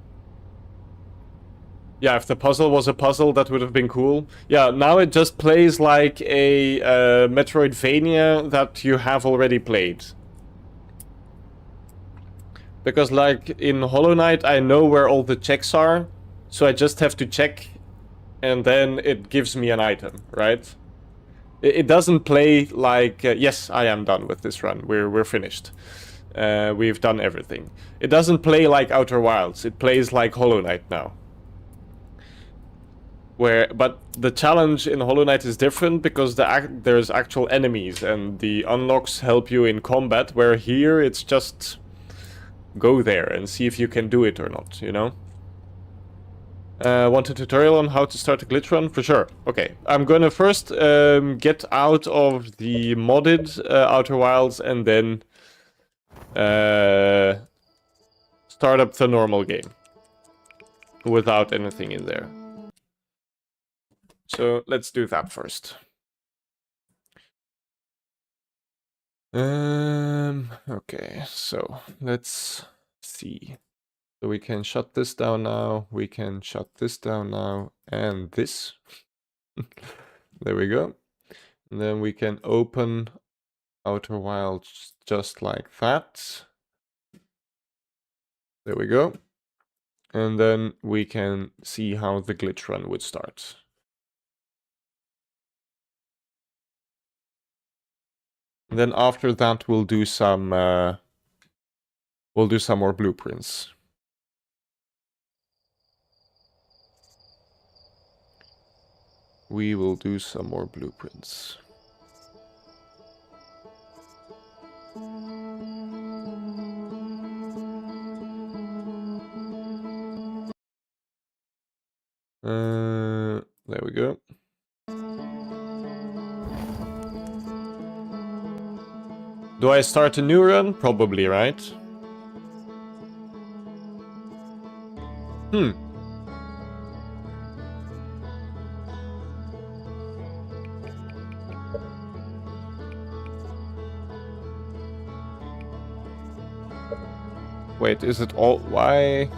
Yeah, if the puzzle was a puzzle, that would have been cool. Yeah, now it just plays like a Metroidvania that you have already played. Because like in Hollow Knight, I know where all the checks are, so I just have to check, and then it gives me an item, right? It doesn't play like, yes, I am done with this run, we're finished. We've done everything. It doesn't play like Outer Wilds, it plays like Hollow Knight now. But the challenge in Hollow Knight is different because there's actual enemies and the unlocks help you in combat, where here it's just go there and see if you can do it or not, you know? Want a tutorial on how to start a glitch run? For sure. Okay, I'm gonna first get out of the modded Outer Wilds and then start up the normal game without anything in there. So let's do that first. Okay, so let's see. So we can shut this down now, we can shut this down now, and this. There we go. And then we can open Outer Wilds just like that. There we go. And then we can see how the glitch run would start. And then after that, we'll do some more blueprints. We will do some more blueprints. There we go. Do I start a new run? Probably, right? Wait, is it all... Why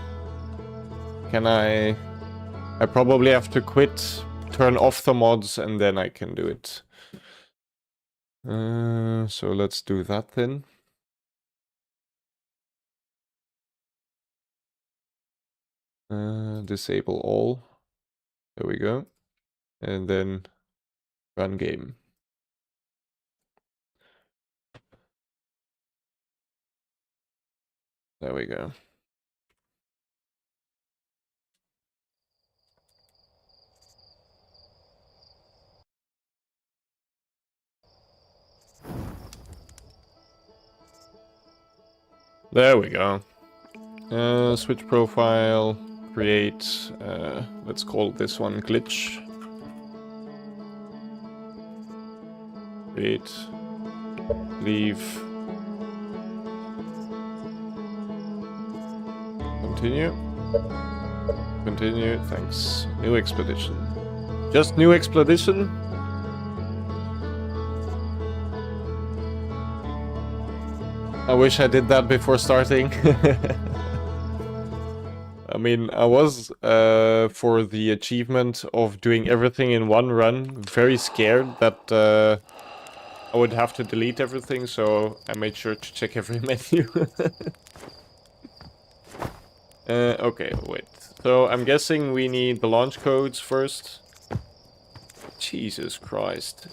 can I probably have to quit, turn off the mods, and then I can do it. So let's do that then. Disable all. There we go. And then run game. There we go. There we go. Switch profile, create, let's call this one glitch. Create, leave, continue, continue, thanks. New expedition. Just new expedition? I wish I did that before starting. I mean, I was, for the achievement of doing everything in one run, very scared that I would have to delete everything, so I made sure to check every menu. Okay, wait. So I'm guessing we need the launch codes first. Jesus Christ.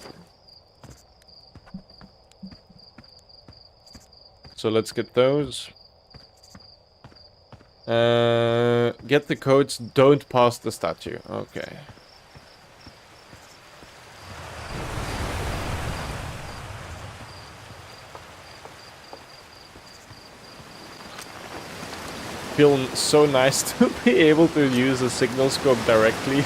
So let's get those. Get the codes, don't pass the statue. Okay. Feeling so nice to be able to use a signal scope directly.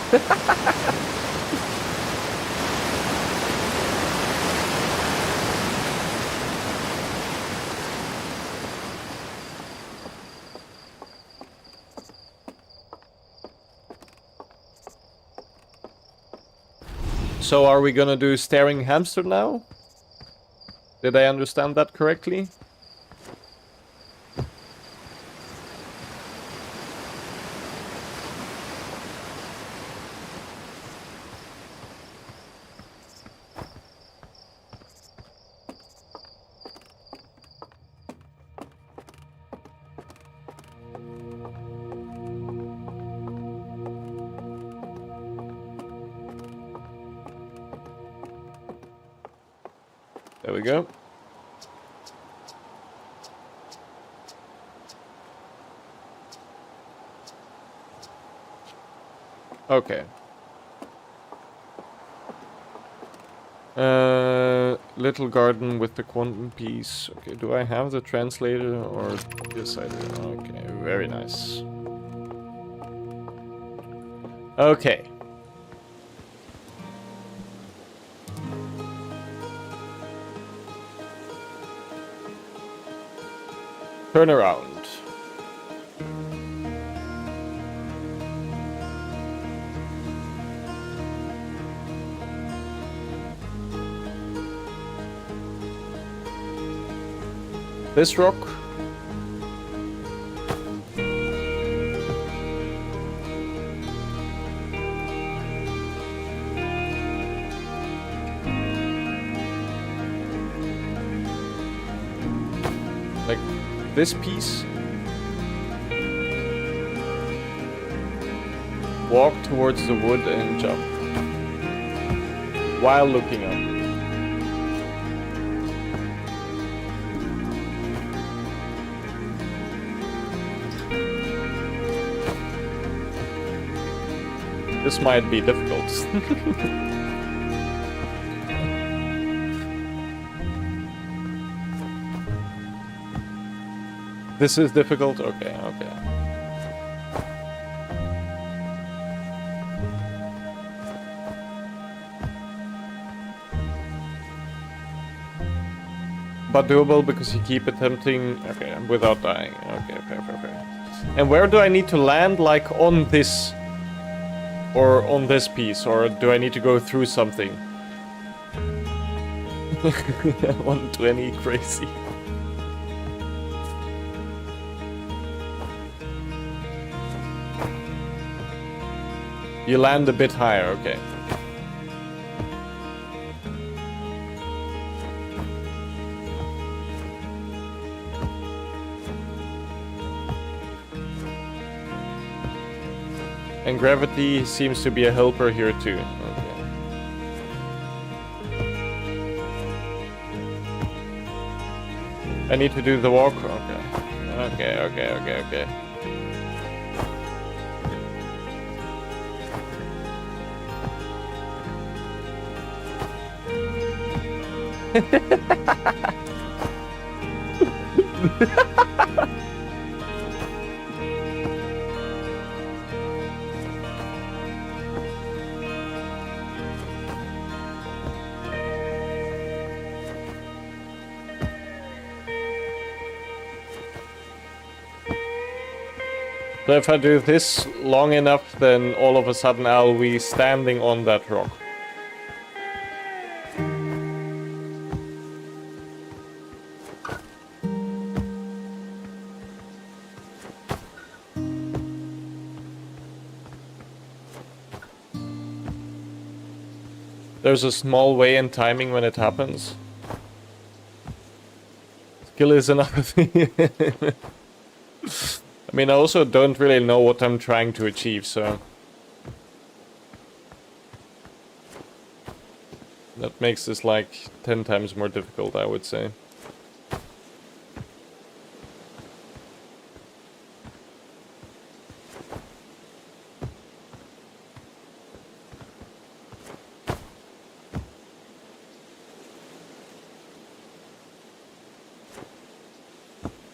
So are we gonna do staring hamster now? Did I understand that correctly? There we go. Okay. Little garden with the quantum piece. Okay, do I have the translator or... Yes, I do. Okay, very nice. Okay. Turn around. This rock. Like this piece. Walk towards the wood and jump. While looking up. This might be difficult. This is difficult? Okay, okay. But doable because you keep attempting... Okay, without dying. Okay, fair, fair, fair. And where do I need to land? Like on this... Or on this piece? Or do I need to go through something? 120, crazy. You land a bit higher, okay. And gravity seems to be a helper here too. Okay. I need to do the walk? Okay. Okay, okay, okay, okay. So if I do this long enough, then all of a sudden I'll be standing on that rock. There's a small way in timing when it happens. Skill is another thing. I mean, I also don't really know what I'm trying to achieve, so... That makes this like 10 times more difficult, I would say.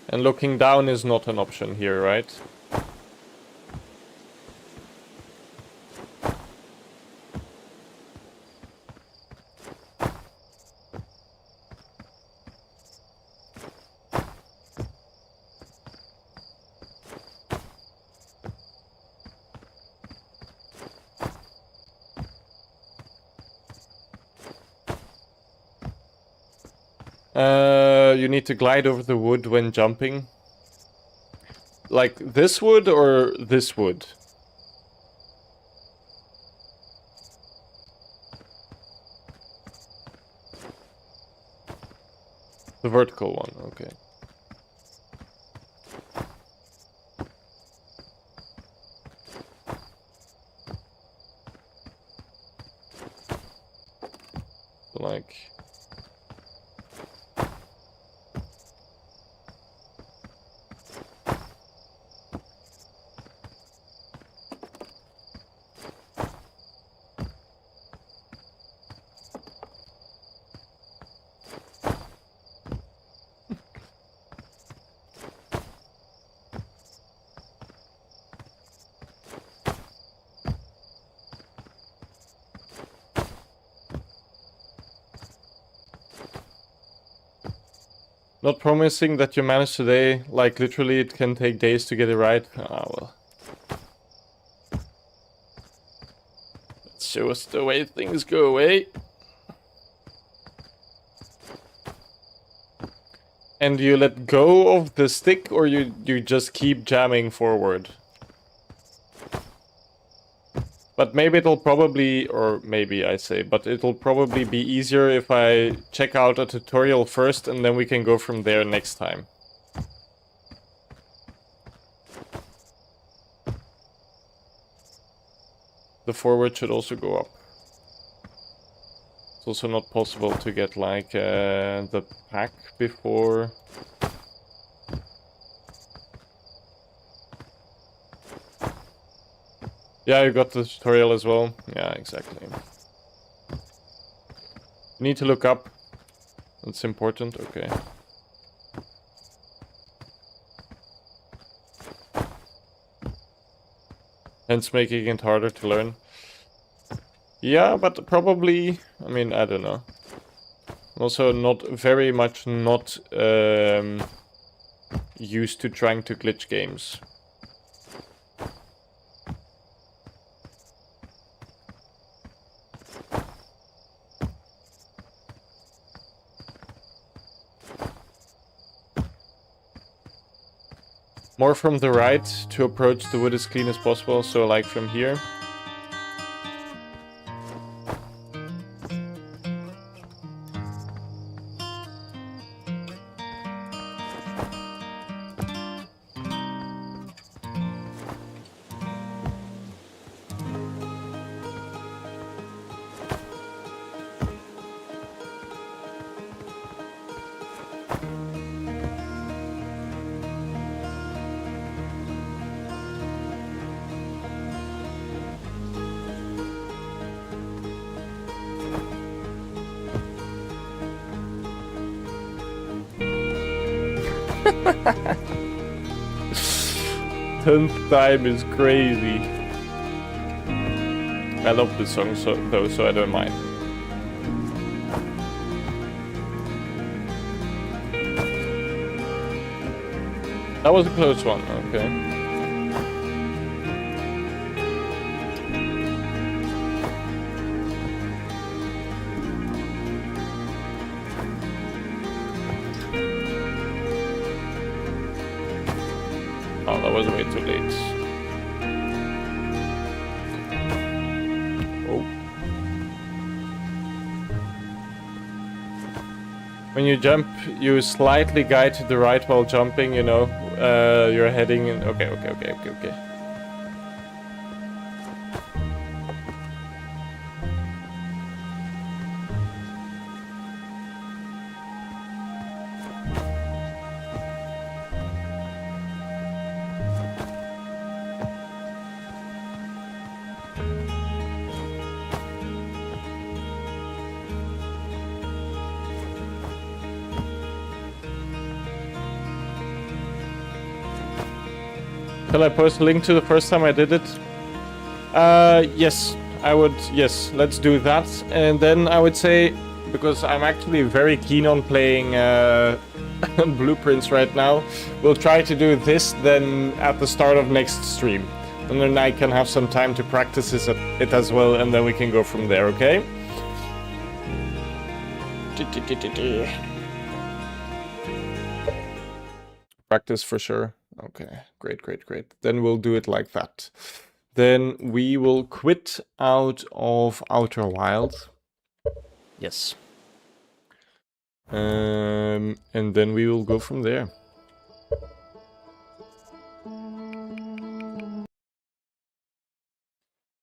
And looking down is not an option here, right? You need to glide over the wood when jumping. Like this wood or this wood? The vertical one, okay. Like... Not promising that you manage today, like literally it can take days to get it right. Ah, well. Let's show us the way things go, eh? And you let go of the stick or you just keep jamming forward? But maybe it'll probably, or maybe I say, but it'll probably be easier if I check out a tutorial first and then we can go from there next time. The forward should also go up. It's also not possible to get like the pack before... Yeah, you got the tutorial as well. Yeah, exactly. You need to look up. That's important. Okay. Hence making it harder to learn. Yeah, but probably... I mean, I don't know. Also not very much not used to trying to glitch games. More from the right to approach the wood as clean as possible, so like from here. Tenth time is crazy. I love this song though, so I don't mind. That was a close one, okay. Oh, that was way too late. Oh. When you jump, you slightly guide to the right while jumping, you know. You're heading in... Okay. Shall I post a link to the first time I did it? Yes, I would. Yes, let's do that. And then I would say, because I'm actually very keen on playing Blueprints right now, we'll try to do this then at the start of next stream. And then I can have some time to practice it as well, and then we can go from there, okay? Practice for sure. Okay, great. Then we'll do it like that. Then we will quit out of Outer Wild. Yes. And then we will go from there.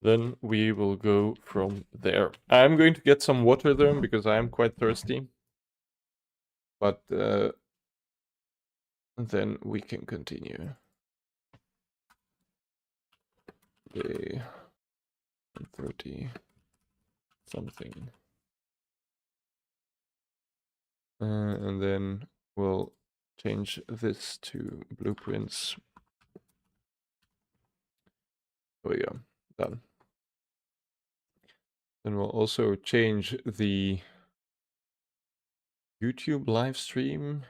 Then we will go from there. I'm going to get some water though, because I am quite thirsty. But then we can continue. Day 30 something. And then we'll change this to blueprints. There we go. Done. Then we'll also change the YouTube live stream.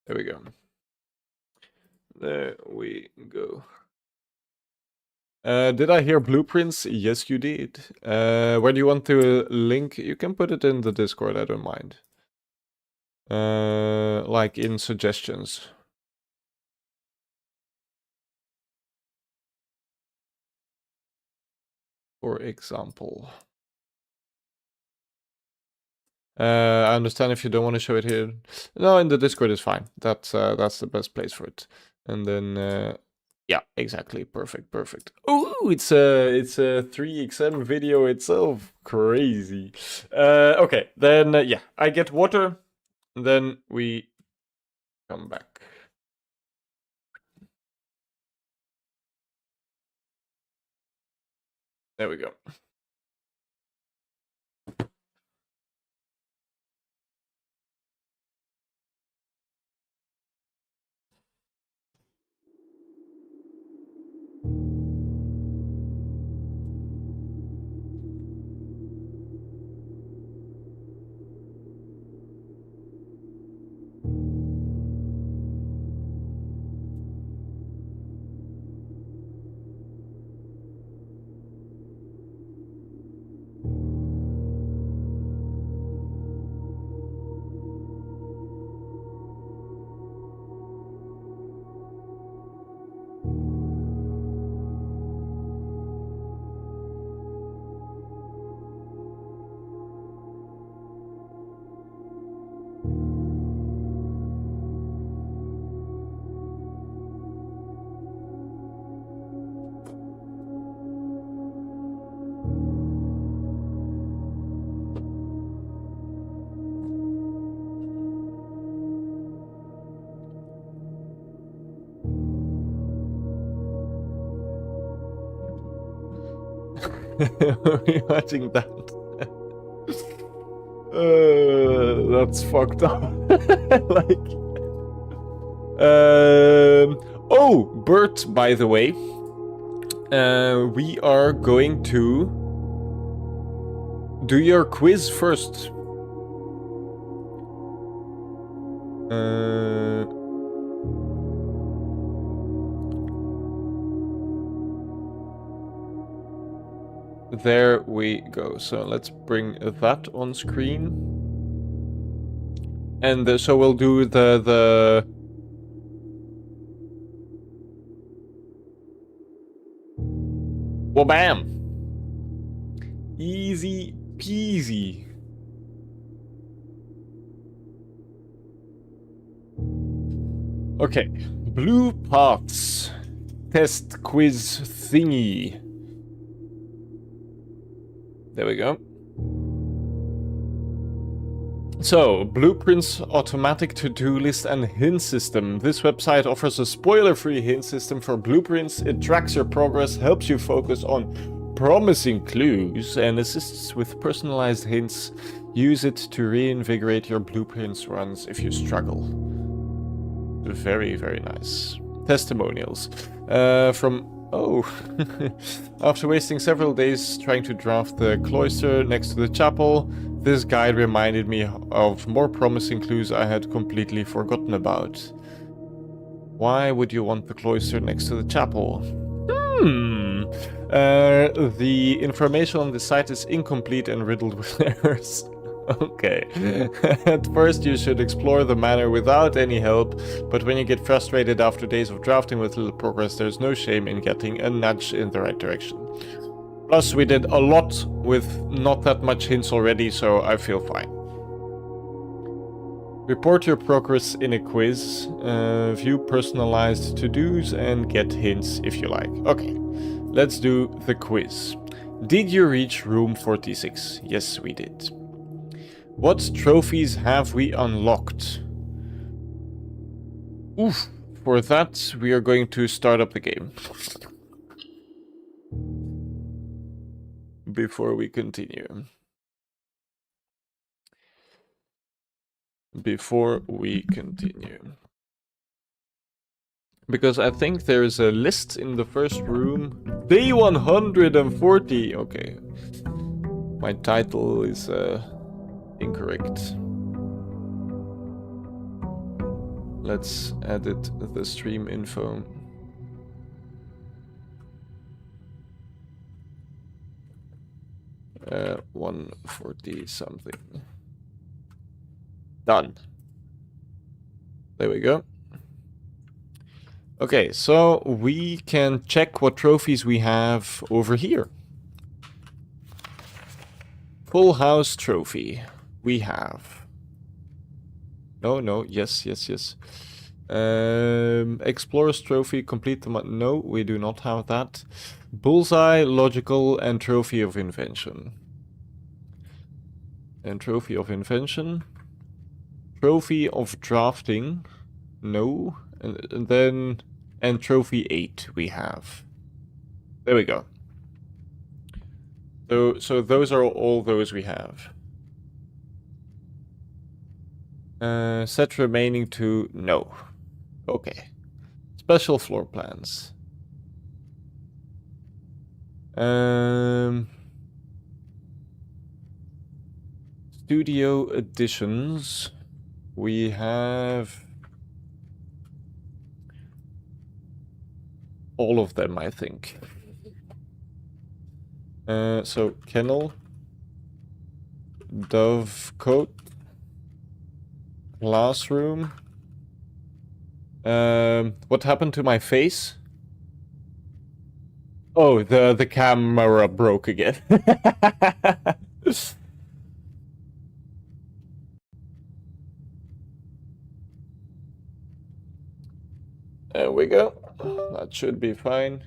There we go. There we go. Did I hear blueprints? Yes, you did. Where do you want to link? You can put it in the Discord, I don't mind. Like in suggestions. For example. I understand if you don't want to show it here. No, in the Discord is fine. That's the best place for it. And then Yeah, exactly. Perfect, perfect. Oh, it's a 3XM video itself. Crazy. Okay, then yeah, I get water, and then we come back. There we go. We're watching that. That's fucked up. Like, oh, Bert, by the way, we are going to do your quiz first. There we go. So let's bring that on screen. And so we'll do the Wabam! Easy peasy. Okay, blue paths test quiz thingy. There we go. So, Blueprints automatic to-do list and hint system. This website offers a spoiler-free hint system for blueprints. It tracks your progress, helps you focus on promising clues, and assists with personalized hints. Use it to reinvigorate your blueprints runs if you struggle. Very, very nice. Testimonials. Oh, after wasting several days trying to draft the cloister next to the chapel, this guide reminded me of more promising clues I had completely forgotten about. Why would you want the cloister next to the chapel? The information on the site is incomplete and riddled with errors. Okay. At first you should explore the manor without any help, but when you get frustrated after days of drafting with little progress, there's no shame in getting a nudge in the right direction. Plus, we did a lot with not that much hints already, so I feel fine. Report your progress in a quiz, view personalized to-dos, and get hints if you like. Okay, let's do the quiz. Did you reach room 46? Yes, we did. What trophies have we unlocked? Oof. For that, we are going to start up the game. Before we continue. Because I think there's a list in the first room. Day 140! Okay. My title is incorrect. Let's edit the stream info. Uh, 140 something. Done. There we go. Okay, so we can check what trophies we have over here. Full house trophy. We have. No, yes. Explorer's Trophy, complete the... No, we do not have that. Bullseye, Logical, and Trophy of Invention. And Trophy of Invention. Trophy of Drafting. No. And then... And Trophy 8 we have. There we go. So those are all those we have. Set remaining to... No. Okay. Special floor plans. Studio additions. We have... all of them, I think. So, kennel. Dovecote. Classroom. What happened to my face? Oh, the camera broke again. There we go. That should be fine.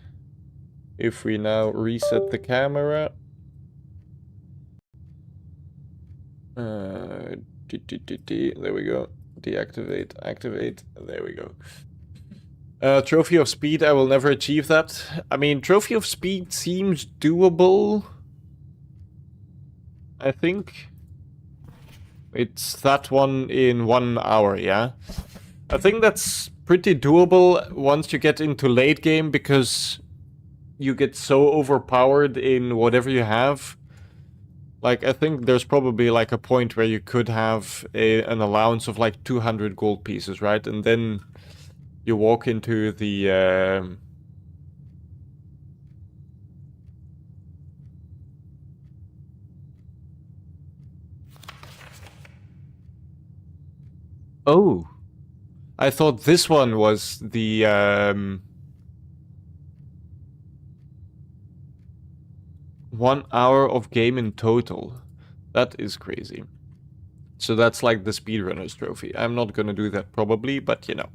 If we now reset the camera. There we go. Deactivate, activate. There we go. Trophy of Speed, I will never achieve that. I mean, Trophy of Speed seems doable. I think. It's that one in 1 hour, yeah? I think that's pretty doable once you get into late game, because you get so overpowered in whatever you have. Like, I think there's probably like a point where you could have an allowance of like 200 gold pieces, right? And then you walk into the... Oh. I thought this one was the... 1 hour of game in total. That is crazy. So that's like the speedrunner's trophy. I'm not gonna do that probably, but you know.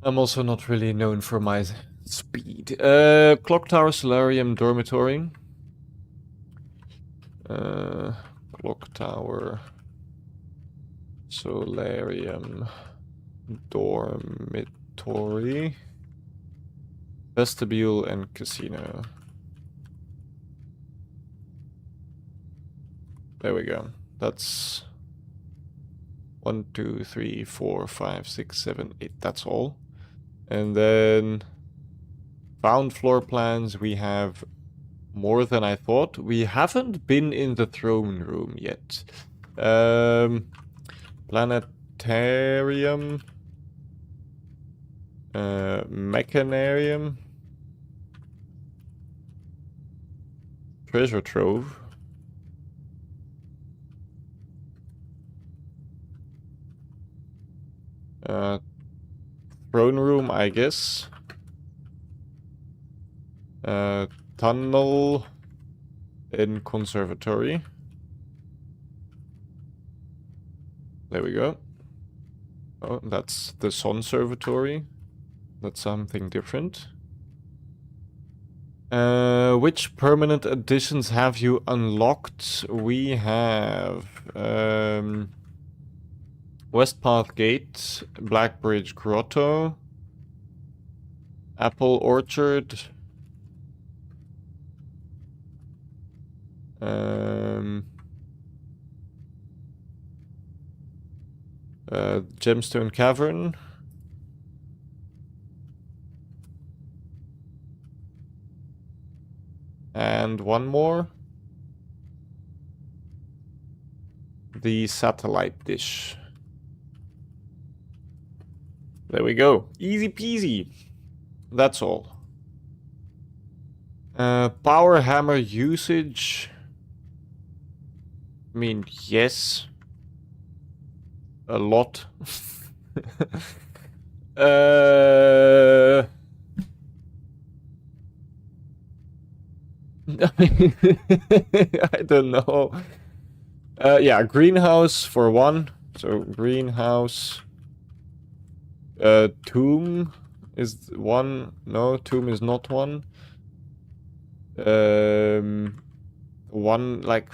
I'm also not really known for my speed. Clock Tower, Solarium, Dormitory. Clock Tower, Solarium, Dormitory, Vestibule, and Casino. There we go. That's 1, 2, 3, 4, 5, 6, 7, 8. That's all. And then found floor plans. We have more than I thought. We haven't been in the throne room yet. Planetarium. Mechanarium. Treasure trove. Throne room, I guess. Tunnel in conservatory. There we go. Oh, that's the Sonservatory. That's something different. Which permanent additions have you unlocked? We have Westpath Gate, Blackbridge Grotto, Apple Orchard, Gemstone Cavern, and one more. The satellite dish. There we go. Easy peasy. That's all. Power hammer usage. I mean, yes. A lot. I don't know. Yeah, greenhouse for one. So greenhouse. Tomb is one. No, tomb is not one. One like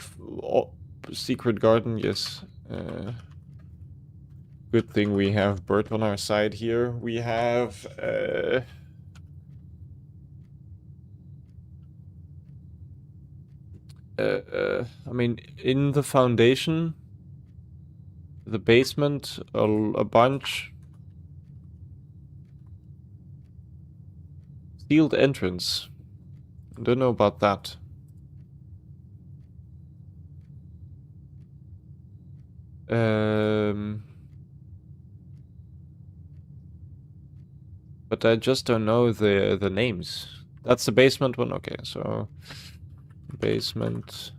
secret garden, yes. Good thing we have Bert on our side here. We have I mean, in the foundation, the basement, a bunch. Sealed entrance. Don't know about that. But I just don't know the names. That's the basement one? Okay, so basement.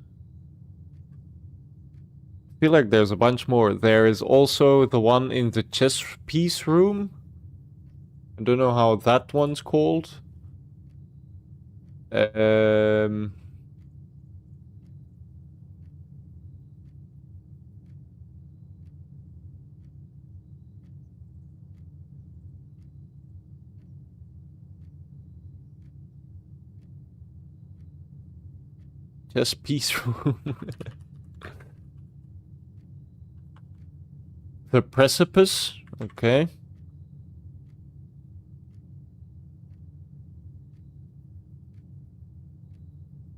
I feel like there's a bunch more. There is also the one in the chess piece room. I don't know how that one's called. Chess piece room. The precipice. Okay.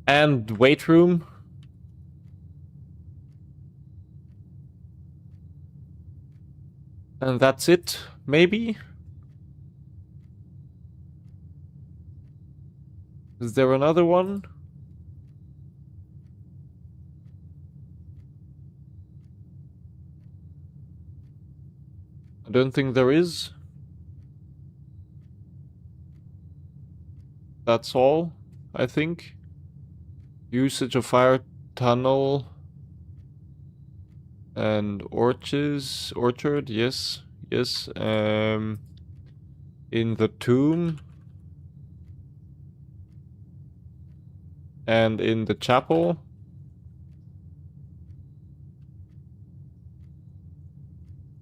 And weight room. And that's it, maybe? Is there another one? I don't think there is. That's all, I think. Usage of fire tunnel and orchard, yes, yes. In the tomb and in the chapel.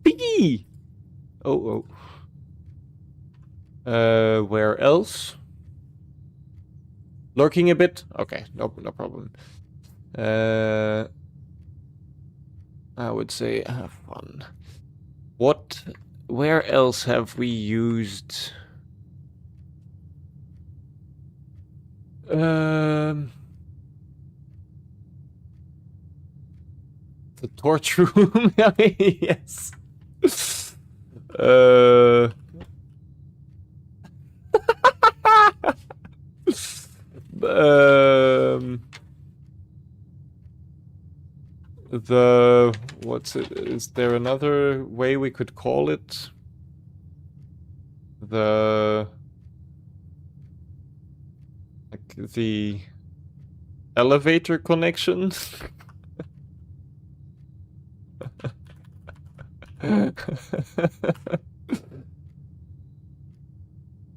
Piggy! Oh. Where else? Lurking a bit? Okay, no problem. I would say have fun. Where else have we used? The torch room? Yes. What's it? Is there another way we could call it? The elevator connection?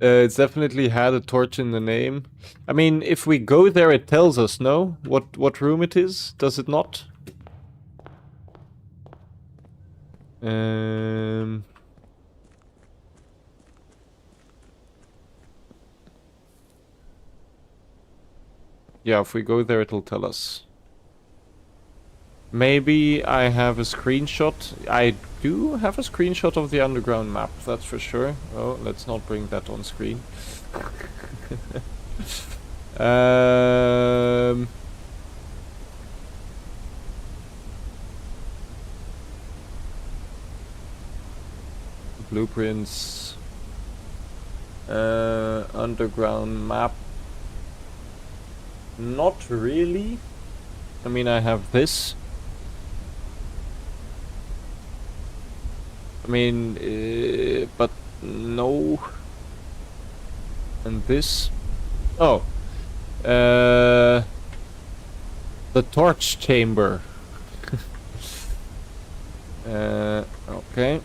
It's definitely had a torch in the name. I mean, if we go there, it tells us, no? What room it is? Does it not? Yeah, if we go there, it'll tell us. Maybe I have a screenshot. I do have a screenshot of the underground map, that's for sure. Oh, let's not bring that on screen. Blueprints. Underground map. Not really. I mean, I have this. I mean, but no. And this. Oh. The torch chamber. Okay.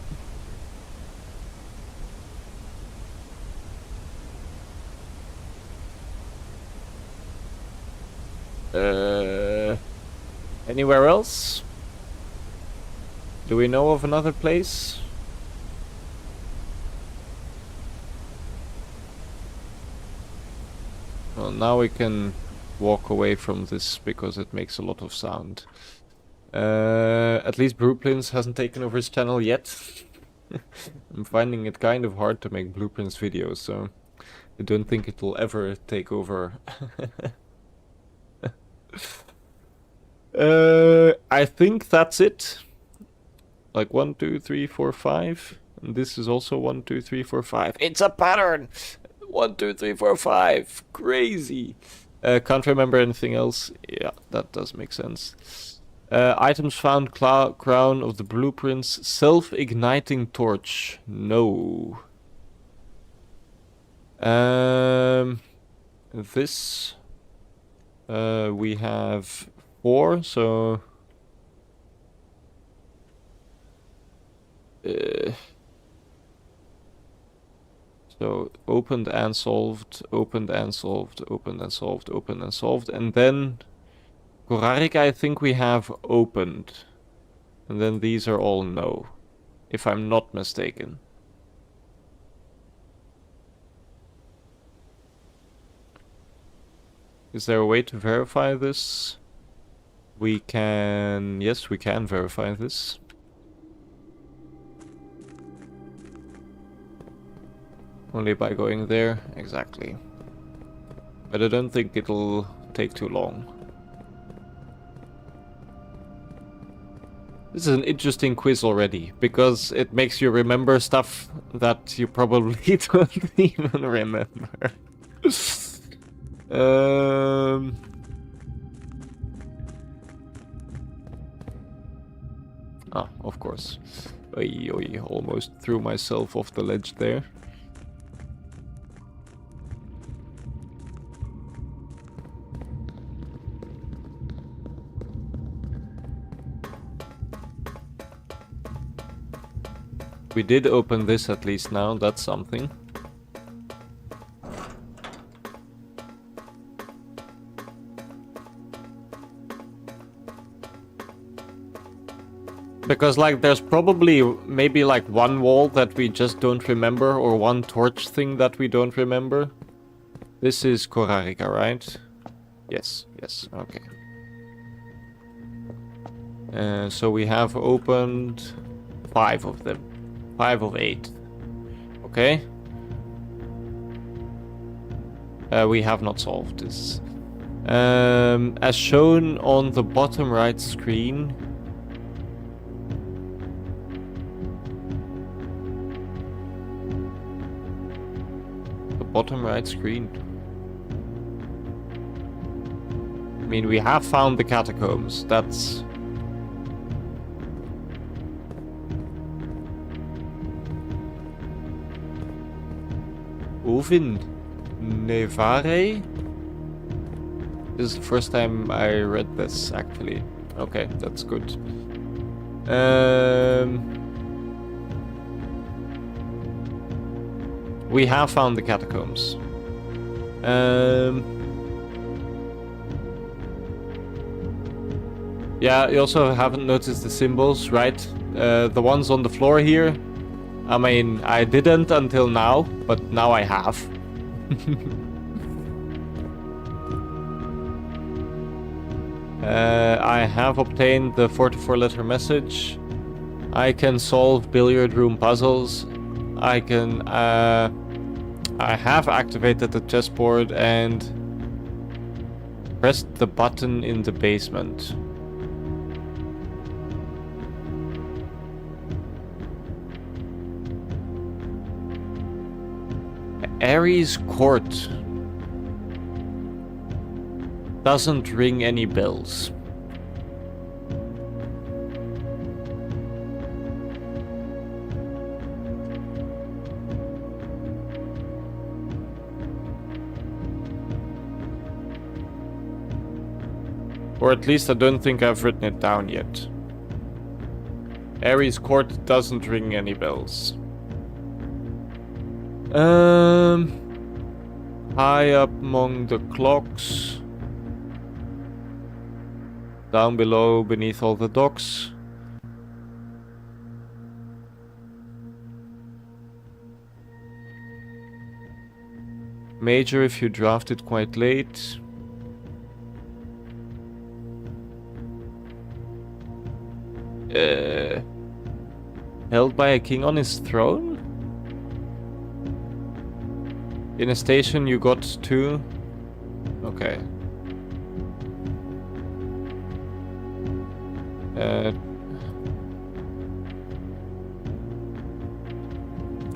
Anywhere else? Do we know of another place? Well, now we can walk away from this because it makes a lot of sound. At least Blueprints hasn't taken over his channel yet. I'm finding it kind of hard to make Blueprints videos, so I don't think it will ever take over. I think that's it. Like 1, 2, 3, 4, 5. And this is also 1, 2, 3, 4, 5. It's a pattern! 1, 2, 3, 4, 5. Crazy. Can't remember anything else. Yeah, that does make sense. Items found, crown of the blueprints, self-igniting torch. No. This we have 4, so so opened and solved, opened and solved, opened and solved, opened and solved, and then Korarika I think we have opened. And then these are all no, if I'm not mistaken. Is there a way to verify this? We can... Yes, we can verify this. Only by going there, exactly. But I don't think it'll take too long. This is an interesting quiz already, because it makes you remember stuff that you probably don't even remember. Ah, of course. Oy, oy, almost threw myself off the ledge there. We did open this at least now, that's something. Because, like, there's probably maybe, like, one wall that we just don't remember, or one torch thing that we don't remember. This is Korarika, right? Yes, yes, okay. So we have opened 5 of them. 5 of 8. Okay. We have not solved this. As shown on the bottom right screen... Bottom right screen. I mean, we have found the catacombs. That's... Ovin Nevare? This is the first time I read this, actually. Okay, that's good. We have found the catacombs. Yeah, you also haven't noticed the symbols, right? The ones on the floor here. I mean, I didn't until now, but now I have. I have obtained the 44-letter message. I can solve billiard room puzzles. I can, I have activated the chessboard and pressed the button in the basement. Ares Court doesn't ring any bells. Or at least I don't think I've written it down yet. Ares Court doesn't ring any bells. High up among the clocks. Down below, beneath all the docks. Major if you drafted quite late. Held by a king on his throne? In a station you got two? Okay.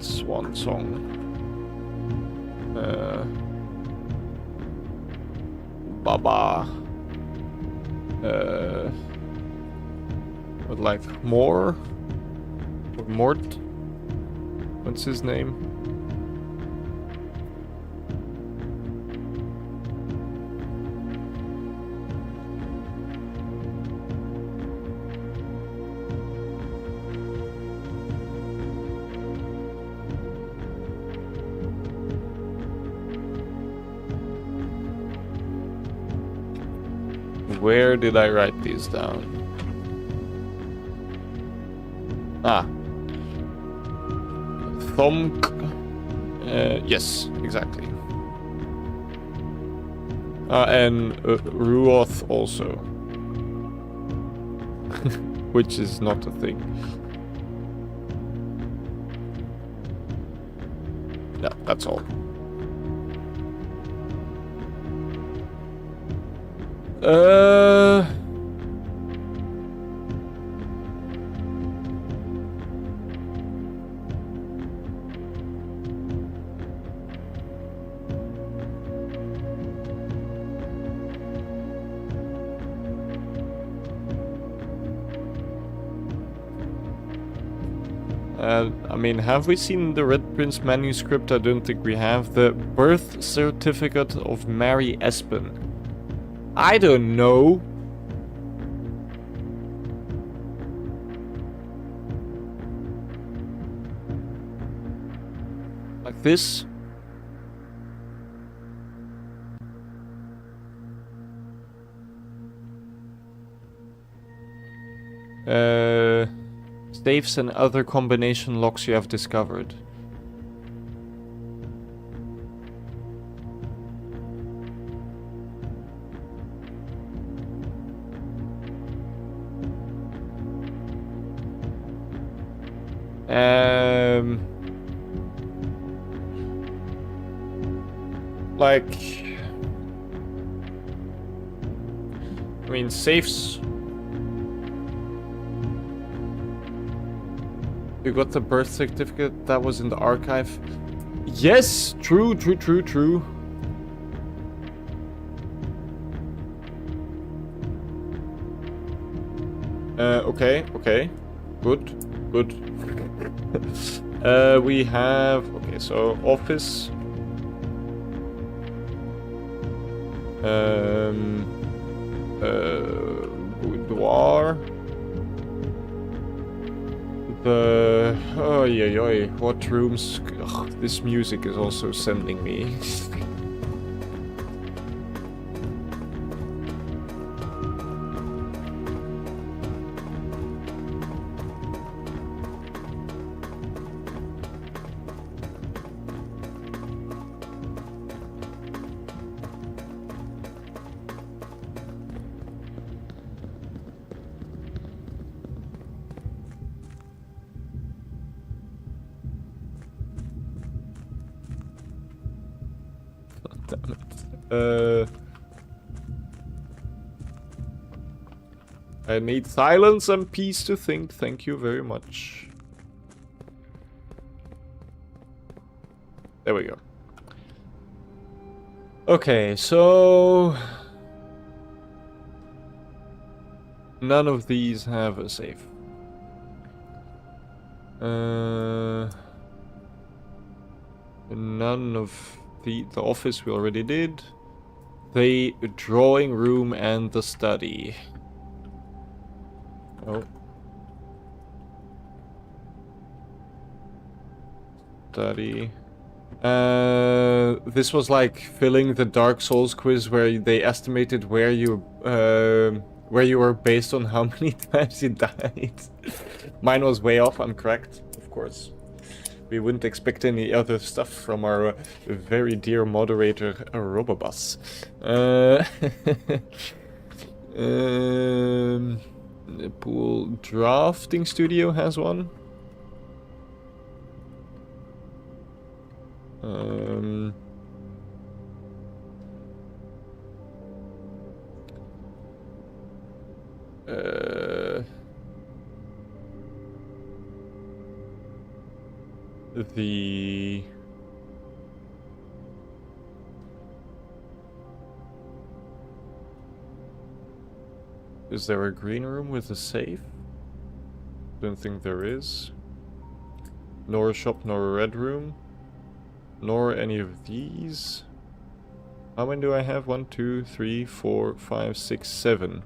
Swan song. Baba. Would like more? Or Mort? What's his name? Where did I write these down? Ah. Thomk. Yes, exactly. And Ruoth also. Which is not a thing. Yeah, that's all. I mean, have we seen the Red Prince manuscript? I don't think we have. The birth certificate of Mary Espen. I don't know. Like this? Safes and other combination locks you have discovered. Like, I mean, safes. You got the birth certificate that was in the archive. Yes, true. Okay. Good. We have, okay, so office. Boudoir. What rooms? Ugh, this music is also sending me. Damn it. I need silence and peace to think. Thank you very much. There we go. Okay, so none of these have a safe. None of the office we already did. The drawing room and the study. Oh. Study. This was like filling the Dark Souls quiz where they estimated where you were based on how many times you died. Mine was way off, I'm correct, of course. We wouldn't expect any other stuff from our very dear moderator, Robobus. The pool drafting studio has one. The Is there a green room with a safe? Don't think there is. Nor a shop, nor a red room. Nor any of these. How many do I have? 1, 2, 3, 4, 5, 6, 7.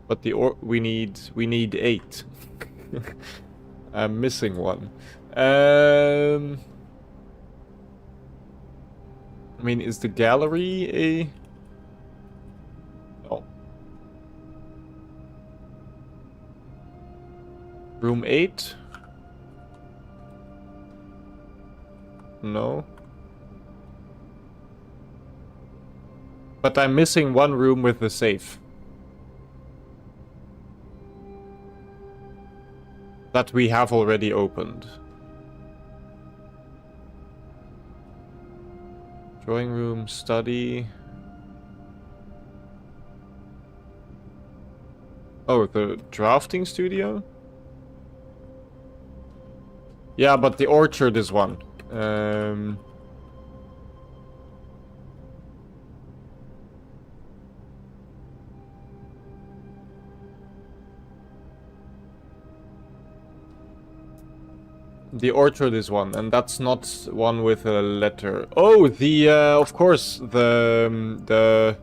But we need 8. I'm missing one. I mean, is the gallery a... Oh. Room 8? No. But I'm missing one room with the safe. That we have already opened. Drawing room, study. Oh, the drafting studio? Yeah, but the orchard is one. The orchard is one, and that's not one with a letter. Oh, of course, the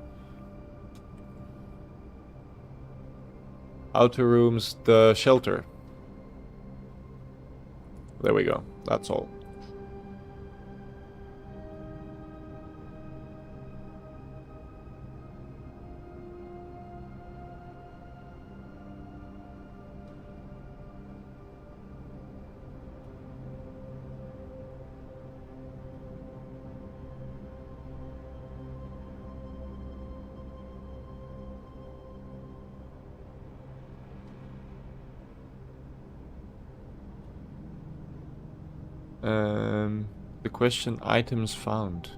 outer rooms, the shelter. There we go. That's all. The question, items found.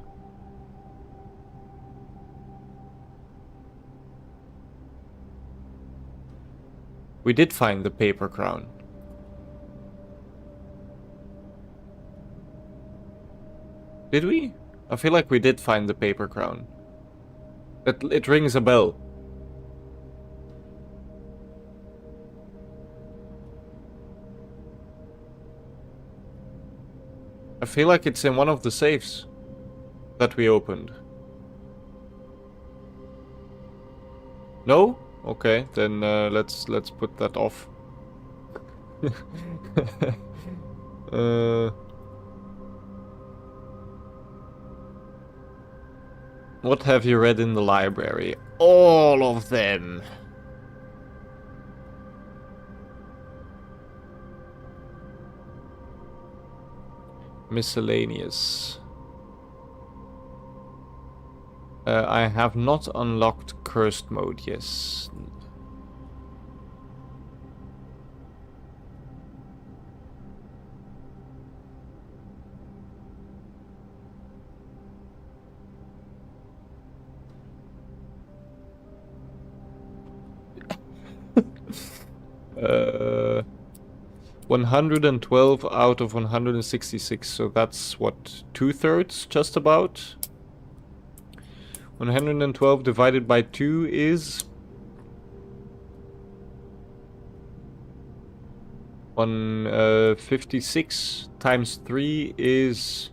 We did find the paper crown. Did we? I feel like we did find the paper crown. It rings a bell. I feel like it's in one of the safes that we opened. No? Okay, then let's put that off. What have you read in the library? All of them. Miscellaneous. I have not unlocked cursed mode, yes. Uh, 112 out of 166, so that's what, 2/3 just about? 112 divided by 2 is 156 times 3 is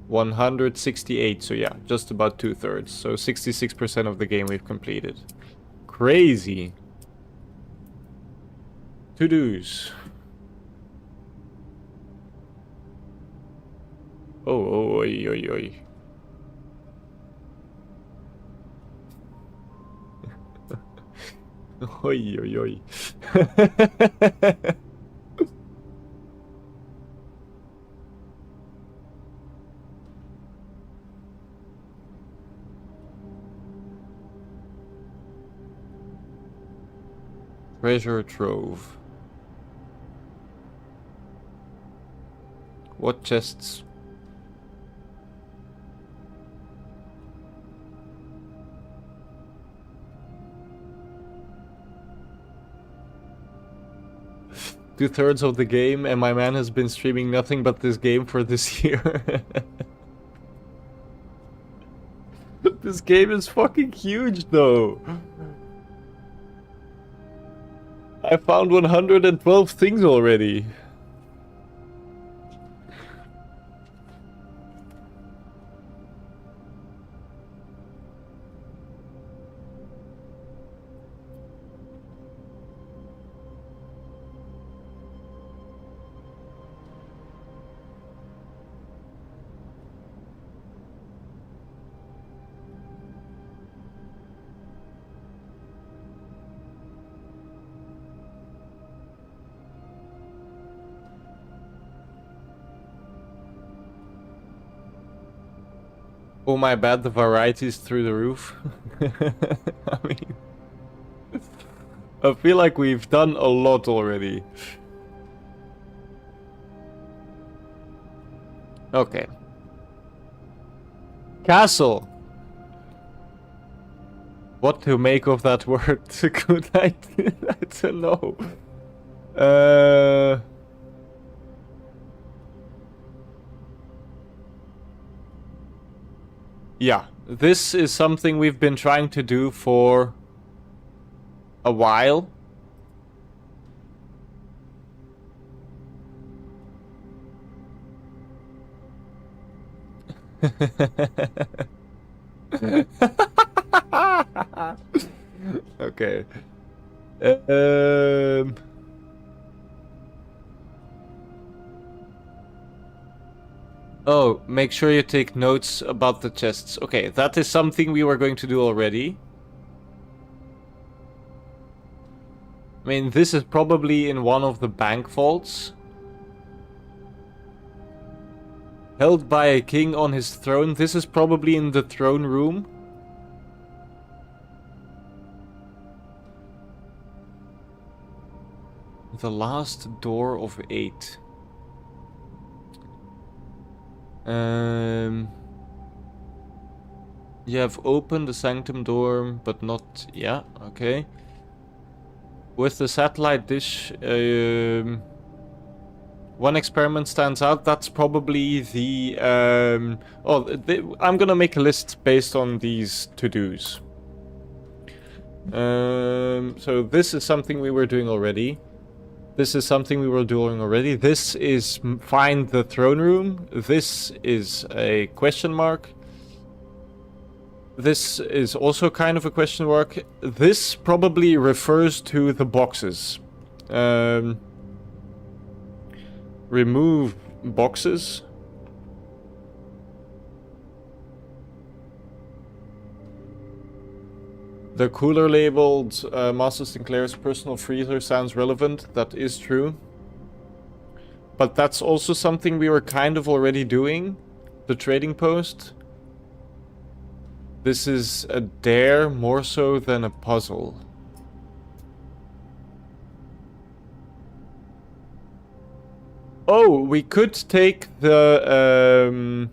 168, so yeah, just about 2/3. So 66% of the game we've completed. Crazy. To-dos. Oh, oi, oi, oi. Oi, oi, oi. treasure trove. What chests? Two-thirds of the game, and my man has been streaming nothing but this game for this year. This game is fucking huge, though. I found 112 things already. Oh my bad, the variety is through the roof. I mean, I feel like we've done a lot already. Okay. Castle. What to make of that word? Good idea. I don't know. Yeah, this is something we've been trying to do for a while. Okay. Oh, make sure you take notes about the chests. Okay, that is something we were going to do already. I mean, this is probably in one of the bank vaults. Held by a king on his throne. This is probably in the throne room. The last door of 8. You have opened the sanctum door, but not... Yeah, okay. With the satellite dish, one experiment stands out. That's probably the... I'm gonna make a list based on these to-dos. So this is something we were doing already. This is something we were doing already. This is find the throne room. This is a question mark. This is also kind of a question mark. This probably refers to the boxes. Remove boxes. The cooler labeled Master Sinclair's personal freezer sounds relevant. That is true. But that's also something we were kind of already doing. The trading post. This is a dare more so than a puzzle. Oh, we could take the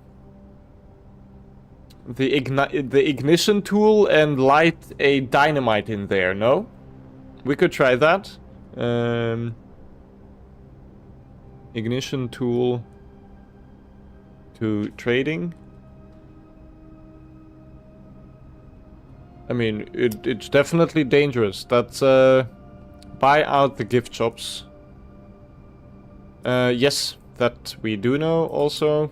ignition tool and light a dynamite in there, no? We could try that. Ignition tool to trading. I mean, it's definitely dangerous. That's buy out the gift shops. Yes, that we do know also.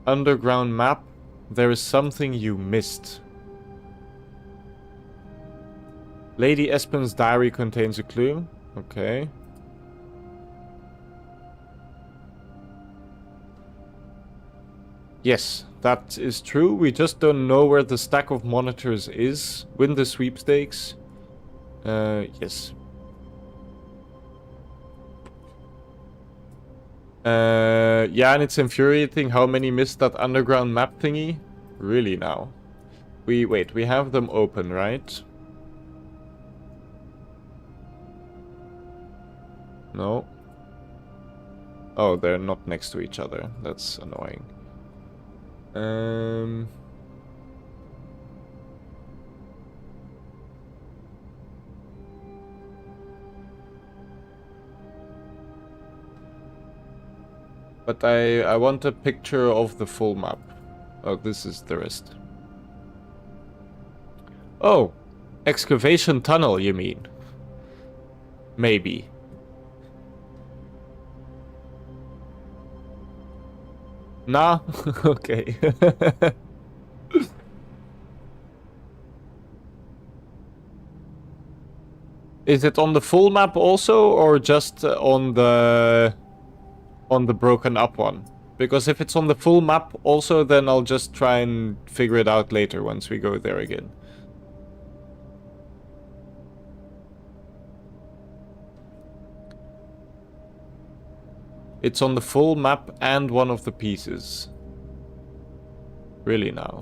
Underground map. There is something you missed. Lady Espen's diary contains a clue. Okay. Yes, that is true. We just don't know where the stack of monitors is. Win the sweepstakes. Yes. Yeah, and it's infuriating how many missed that underground map thingy. Really now. We have them open, right? No. Oh, they're not next to each other. That's annoying. But I want a picture of the full map. Oh, this is the rest. Oh, excavation tunnel, you mean? Maybe. Nah? Okay. Is it on the full map also, or just on the broken up one? Because if it's on the full map also, then I'll just try and figure it out later once we go there again. It's on the full map and one of the pieces. Really now.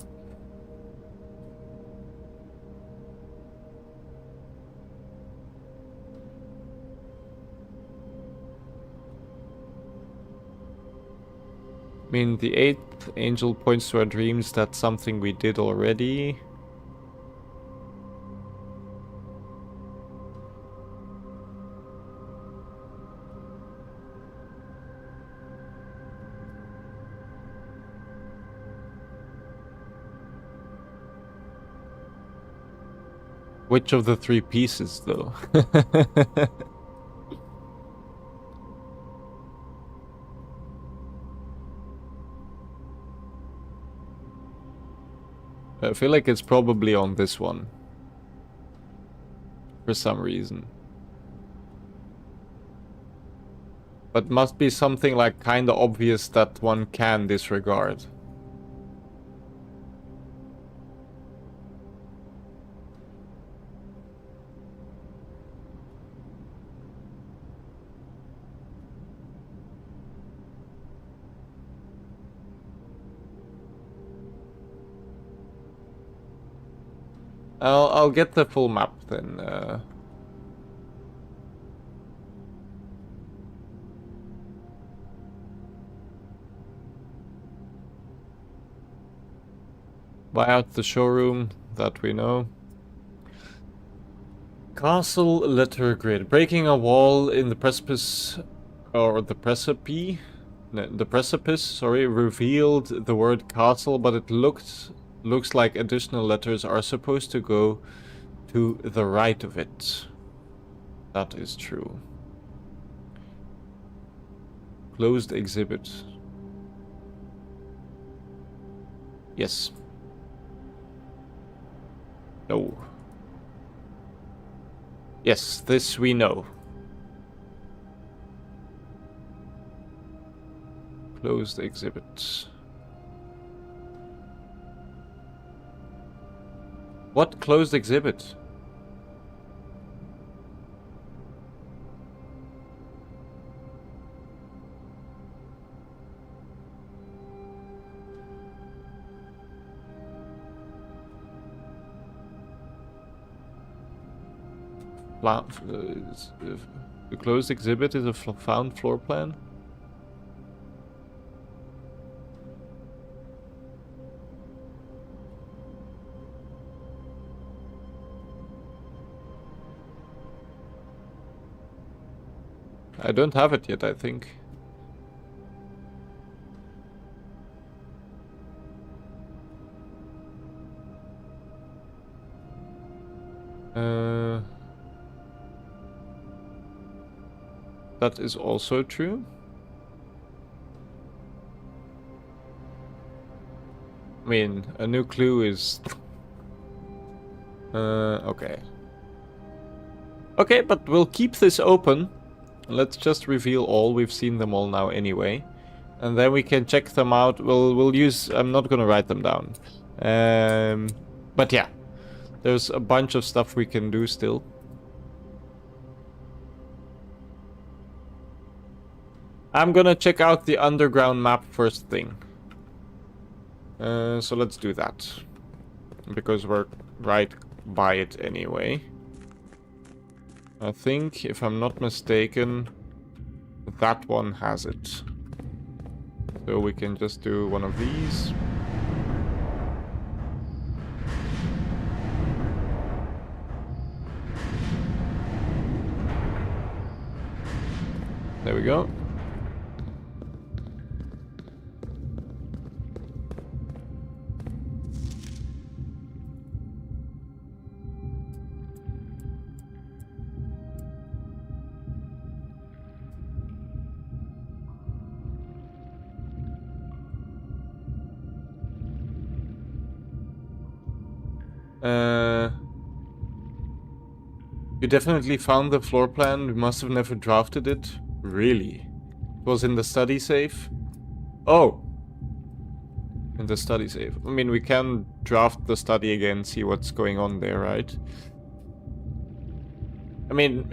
I mean, the 8th angel points to our dreams. That's something we did already. Which of the 3 pieces, though? I feel like it's probably on this one. For some reason. But must be something like kinda obvious that one can disregard. I'll get the full map then. Buy out the showroom, that we know. Castle letter grid. Breaking a wall in the precipice, or the precipice? No, the precipice, sorry, revealed the word castle, but it looks like additional letters are supposed to go to the right of it. That is true. Closed exhibit. Yes. No. Yes, this we know. Closed exhibit. What closed exhibit? The closed exhibit is a found floor plan? I don't have it yet, I think. That is also true. I mean, a new clue is... okay. Okay, but we'll keep this open. Let's just reveal all. We've seen them all now anyway. And then we can check them out. We'll use... I'm not gonna write them down. But yeah. There's a bunch of stuff we can do still. I'm gonna check out the underground map first thing. So let's do that. Because we're right by it anyway. I think, if I'm not mistaken, that one has it. So we can just do one of these. There we go. You definitely found the floor plan. You must have never drafted it. Really? It was in the study safe? Oh! In the study safe. I mean, we can draft the study again, see what's going on there, right? I mean,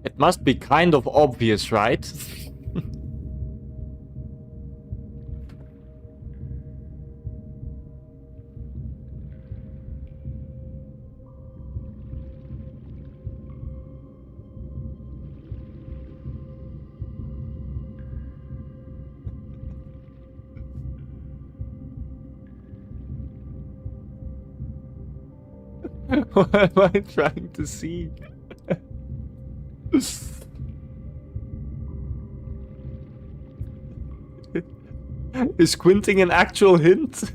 it must be kind of obvious, right? What am I trying to see? Is squinting an actual hint?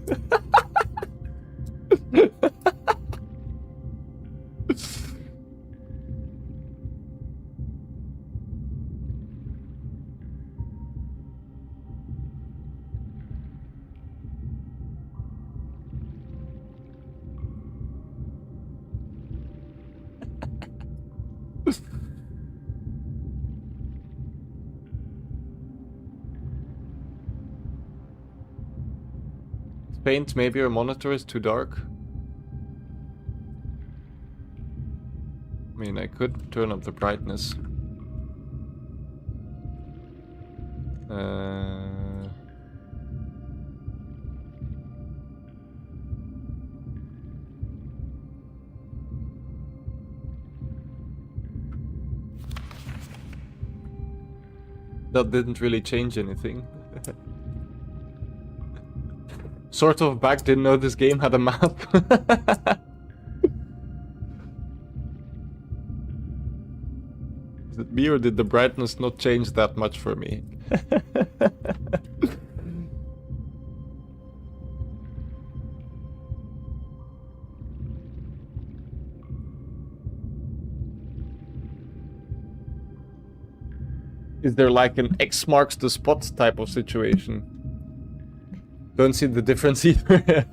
Paint, maybe your monitor is too dark. I mean, I could turn up the brightness. That didn't really change anything. Sort of back, didn't know this game had a map. Is it me or did the brightness not change that much for me? Is there like an X marks the spot type of situation? Don't see the difference either.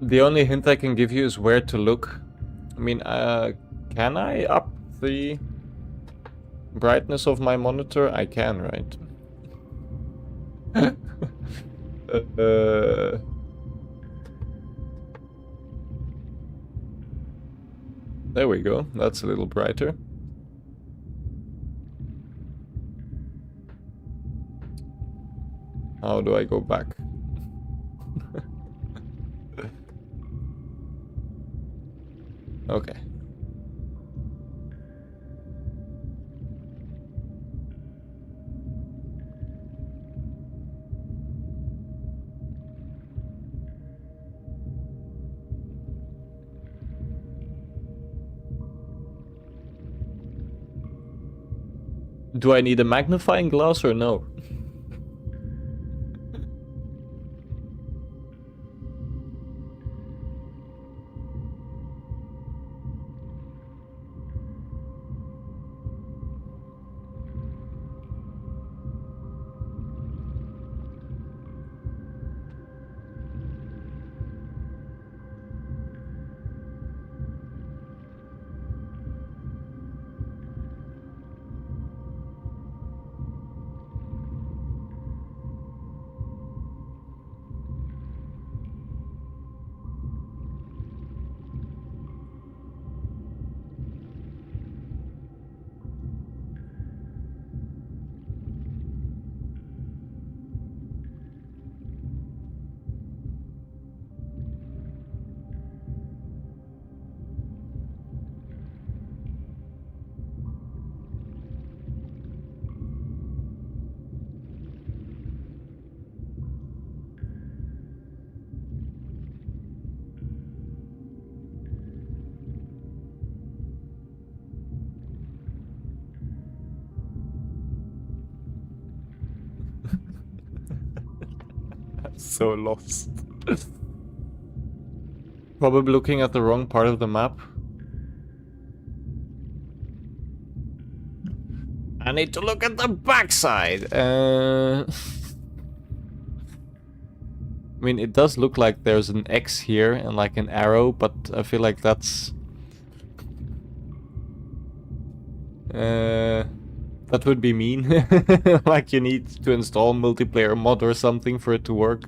The only hint I can give you is where to look. I mean, can I up the brightness of my monitor? I can, right? There we go. That's a little brighter. How do I go back? Okay. Do I need a magnifying glass or no? So lost. Probably looking at the wrong part of the map. I need to look at the backside. I mean, it does look like there's an X here and like an arrow, but I feel like that's... that would be mean. Like you need to install multiplayer mod or something for it to work.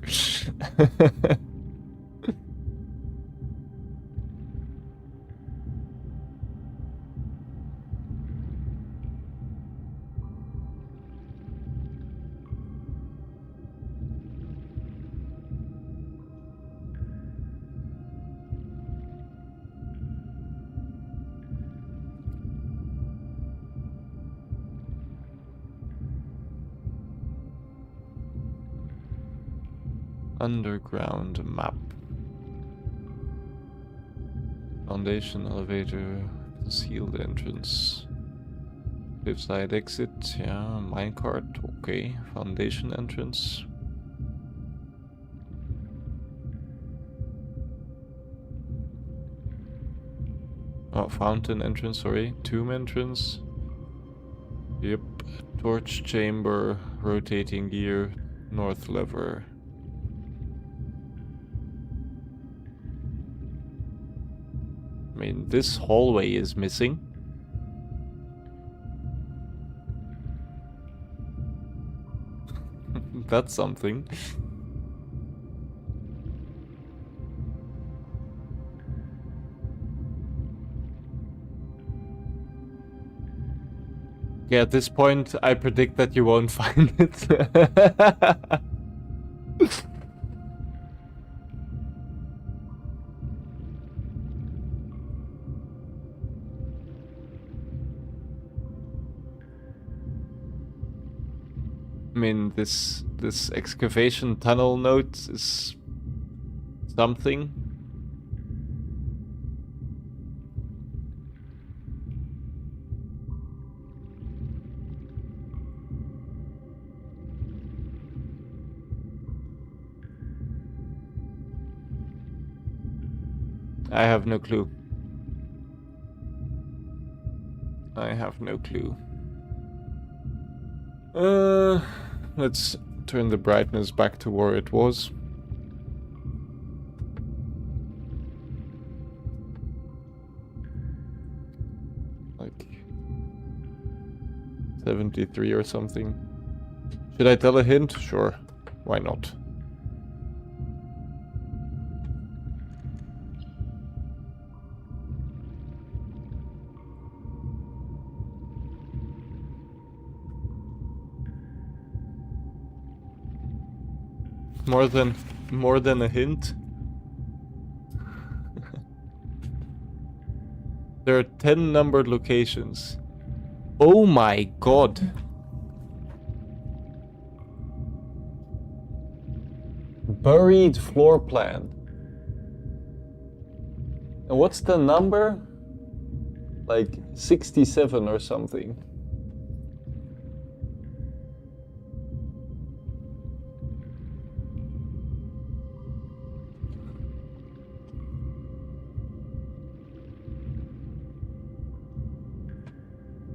Underground map. Foundation, elevator, concealed entrance. Cliffside exit, yeah, minecart, okay. Foundation entrance. Oh, fountain entrance, sorry. Tomb entrance. Yep. Torch chamber, rotating gear, north lever. I mean, this hallway is missing. That's something. Yeah, at this point, I predict that you won't find it. I mean, this excavation tunnel note is something. I have no clue. I have no clue. Let's turn the brightness back to where it was. Like 73 or something. Should I tell a hint? Sure. Why not? More than a hint. There are 10 numbered locations. Oh my god. Buried floor plan. And what's the number? Like 67 or something.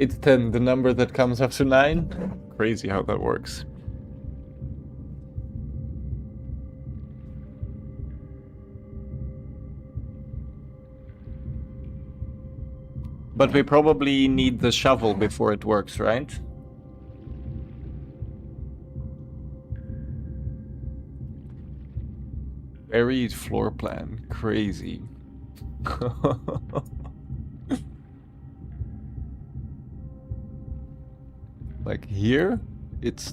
It's 10, the number that comes after 9. Crazy how that works. But we probably need the shovel before it works, right? Buried floor plan. Crazy. Like here,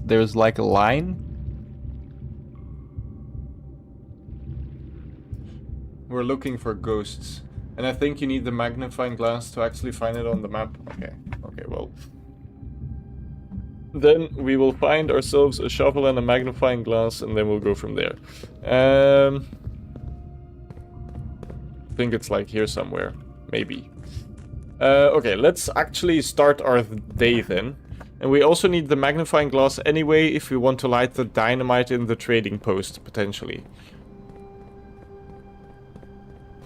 there's like a line. We're looking for ghosts. And I think you need the magnifying glass to actually find it on the map. Okay, well. Then we will find ourselves a shovel and a magnifying glass, and then we'll go from there. I think it's like here somewhere. Maybe. Okay, let's actually start our day then. And we also need the magnifying glass anyway if we want to light the dynamite in the trading post, potentially.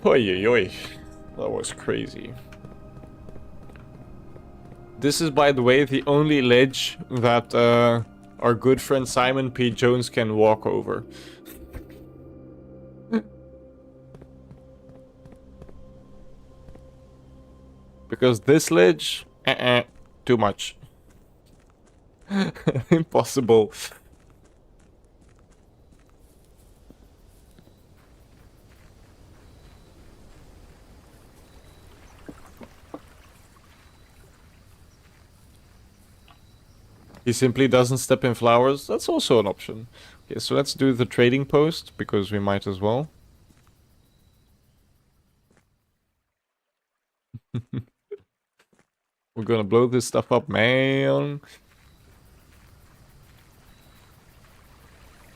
Oi, oi, oi. That was crazy. This is, by the way, the only ledge that our good friend Simon P. Jones can walk over. Because this ledge, too much. Impossible. He simply doesn't step in flowers. That's also an option. Okay, so let's do the trading post, because we might as well. We're gonna blow this stuff up, man.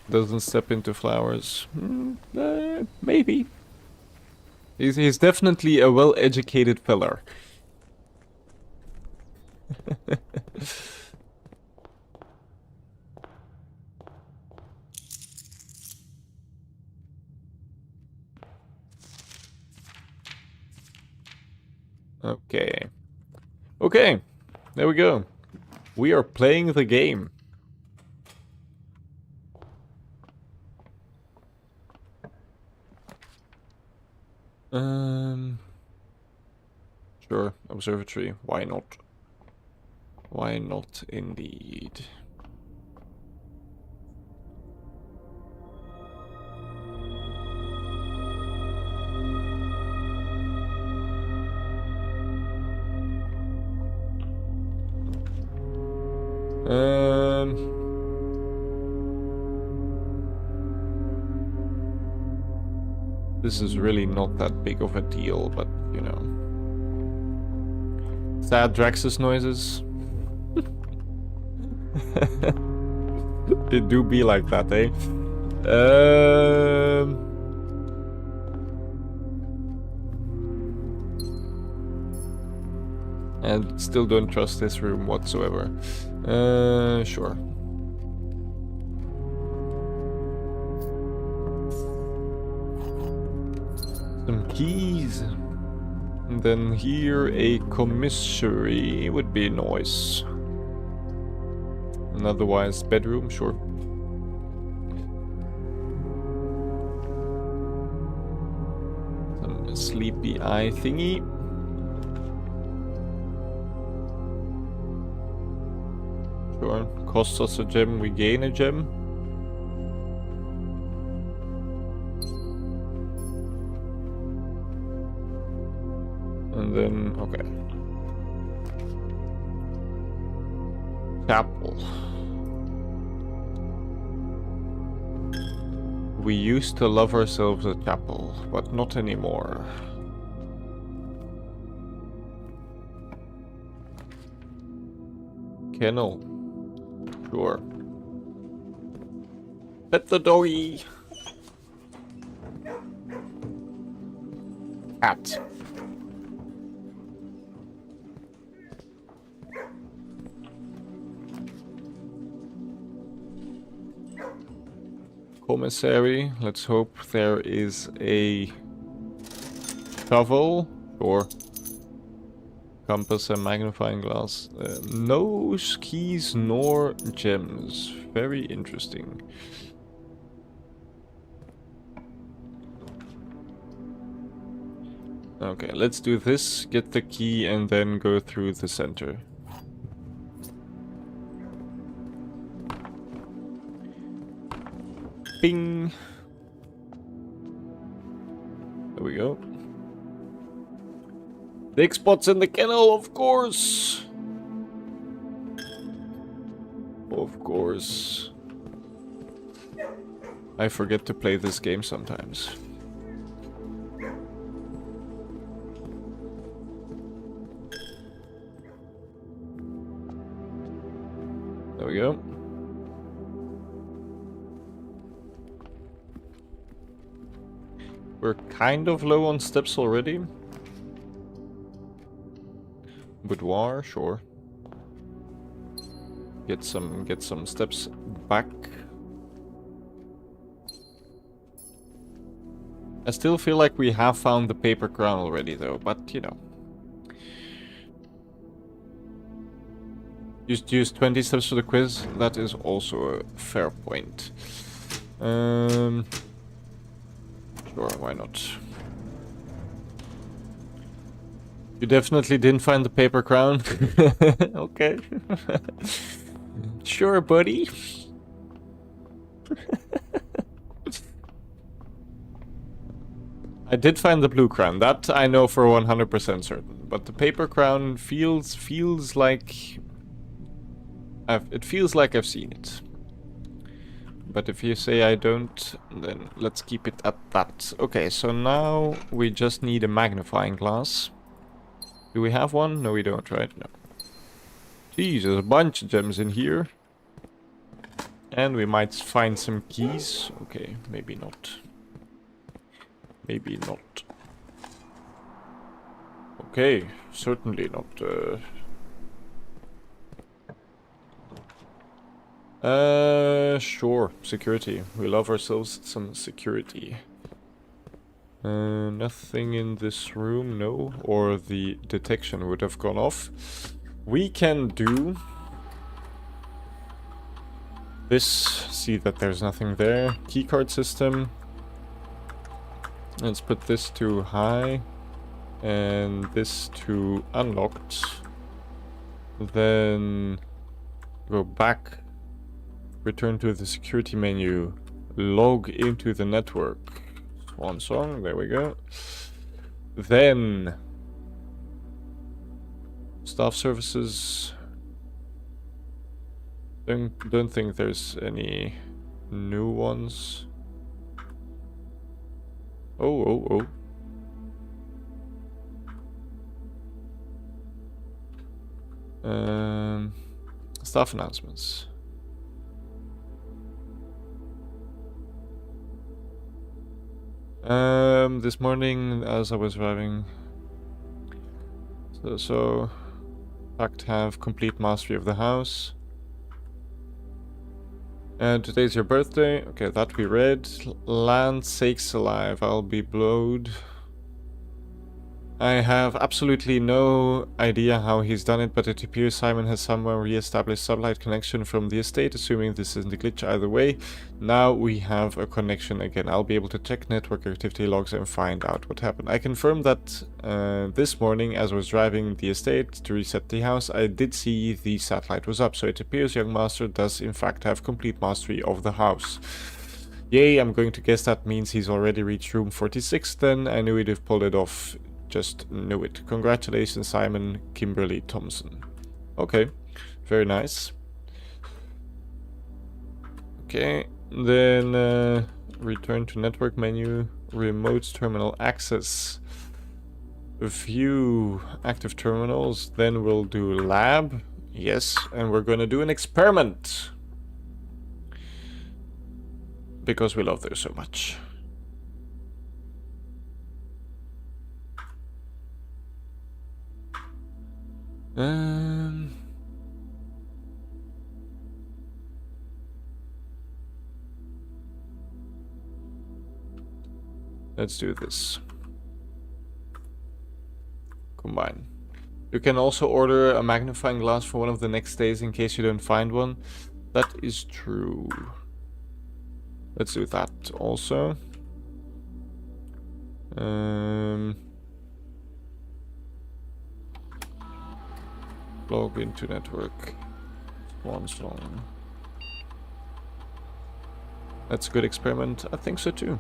Doesn't step into flowers. Maybe. He's definitely a well-educated feller. Okay. Okay. There we go. We are playing the game. Sure, observatory. Why not? Why not, indeed? This is really not that big of a deal, but, you know. Sad Draxus noises. It do be like that, eh? And still don't trust this room whatsoever. Sure. Some keys. And then here a commissary would be nice. An otherwise bedroom, sure. Some sleepy eye thingy. Sure. Costs us a gem, we gain a gem. And then, okay. Chapel. We used to love ourselves a chapel, but not anymore. Kennel. Sure. Pet the doggy. Cat. Commissary. Let's hope there is a shovel or compass and magnifying glass. No keys nor gems. Very interesting. Okay, let's do this, get the key, and then go through the center. Bing! There we go. Big spots in the kennel, of course! Of course. I forget to play this game sometimes. There we go. We're kind of low on steps already. Boudoir, sure. Get some steps back. I still feel like we have found the paper crown already though, but you know. Use 20 steps for the quiz. That is also a fair point. Sure, why not? You definitely didn't find the paper crown. Okay. Sure, buddy. I did find the blue crown. That I know for 100% certain. But the paper crown feels like it feels like I've seen it. But if you say I don't, then let's keep it at that. Okay, so now we just need a magnifying glass. Do we have one? No, we don't, right? No. Jeez, there's a bunch of gems in here. And we might find some keys. Okay, maybe not. Maybe not. Okay, certainly not. Sure. Security. We love ourselves some security. Nothing in this room, no. Or the detection would have gone off. We can do this. See that there's nothing there. Keycard system. Let's put this to high. And this to unlocked. Then go back. Return to the security menu. Log into the network. Swan song, there we go. Then staff services. Don't think there's any new ones. Oh. Staff announcements. This morning as I was driving, so fact have complete mastery of the house. And today's your birthday. Okay, that we read. Land sakes alive, I'll be blowed. I have absolutely no idea how he's done it, but it appears Simon has somehow re-established satellite connection from the estate, assuming this isn't a glitch either way. Now we have a connection again. I'll be able to check network activity logs and find out what happened. I confirmed that this morning as I was driving the estate to reset the house, I did see the satellite was up, so it appears young master does in fact have complete mastery of the house. Yay, I'm going to guess that means he's already reached room 46 then. I knew he'd have pulled it off. Just knew it. Congratulations, Simon Kimberly Thompson. Okay, very nice. Okay, then return to network menu, remote terminal access, view active terminals, then we'll do lab. Yes, and we're gonna do an experiment. Because we love those so much. Let's do this. Combine. You can also order a magnifying glass for one of the next days in case you don't find one. That is true. Let's do that also. Log into network. One song. That's a good experiment. I think so too.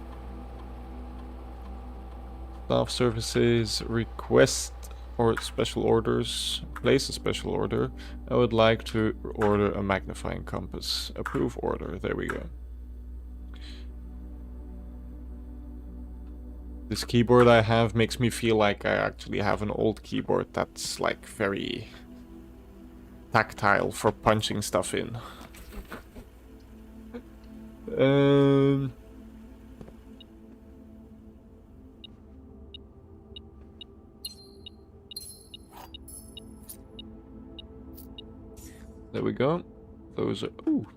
Staff services, request or special orders. Place a special order. I would like to order a magnifying compass. Approve order. There we go. This keyboard I have makes me feel like I actually have an old keyboard that's like very tactile for punching stuff in. There we go. those are... Ooh.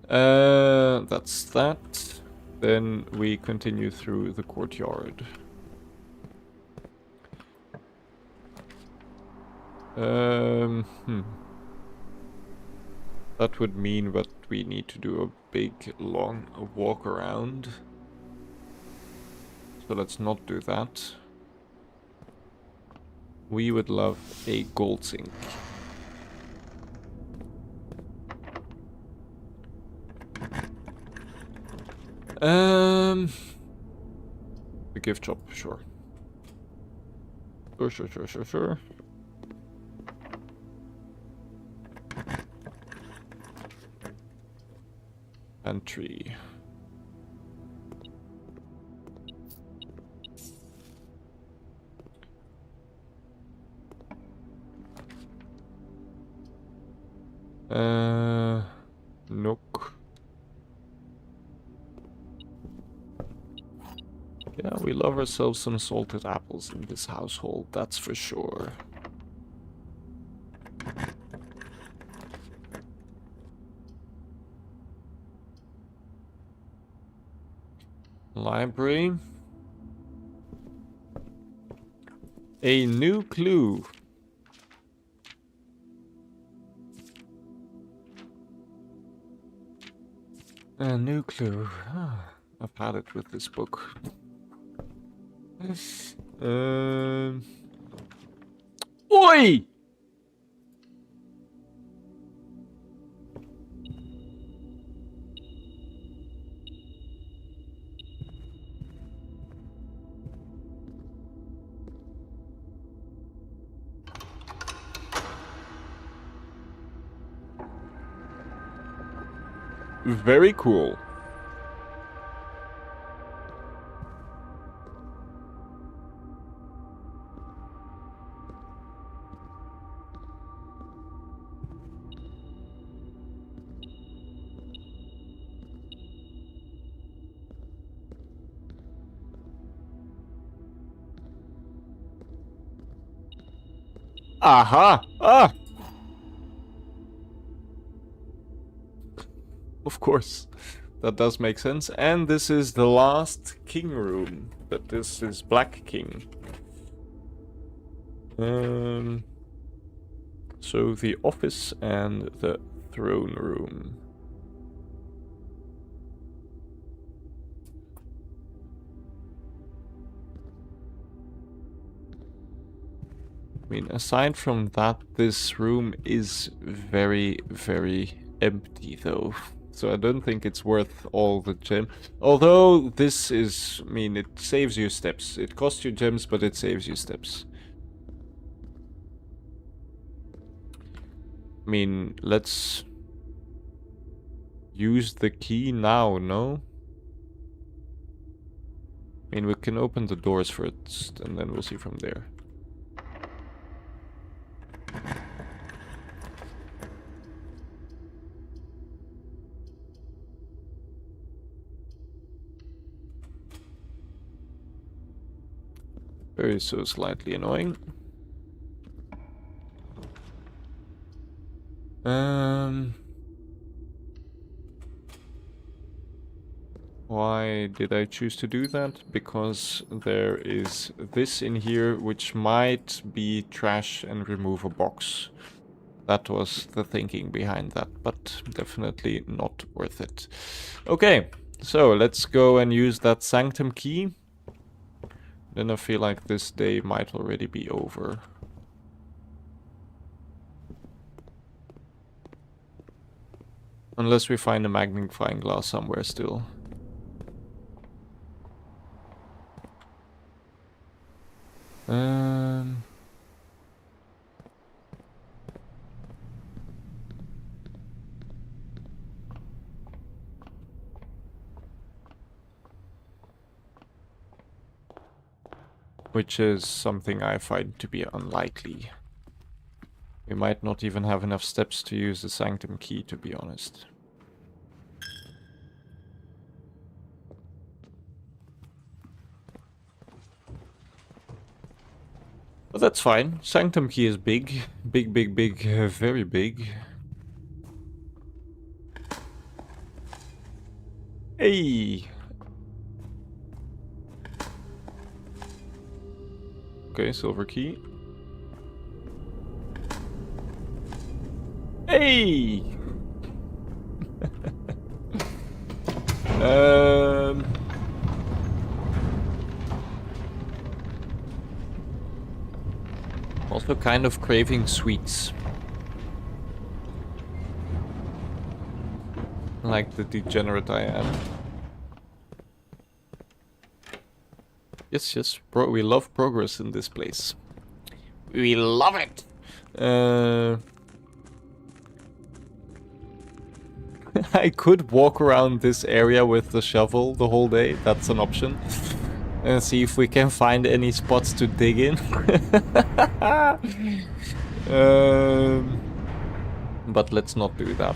That's that. Then we continue through the courtyard. That would mean that we need to do a big, long walk around. So let's not do that. We would love a gold sink. The gift shop, sure. Sure. Pantry. Nook. Yeah, we love ourselves some salted apples in this household, that's for sure. Library. A new clue. A new clue. I've had it with this book. Oi! Very cool. Aha! Ah! Of course. That does make sense. And this is the last king room. But this is Black King. So the office and the throne room. I mean, aside from that, this room is very, very empty, though. So I don't think it's worth all the gems. Although this is, I mean, it saves you steps. It costs you gems, but it saves you steps. I mean, let's use the key now, no? I mean, we can open the doors first, and then we'll see from there. Very so slightly annoying. Why did I choose to do that? Because there is this in here which might be trash and remove a box. That was the thinking behind that, but definitely not worth it. Okay, so let's go and use that sanctum key. Then I feel like this day might already be over. Unless we find a magnifying glass somewhere still. Which is something I find to be unlikely. We might not even have enough steps to use the sanctum key, to be honest. But that's fine. Sanctum key is big. Big, very big. Hey. Okay, silver key. Hey. Also kind of craving sweets. Like the degenerate I am. Yes, yes, we love progress in this place. We love it! I could walk around this area with the shovel the whole day. That's an option. And see if we can find any spots to dig in. But let's not do that.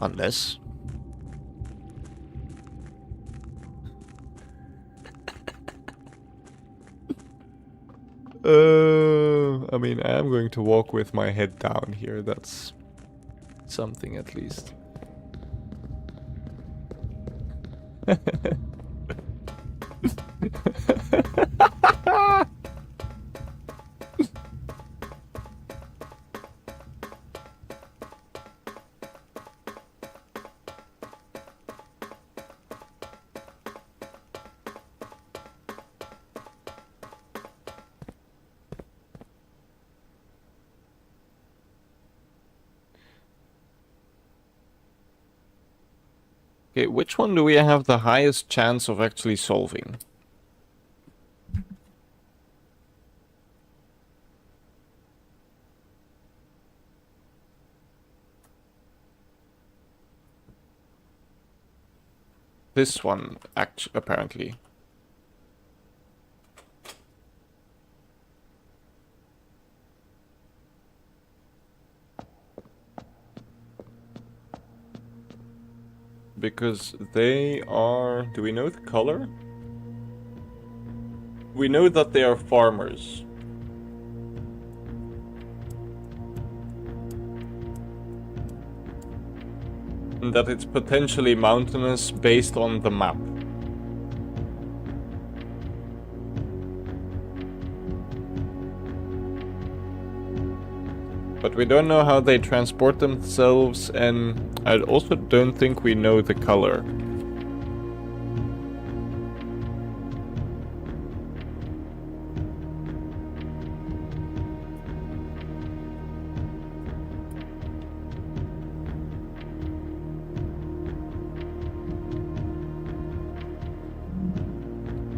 Unless... I mean, I am going to walk with my head down here. That's something at least. Okay, which one do we have the highest chance of actually solving? This one, apparently. Because they are... Do we know the color? We know that they are farmers. And that it's potentially mountainous based on the map. But we don't know how they transport themselves, and I also don't think we know the color.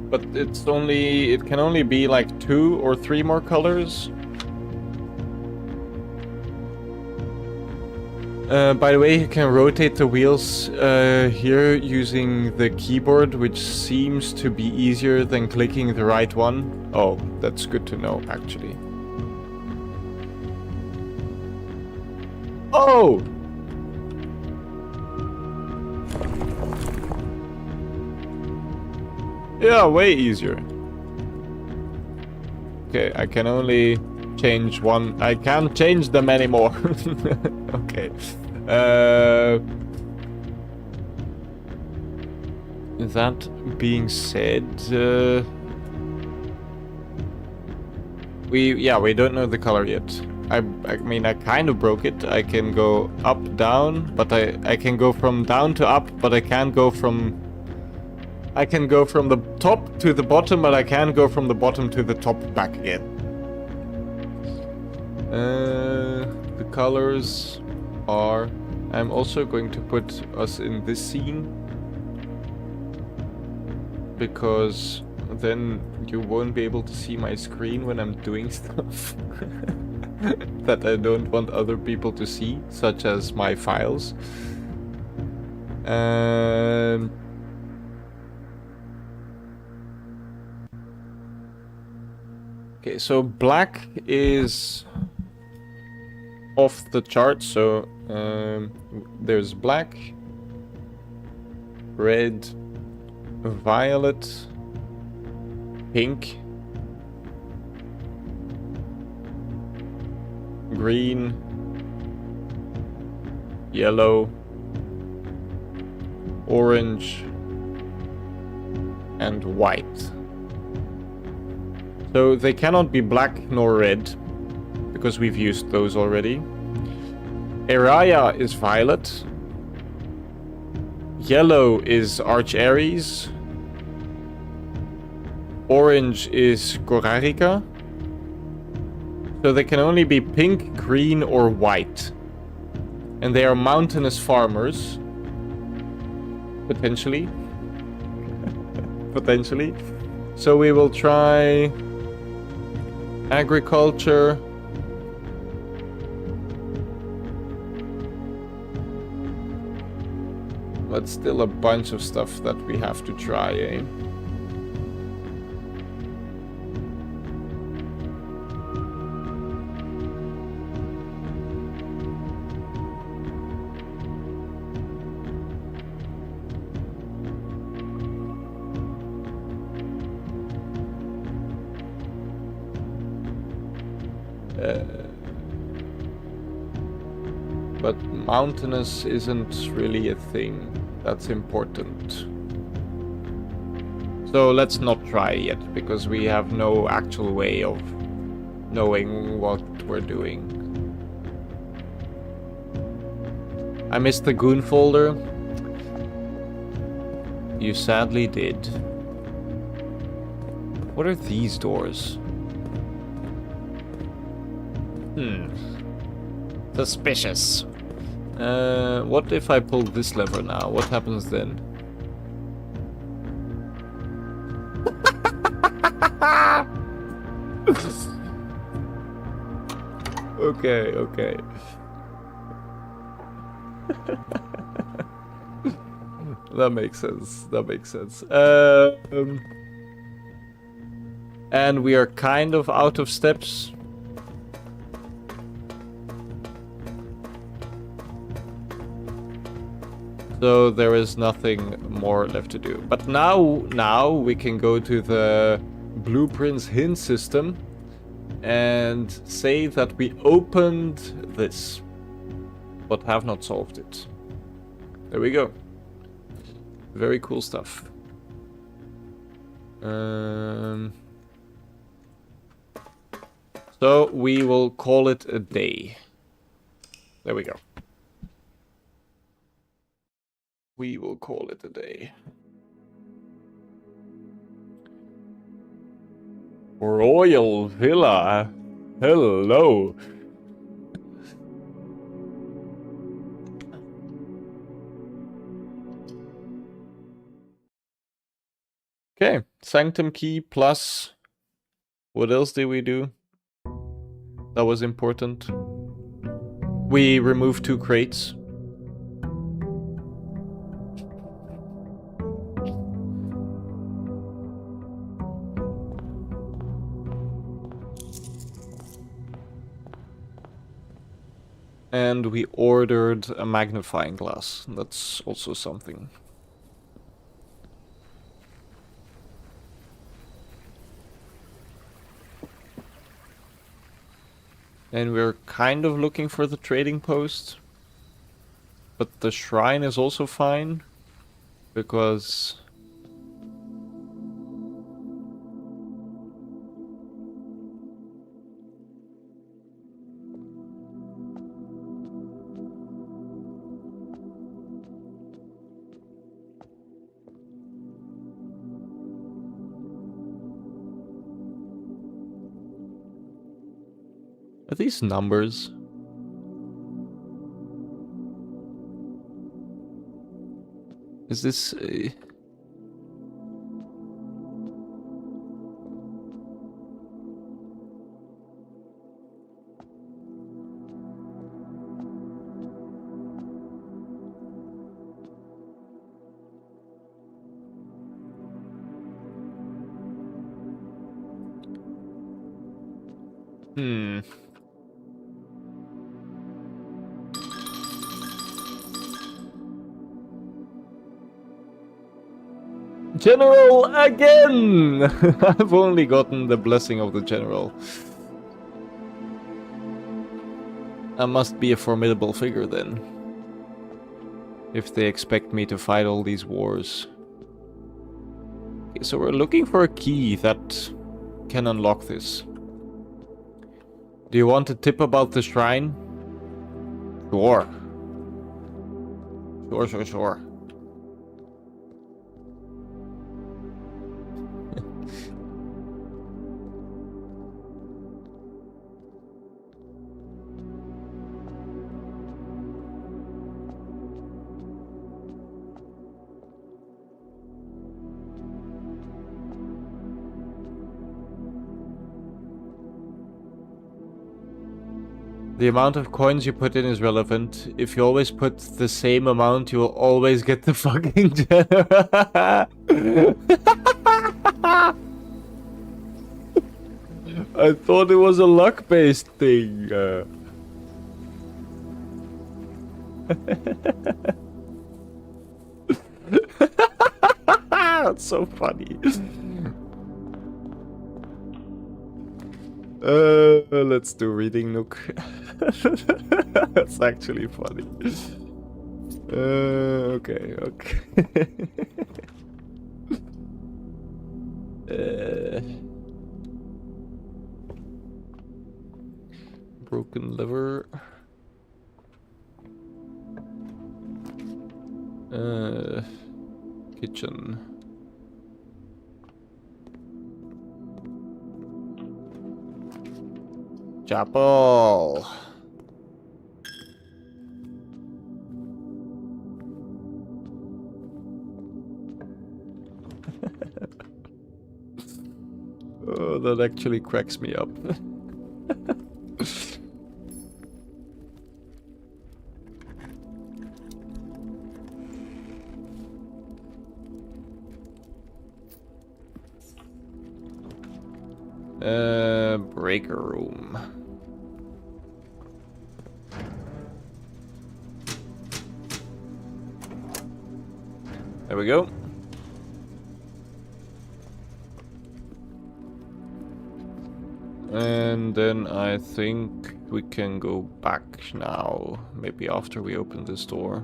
But it can only be like 2 or 3 more colors. By the way, you can rotate the wheels here using the keyboard, which seems to be easier than clicking the right one. Oh, that's good to know, actually. Oh! Yeah, way easier. Okay, I can only change one. I can't change them anymore. Okay. That being said, we don't know the color yet. I mean, I kind of broke it. I can go up, down, but I can go from down to up, but I can't go from... I can go from the top to the bottom, but I can't go from the bottom to the top back again. The colors are... I'm also going to put us in this scene, because then you won't be able to see my screen when I'm doing stuff that I don't want other people to see, such as my files. Okay, so black is off the chart, so there's black, red, violet, pink, green, yellow, orange, and white. So they cannot be black nor red, because we've used those already. Araya is violet. Yellow is Arch Aries. Orange is Korarika. So they can only be pink, green, or white. And they are mountainous farmers. Potentially. Potentially. So we will try agriculture. But still a bunch of stuff that we have to try, eh? But mountainous isn't really a thing that's important. So let's not try yet, because we have no actual way of knowing what we're doing. I missed the goon folder. You sadly did. What are these doors? Suspicious. What if I pull this lever now? What happens then? Okay, okay. That makes sense. That makes sense. And we are kind of out of steps. So there is nothing more left to do. But now we can go to the blueprints hint system and say that we opened this, but have not solved it. There we go. Very cool stuff. So we will call it a day. There we go. We will call it a day. Royal Villa. Hello. Okay, Sanctum key plus... What else did we do? That was important. We removed 2 crates. And we ordered a magnifying glass. That's also something. And we're kind of looking for the trading post. But the shrine is also fine. Because... Are these numbers? Is this... General again! I've only gotten the blessing of the general. I must be a formidable figure then. if they expect me to fight all these wars. Okay, so we're looking for a key that can unlock this. Do you want a tip about the shrine? Sure. Sure. The amount of coins you put in is relevant. If you always put the same amount, you will always get the fucking general. I thought it was a luck-based thing. That's so funny. Let's do reading Nook. That's actually funny. Okay. Broken liver. Kitchen. Chapel. Oh, that actually cracks me up. Breaker room. There we go. And then I think we can go back now. Maybe after we open this door.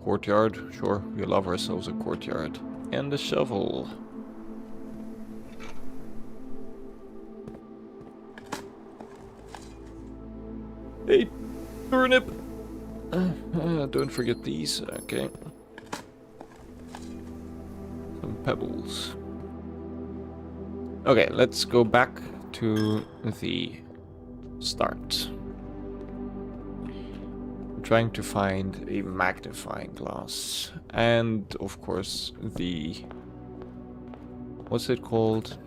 Courtyard, sure, we love ourselves a courtyard. And a shovel. Hey, turnip! Don't forget these, okay. Some pebbles. Okay, let's go back to the start. I'm trying to find a magnifying glass. And, of course, the... what's it called?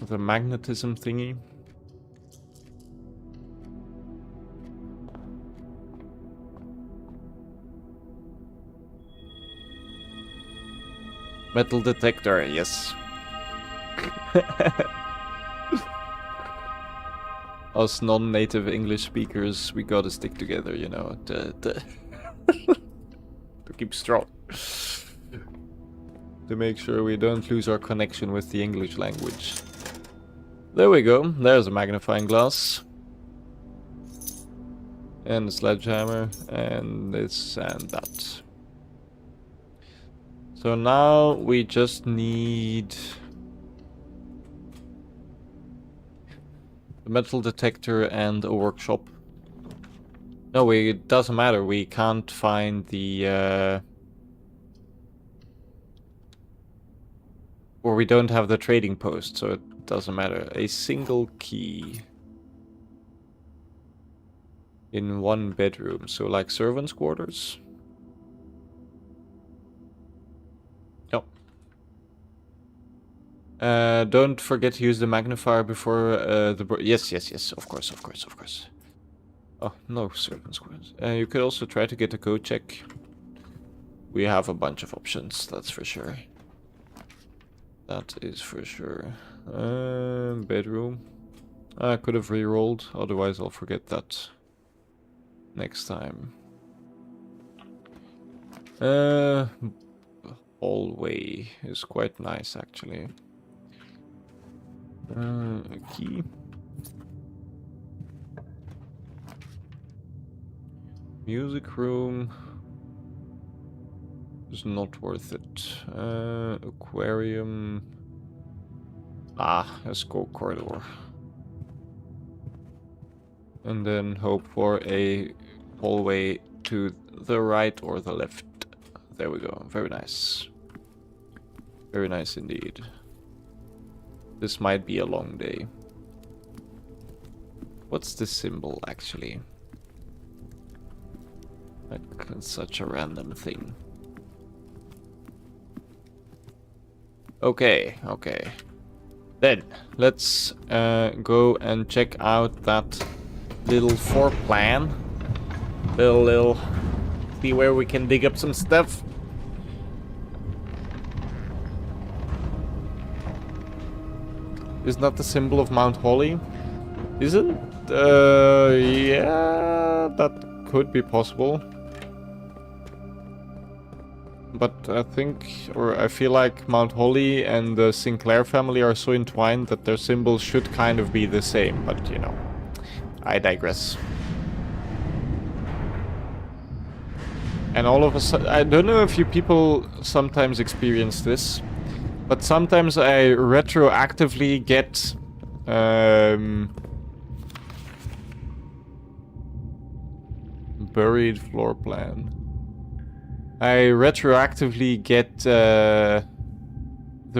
The magnetism thingy? Metal detector, yes. Us non-native English speakers, we gotta stick together, you know, to keep strong. To make sure we don't lose our connection with the English language. There we go, there's a magnifying glass. And a sledgehammer, and this and that. So now we just need a metal detector and a workshop. No, it doesn't matter. We can't find the... or we don't have the trading post, so it doesn't matter. A single key. In one bedroom, so like servants' quarters? Don't forget to use the magnifier before the... Yes, of course. Oh, no servants' quarters. You could also try to get a code check. We have a bunch of options, that's for sure. That is for sure. Bedroom. I could have re-rolled, otherwise I'll forget that next time. Hallway is quite nice, actually. Key. Music room is not worth it. Aquarium. Let's go corridor. And then hope for a hallway to the right or the left. There we go. Very nice. Very nice indeed. This might be a long day. What's this symbol, actually? Like, it's such a random thing. Okay, okay. Then, let's go and check out that little floor plan. Little... See where we can dig up some stuff. Isn't that the symbol of Mount Holly? Isn't? Yeah, that could be possible. But I think, or I feel like Mount Holly and the Sinclair family are so entwined that their symbols should kind of be the same, but you know, I digress. And all of a sudden, I don't know if you people sometimes experience this, but sometimes I retroactively get buried floor plan. I retroactively get the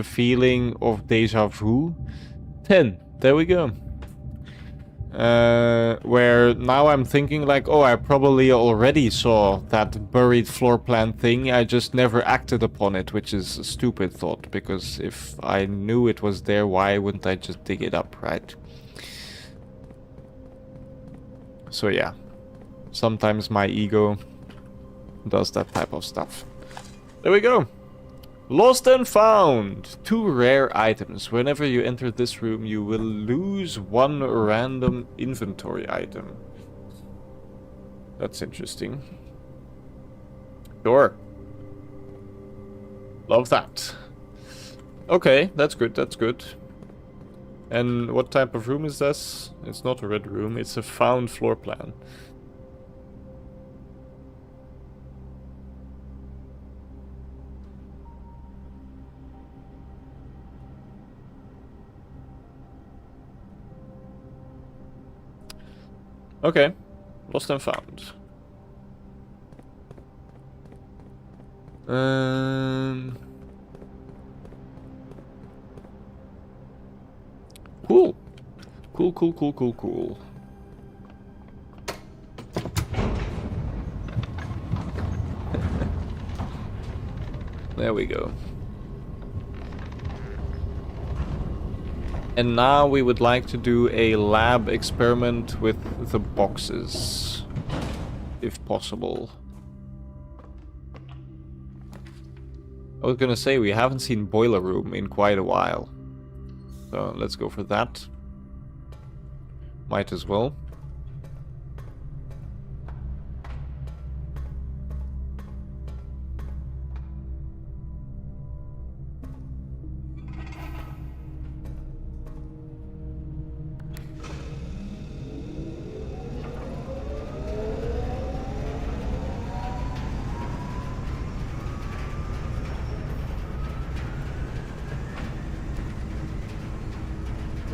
feeling of deja vu. 10. There we go. Where now I'm thinking like, oh, I probably already saw that buried floor plan thing. I just never acted upon it, which is a stupid thought. Because if I knew it was there, why wouldn't I just dig it up, right? So yeah. Sometimes my ego does that type of stuff. There we go. Lost and found. 2 rare items. Whenever you enter this room, you will lose 1 random inventory item. That's interesting. Sure. Love that. Okay, that's good, that's good. And what type of room is this? It's not a red room, it's a found floor plan. Okay, lost and found. Cool. Cool. There we go. And now we would like to do a lab experiment with the boxes, if possible. I was gonna say, we haven't seen Boiler Room in quite a while. So let's go for that. Might as well.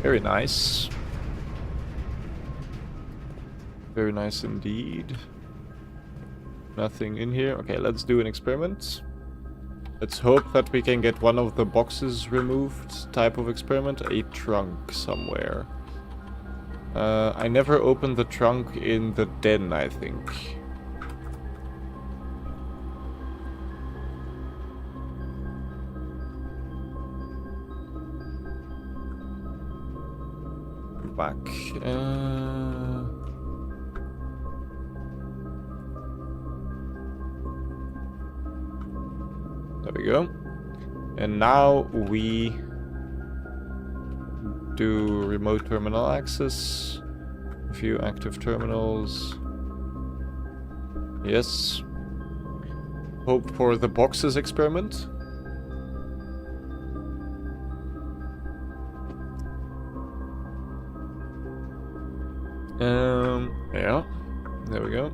Very nice. Very nice indeed. Nothing in here. Okay, let's do an experiment. Let's hope that we can get one of the boxes removed type of experiment. A trunk somewhere. I never opened the trunk in the den, I think. Back. There we go. And now we do remote terminal access. A few active terminals. Yes. Hope for the boxes experiment. Yeah, there we go.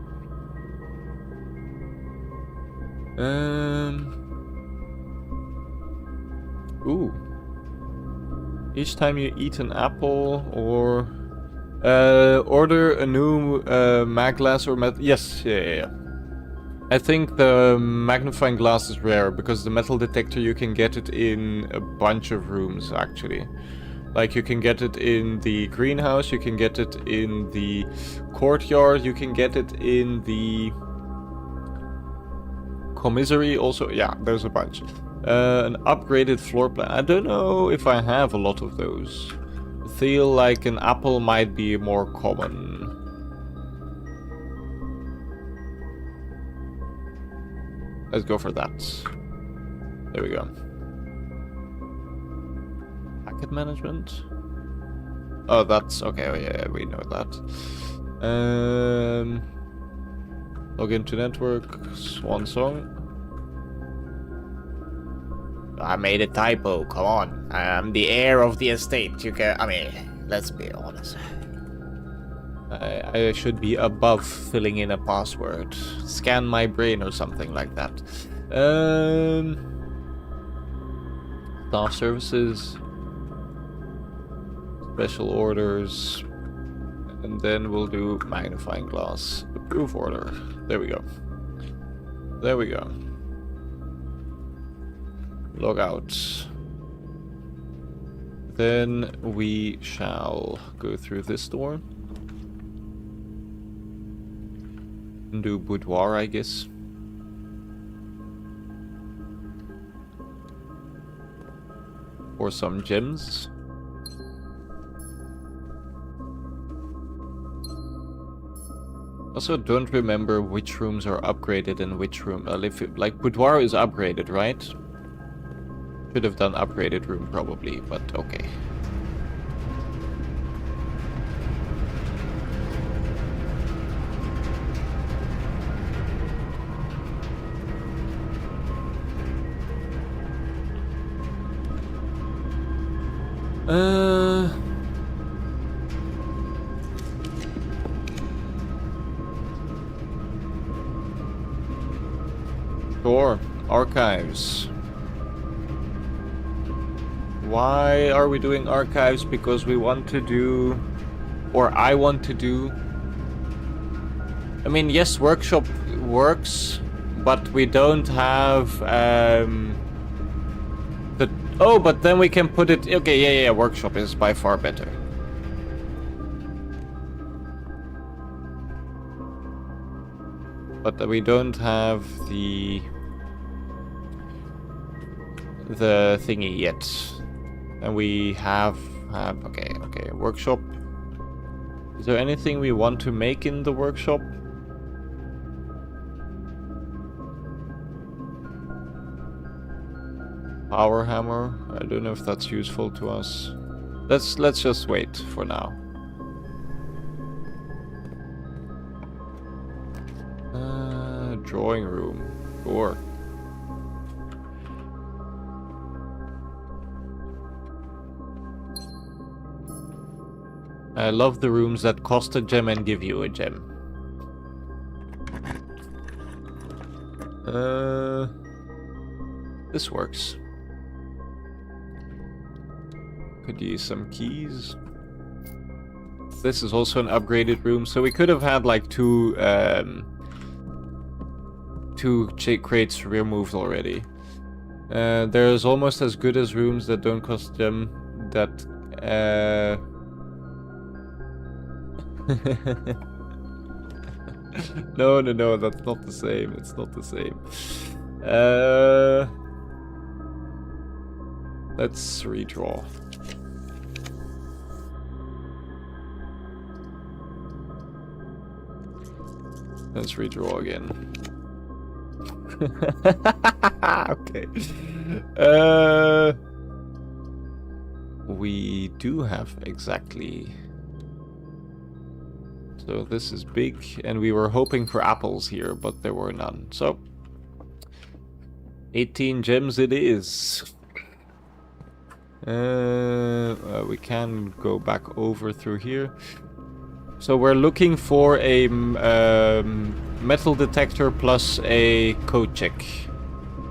Ooh. Each time you eat an apple or order a new mag glass or metal. Yes, yeah. I think the magnifying glass is rare because the metal detector you can get it in a bunch of rooms actually. Like you can get it in the greenhouse, you can get it in the courtyard, you can get it in the commissary also. Yeah, there's a bunch. An upgraded floor plan. I don't know if I have a lot of those. I feel like an apple might be more common. Let's go for that. There we go. Packet management? Oh, that's okay. Oh, yeah, we know that. Log into network. Swan song. I made a typo. Come on. I'm the heir of the estate. You can. I mean, let's be honest. I should be above filling in a password. Scan my brain or something like that. Staff services. Special orders. And then we'll do magnifying glass. Approve order. There we go. There we go. Log out. Then we shall go through this door. And do boudoir, I guess. Or some gems. Also, don't remember which rooms are upgraded and which room. Like boudoir is upgraded, right? Should have done upgraded room probably, but okay. Sure. Archives. Why are we doing archives? Because we want to do, or I want to do. I mean, yes, workshop works, but we don't have the. Oh, but then we can put it. Okay, yeah. Workshop is by far better. But we don't have the thingy yet. And we have okay, workshop. Is there anything we want to make in the workshop? Power hammer. I don't know if that's useful to us. Let's just wait for now. Drawing room. Sure. I love the rooms that cost a gem and give you a gem. This works. Could use some keys. This is also an upgraded room, so we could have had like two crates removed already. There's almost as good as rooms that don't cost gem that No, that's not the same. It's not the same. Let's redraw. Let's redraw again. Okay. We do have exactly. So this is big, and we were hoping for apples here, but there were none. So 18 gems it is. We can go back over through here. So we're looking for a Metal detector plus a code check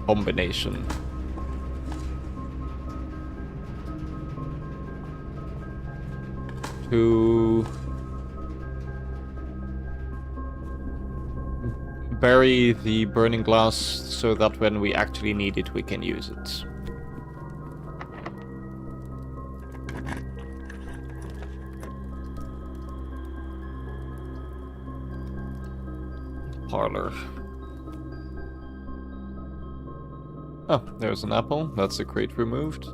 combination. To bury the burning glass so that when we actually need it, we can use it. Parlor. Oh, there's an apple. That's the crate removed.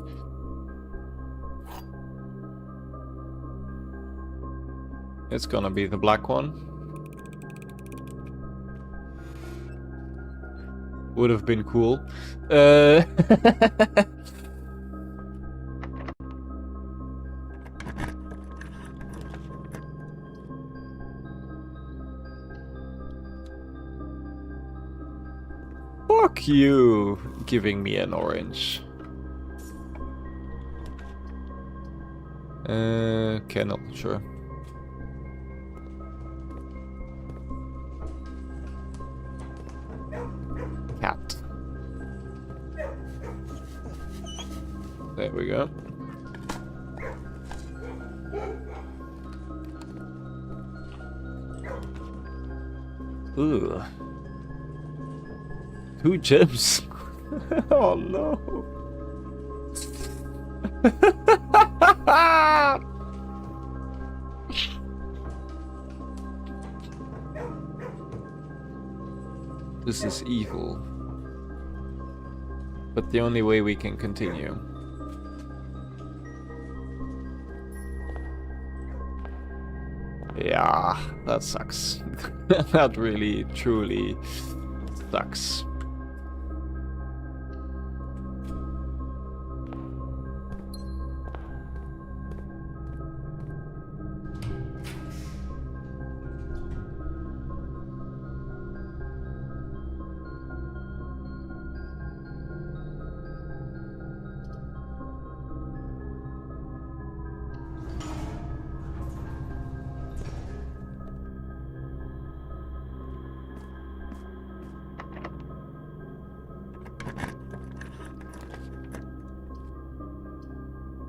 It's gonna be the black one. Would have been cool. Fuck you, giving me an orange. Kennel, sure. Cat. There we go. Ooh. 2 gems. Oh no. This is evil. But the only way we can continue. Yeah, that sucks. That really, truly sucks.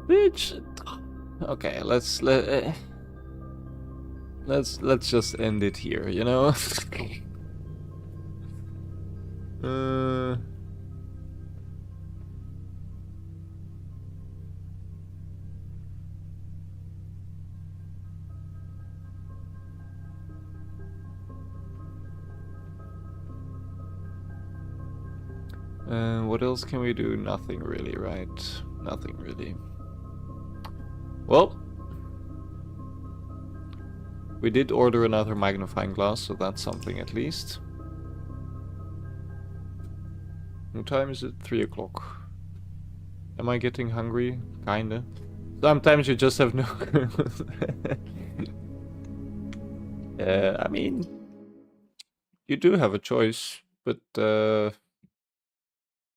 Bitch. Okay, let's just end it here, you know? What else can we do? Nothing really, right? Nothing really. Well, we did order another magnifying glass, so that's something at least. What time is it? 3 o'clock. Am I getting hungry? Kinda. Sometimes you just have no... I mean... You do have a choice, but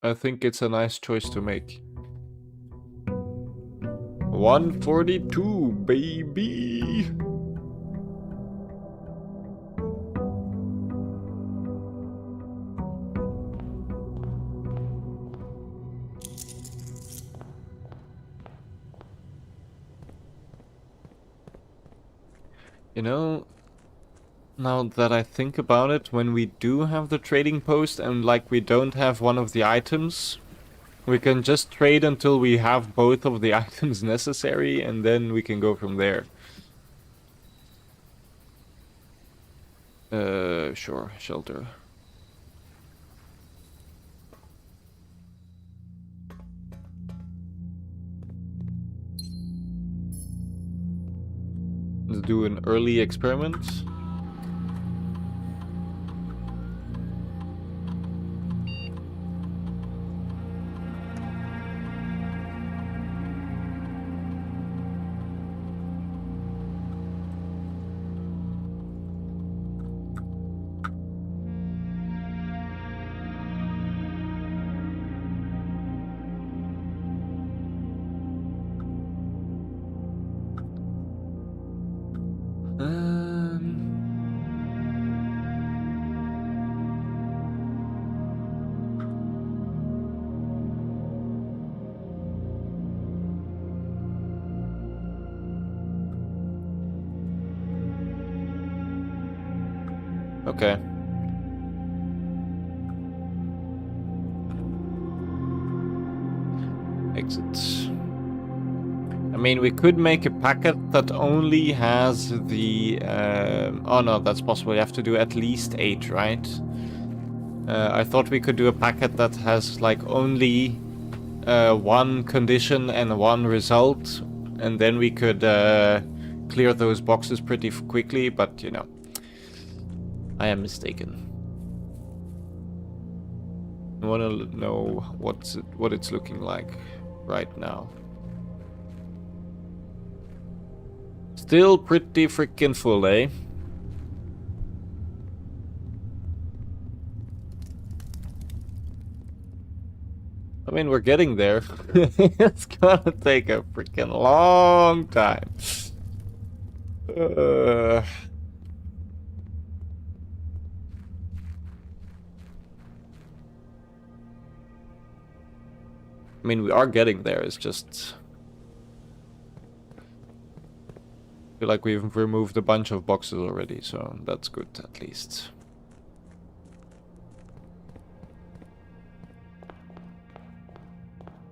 I think it's a nice choice to make. 142, baby! You know, now that I think about it, when we do have the trading post and like we don't have one of the items, we can just trade until we have both of the items necessary and then we can go from there. Sure, shelter. Let's do an early experiment. Okay. Exit. I mean, we could make a packet that only has the... oh no, that's possible. You have to do at least 8, right? I thought we could do a packet that has like only one condition and one result, and then we could clear those boxes pretty quickly, but you know, I am mistaken. I want to know what it's looking like right now. Still pretty freaking full, eh? I mean, we're getting there. It's gonna take a freaking long time. I mean, we are getting there. It's just... I feel like we've removed a bunch of boxes already, so that's good at least.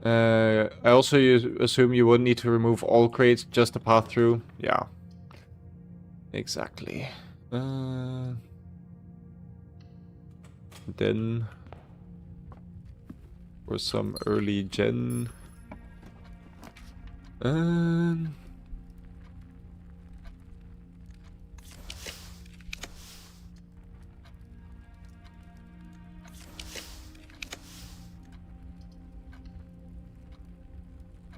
I also assume you wouldn't need to remove all crates, just to path through. Yeah. Exactly. Then... for some early gen...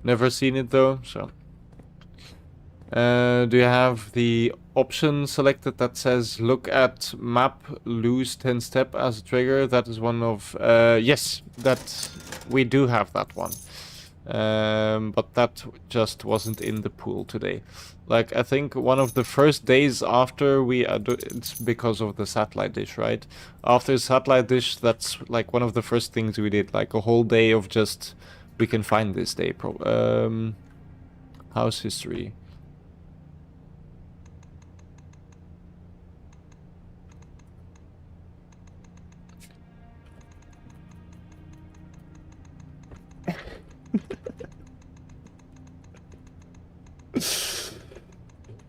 Never seen it though, so... do you have the option selected that says look at map, lose 10 step as a trigger? That is one of... yes, that we do have that one. But that just wasn't in the pool today. Like, I think one of the first days after we... it's because of the satellite dish, right? After satellite dish, that's like one of the first things we did. Like a whole day of just... we can find this day. House history.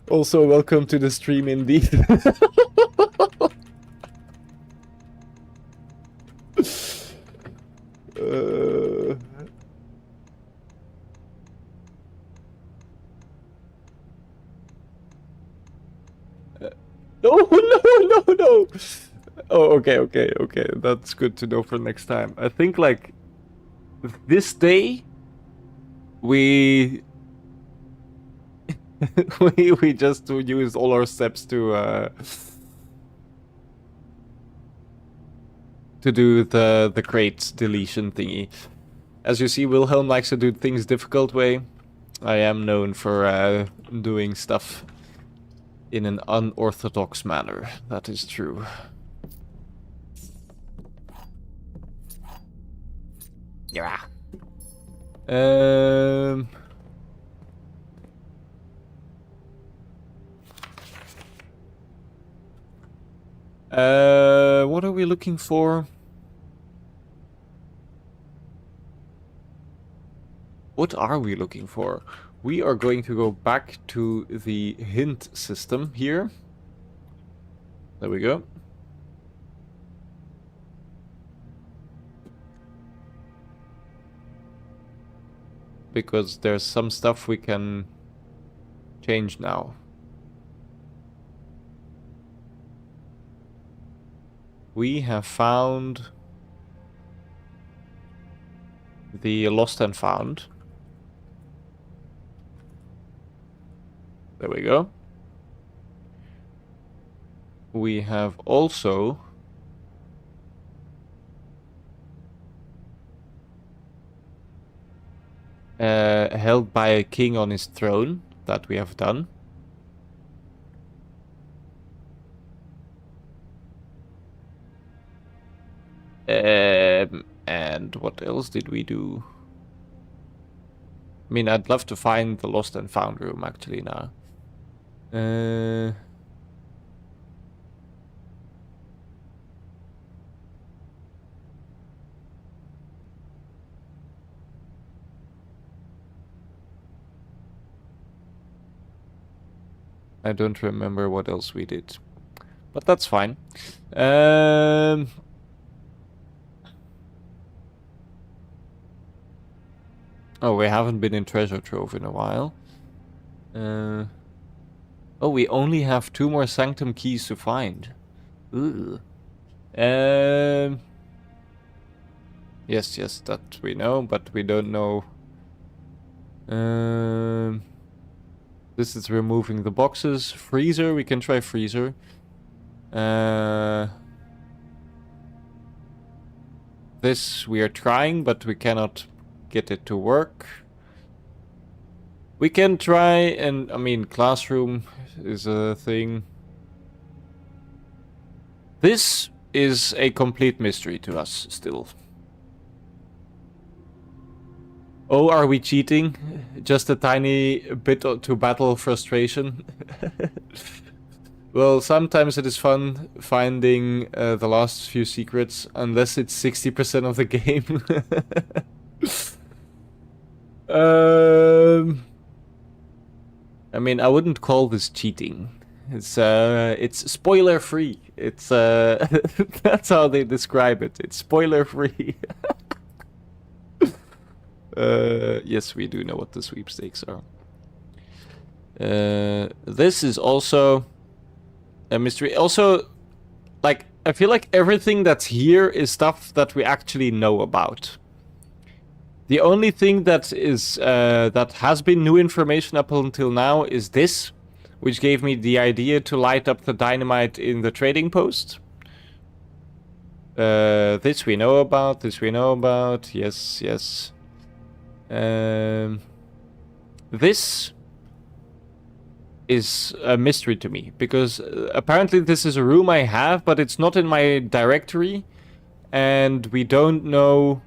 Also, welcome to the stream, indeed. No. Oh, okay. That's good to know for next time. I think, like, this day, we we just used all our steps to do the crate deletion thingy. As you see, Wilhelm likes to do things difficult way. I am known for doing stuff in an unorthodox manner. That is true. Yeah. What are we looking for? What are we looking for? We are going to go back to the hint system here. There we go. Because there's some stuff we can change now. We have found the lost and found. There we go. We have also held by a king on his throne. That we have done. And what else did we do? I mean, I'd love to find the lost and found room actually now. I don't remember what else we did. But that's fine. Oh, we haven't been in Treasure Trove in a while. Oh, we only have 2 more Sanctum keys to find. Ooh. Yes, that we know, but we don't know. This is removing the boxes. Freezer, we can try freezer. This we are trying, but we cannot get it to work. We can try, and I mean, classroom is a thing. This is a complete mystery to us still. Oh, are we cheating? Just a tiny bit to battle frustration? Well, sometimes it is fun finding the last few secrets, unless it's 60% of the game. I mean, I wouldn't call this cheating. It's spoiler free. It's that's how they describe it. It's spoiler free. Yes, we do know what the sweepstakes are. This is also a mystery. Also, like, I feel like everything that's here is stuff that we actually know about. The only thing that is that has been new information up until now is this, which gave me the idea to light up the dynamite in the trading post. This we know about. This we know about. Yes. This is a mystery to me, because apparently this is a room I have, but it's not in my directory, and we don't know,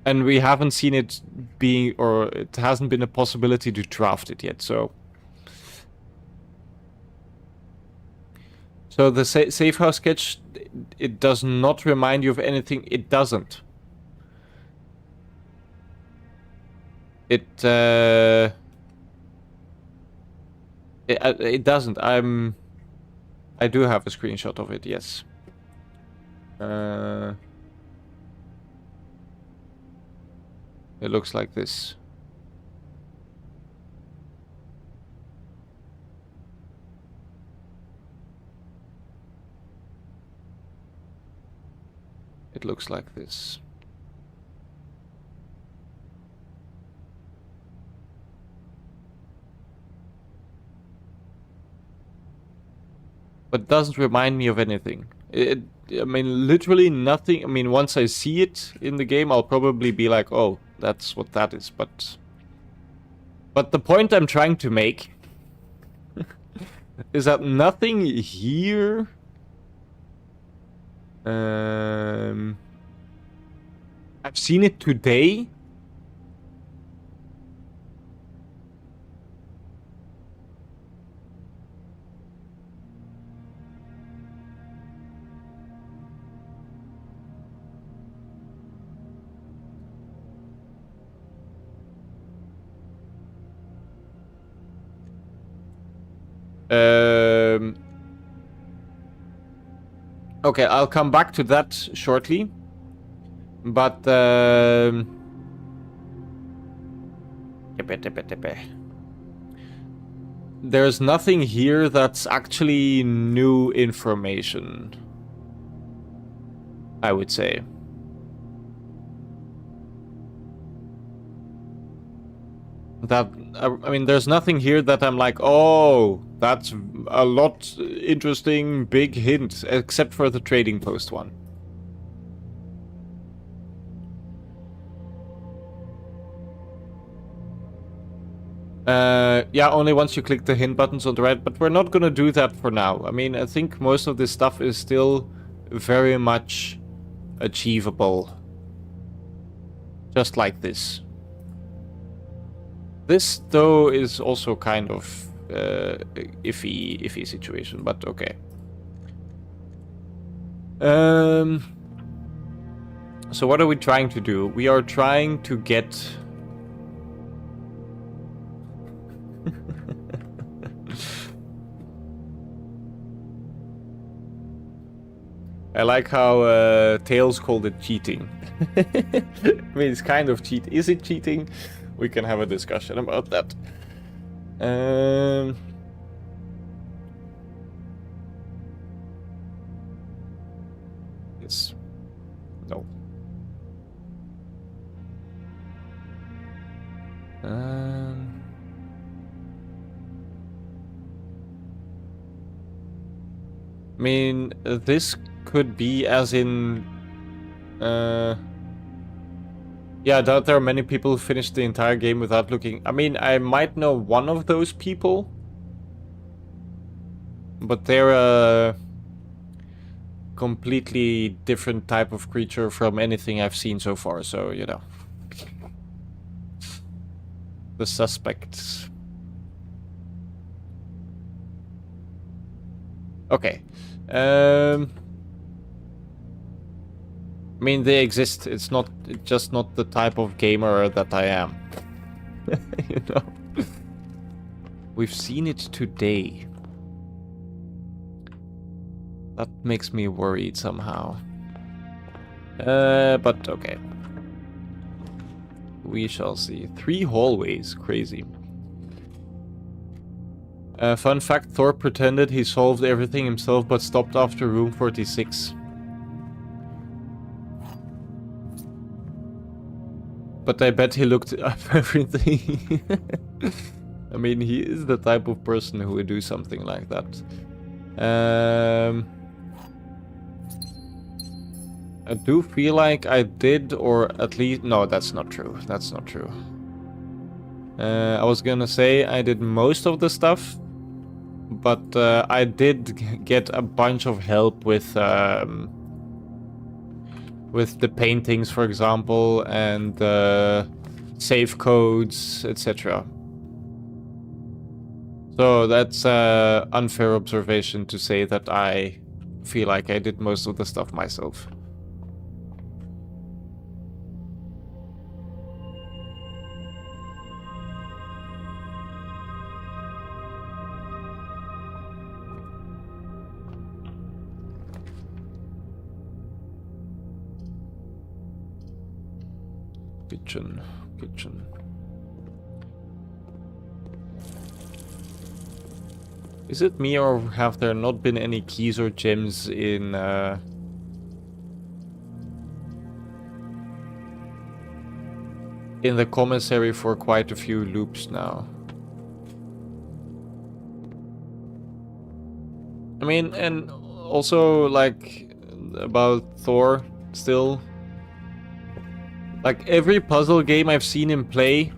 and we haven't seen it being, or it hasn't been a possibility to draft it yet, so the safe house sketch, it does not remind you of anything. It doesn't. It doesn't. I do have a screenshot of it, yes. It looks like this. It looks like this. But doesn't remind me of anything. I mean, literally nothing. I mean, once I see it in the game, I'll probably be like, oh, that's what that is. But the point I'm trying to make is that nothing here... I've seen it today. Okay, I'll come back to that shortly. But there's nothing here that's actually new information, I would say. That, I mean, there's nothing here that I'm like, oh, that's a lot interesting, big hint, except for the trading post one. Yeah, only once you click the hint buttons on the right, but we're not gonna do that for now. I mean, I think most of this stuff is still very much achievable. Just like this. This, though, is also kind of iffy situation, but okay. So what are we trying to do? We are trying to get... I like how Tails called it cheating. I mean, it's kind of cheat. Is it cheating? We can have a discussion about that. Yes. No. I mean, this could be as in... yeah, that there are many people who finished the entire game without looking... I mean, I might know one of those people. But they're a completely different type of creature from anything I've seen so far, so, you know. The suspects. Okay. I mean, they exist. It's just not the type of gamer that I am. You know? We've seen it today. That makes me worried somehow. But okay. We shall see. 3 hallways. Crazy. Fun fact, Thor pretended he solved everything himself but stopped after room 46. But I bet he looked up everything. I mean, he is the type of person who would do something like that. I do feel like I did, or at least... No, that's not true. That's not true. I was gonna say I did most of the stuff, but I did get a bunch of help with the paintings, for example, and save codes, etc. So that's an unfair observation to say that I feel like I did most of the stuff myself. Kitchen. Is it me, or have there not been any keys or gems in the commissary for quite a few loops now? I mean, and also, like, about Thor, still. Like, every puzzle game I've seen him play...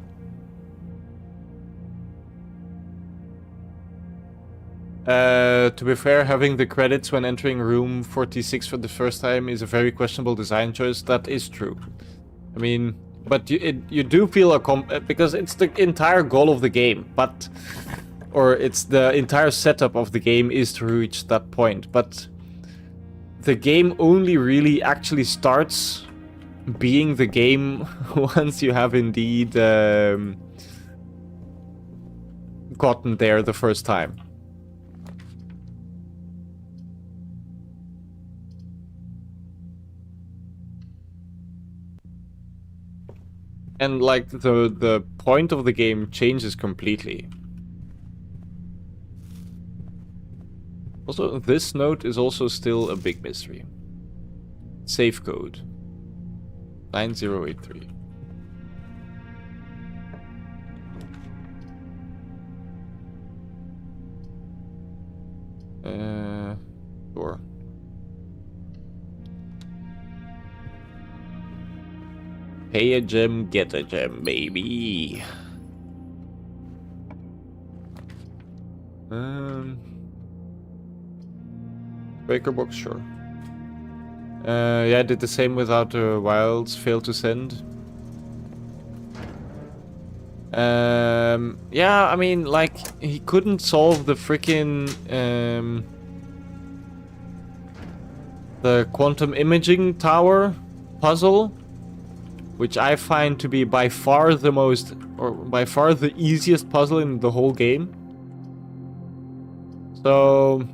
to be fair, having the credits when entering room 46 for the first time is a very questionable design choice. That is true. I mean, but you do feel because it's the entire goal of the game, but... Or it's the entire setup of the game is to reach that point, but... The game only really actually starts being the game once you have indeed gotten there the first time. And like the point of the game changes completely. Also, this note is also still a big mystery. Safe code 9083. Sure. Pay a gem, get a gem, baby. Breaker box, sure. Yeah, I did the same without the wilds, failed to send. Yeah, I mean, like, he couldn't solve the freaking the quantum imaging tower puzzle, which I find to be by far the most, or by far the easiest puzzle in the whole game. So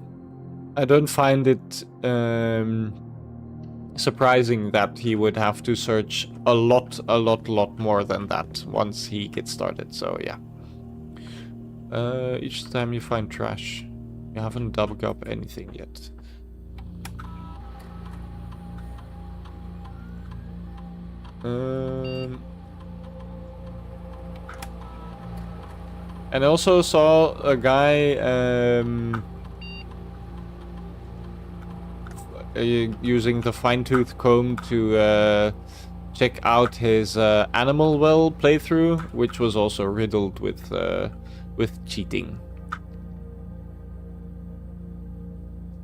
I don't find it surprising that he would have to search a lot more than that once he gets started. So yeah. Each time you find trash, you haven't dug up anything yet. And I also saw a guy using the fine-tooth comb to check out his Animal Well playthrough, which was also riddled with cheating.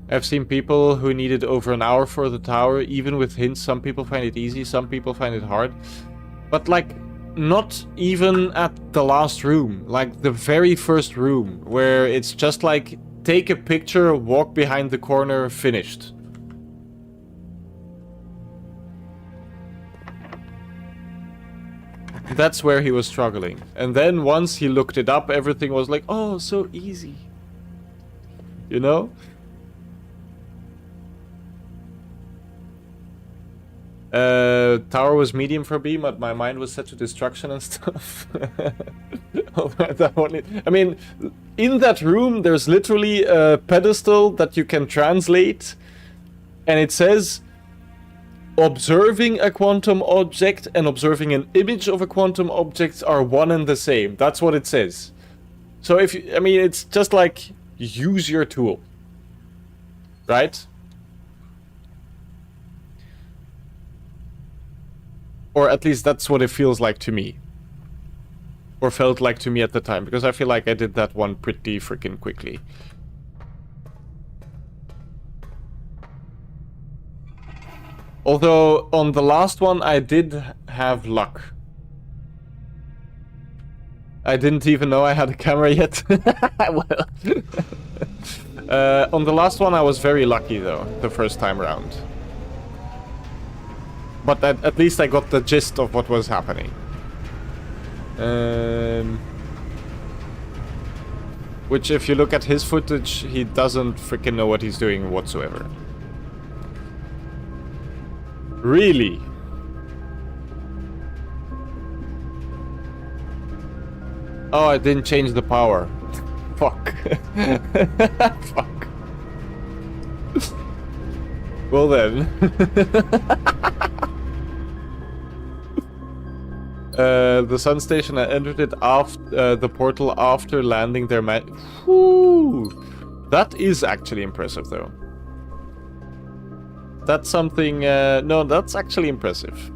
I've seen people who needed over an hour for the tower. Even with hints, some people find it easy, some people find it hard. But like, not even at the last room. Like the very first room, where it's just like, take a picture, walk behind the corner, finished. That's where he was struggling. And then once he looked it up, everything was like, oh, so easy. You know? Tower was medium for B, but my mind was set to destruction and stuff. I mean, in that room, there's literally a pedestal that you can translate, and it says, observing a quantum object and observing an image of a quantum object are one and the same. That's what it says. So if you, I mean, it's just like, use your tool. Right? Or at least that's what it feels like to me. Or felt like to me at the time. Because I feel like I did that one pretty freaking quickly. Although, on the last one, I did have luck. I didn't even know I had a camera yet. Well, on the last one, I was very lucky, though, the first time around. But at least I got the gist of what was happening. Which, if you look at his footage, he doesn't freaking know what he's doing whatsoever. Really? Oh, I didn't change the power. Fuck. Fuck. Well then. The sun station, I entered it after the portal after landing their Whew. That is actually impressive, though. That's something... no, that's actually impressive.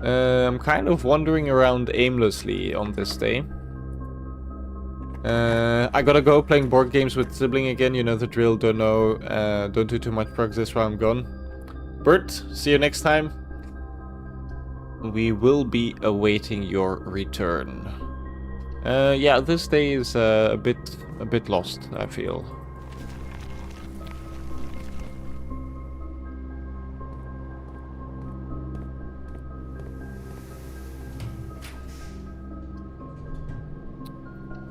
I'm kind of wandering around aimlessly on this day. I gotta go playing board games with sibling again. You know the drill. Don't do too much progress while I'm gone. Bert, see you next time. We will be awaiting your return. Yeah, this day is a bit lost, I feel.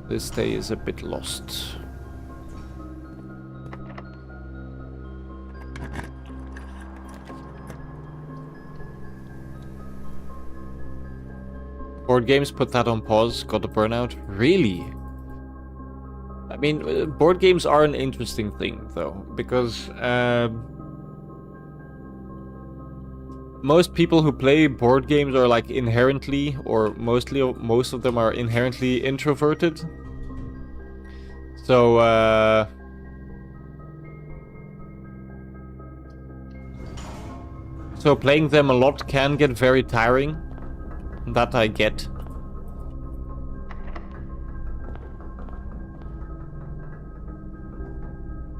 This day is a bit lost. Board games, put that on pause. Got a burnout. Really? I mean, board games are an interesting thing, though, because most people who play board games are like inherently, or most of them are inherently introverted. So, so playing them a lot can get very tiring. That I get.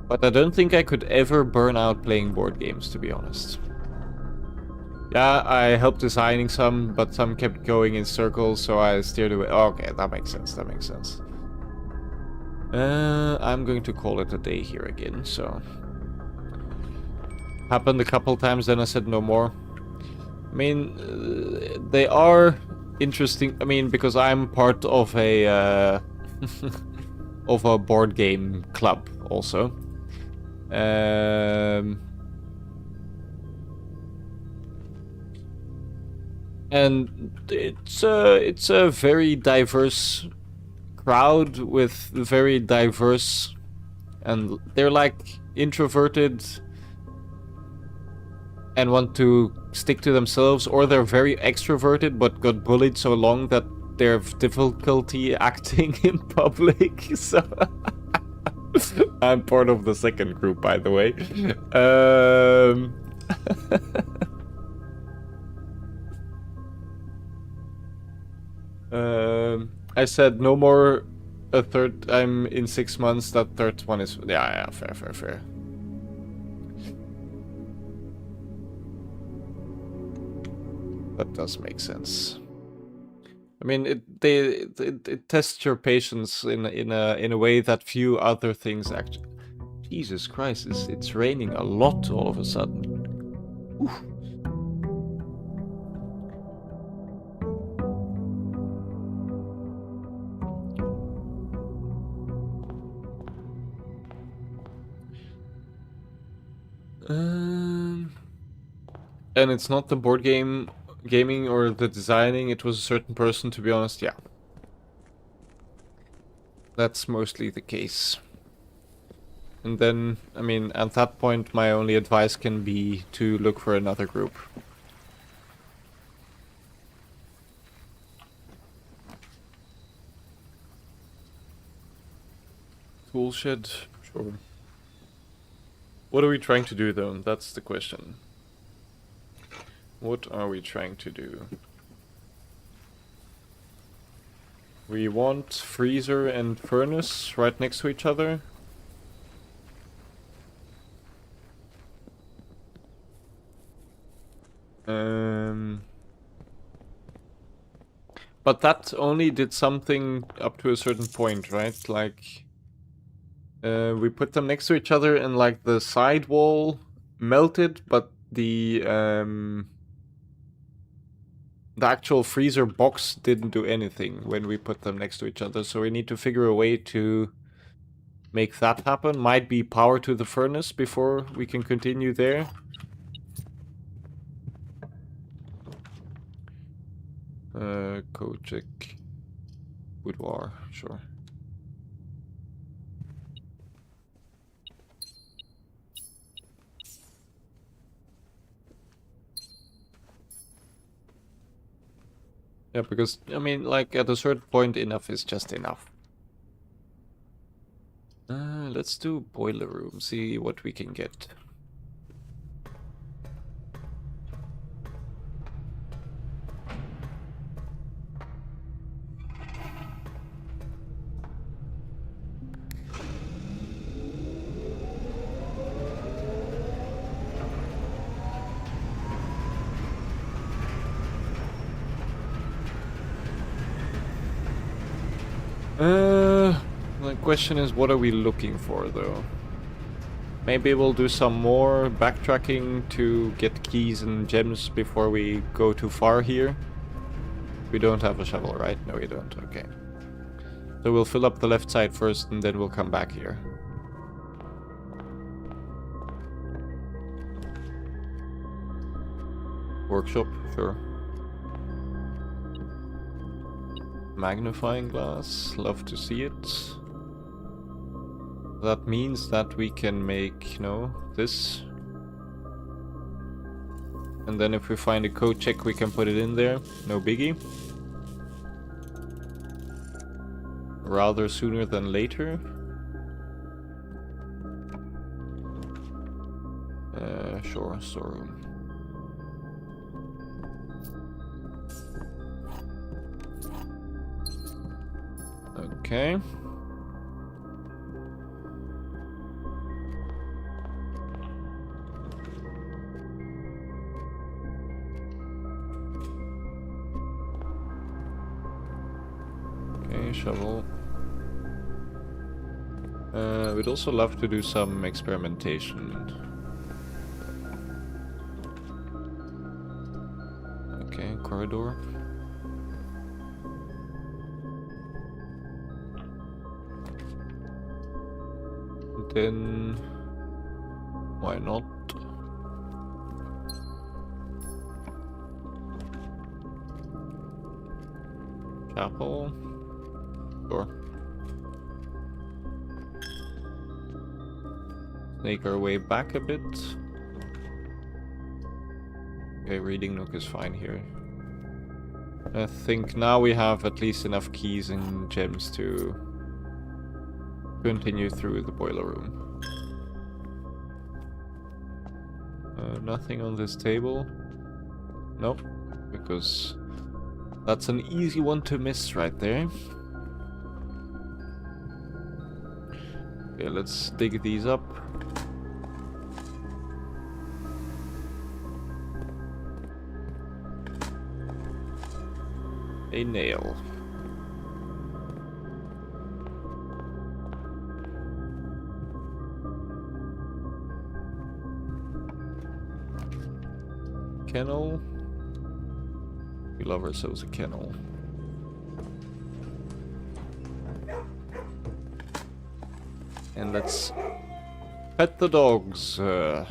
But I don't think I could ever burn out playing board games, to be honest. Yeah, I helped designing some, but some kept going in circles, so I steered away. Oh, okay, that makes sense, that makes sense. I'm going to call it a day here again, so... Happened a couple times, then I said no more. I mean, they are interesting, I mean, because I'm part of a... of a board game club also. And it's a very diverse crowd with very diverse, and they're like introverted and want to stick to themselves, or they're very extroverted but got bullied so long that they have difficulty acting in public. So I'm part of the second group, by the way. I said no more a third time in 6 months. That third one is... Yeah, fair. That does make sense. I mean, it tests your patience in a way that few other things actually... Jesus Christ, it's raining a lot all of a sudden. Oof. And it's not the board gaming or the designing, it was a certain person, to be honest, yeah. That's mostly the case. And then, I mean, at that point, my only advice can be to look for another group. Toolshed, sure. What are we trying to do, though? That's the question. What are we trying to do? We want freezer and furnace right next to each other. But that only did something up to a certain point, right? Like, we put them next to each other and like the side wall melted, but the actual freezer box didn't do anything when we put them next to each other. So we need to figure a way to make that happen. Might be power to the furnace before we can continue there. Code check. Boudoir, sure. Yeah, because, I mean, like, at a certain point, enough is just enough. Let's do boiler room, see what we can get. The question is, what are we looking for, though? Maybe we'll do some more backtracking to get keys and gems before we go too far here. We don't have a shovel, right? No, we don't. Okay. So we'll fill up the left side first, and then we'll come back here. Workshop, sure. Magnifying glass, love to see it. That means that we can make, this. And then if we find a code check, we can put it in there. No biggie. Rather sooner than later. Sure, storeroom. Okay. Okay, shovel. We'd also love to do some experimentation. Okay, corridor. then why not? Chapel. Sure. Snake our way back a bit. Okay, reading nook is fine here. I think now we have at least enough keys and gems to continue through the boiler room. Nothing on this table. Nope, because that's an easy one to miss right there. Okay, let's dig these up. A nail. Kennel. We love ourselves a kennel. And let's pet the dogs. There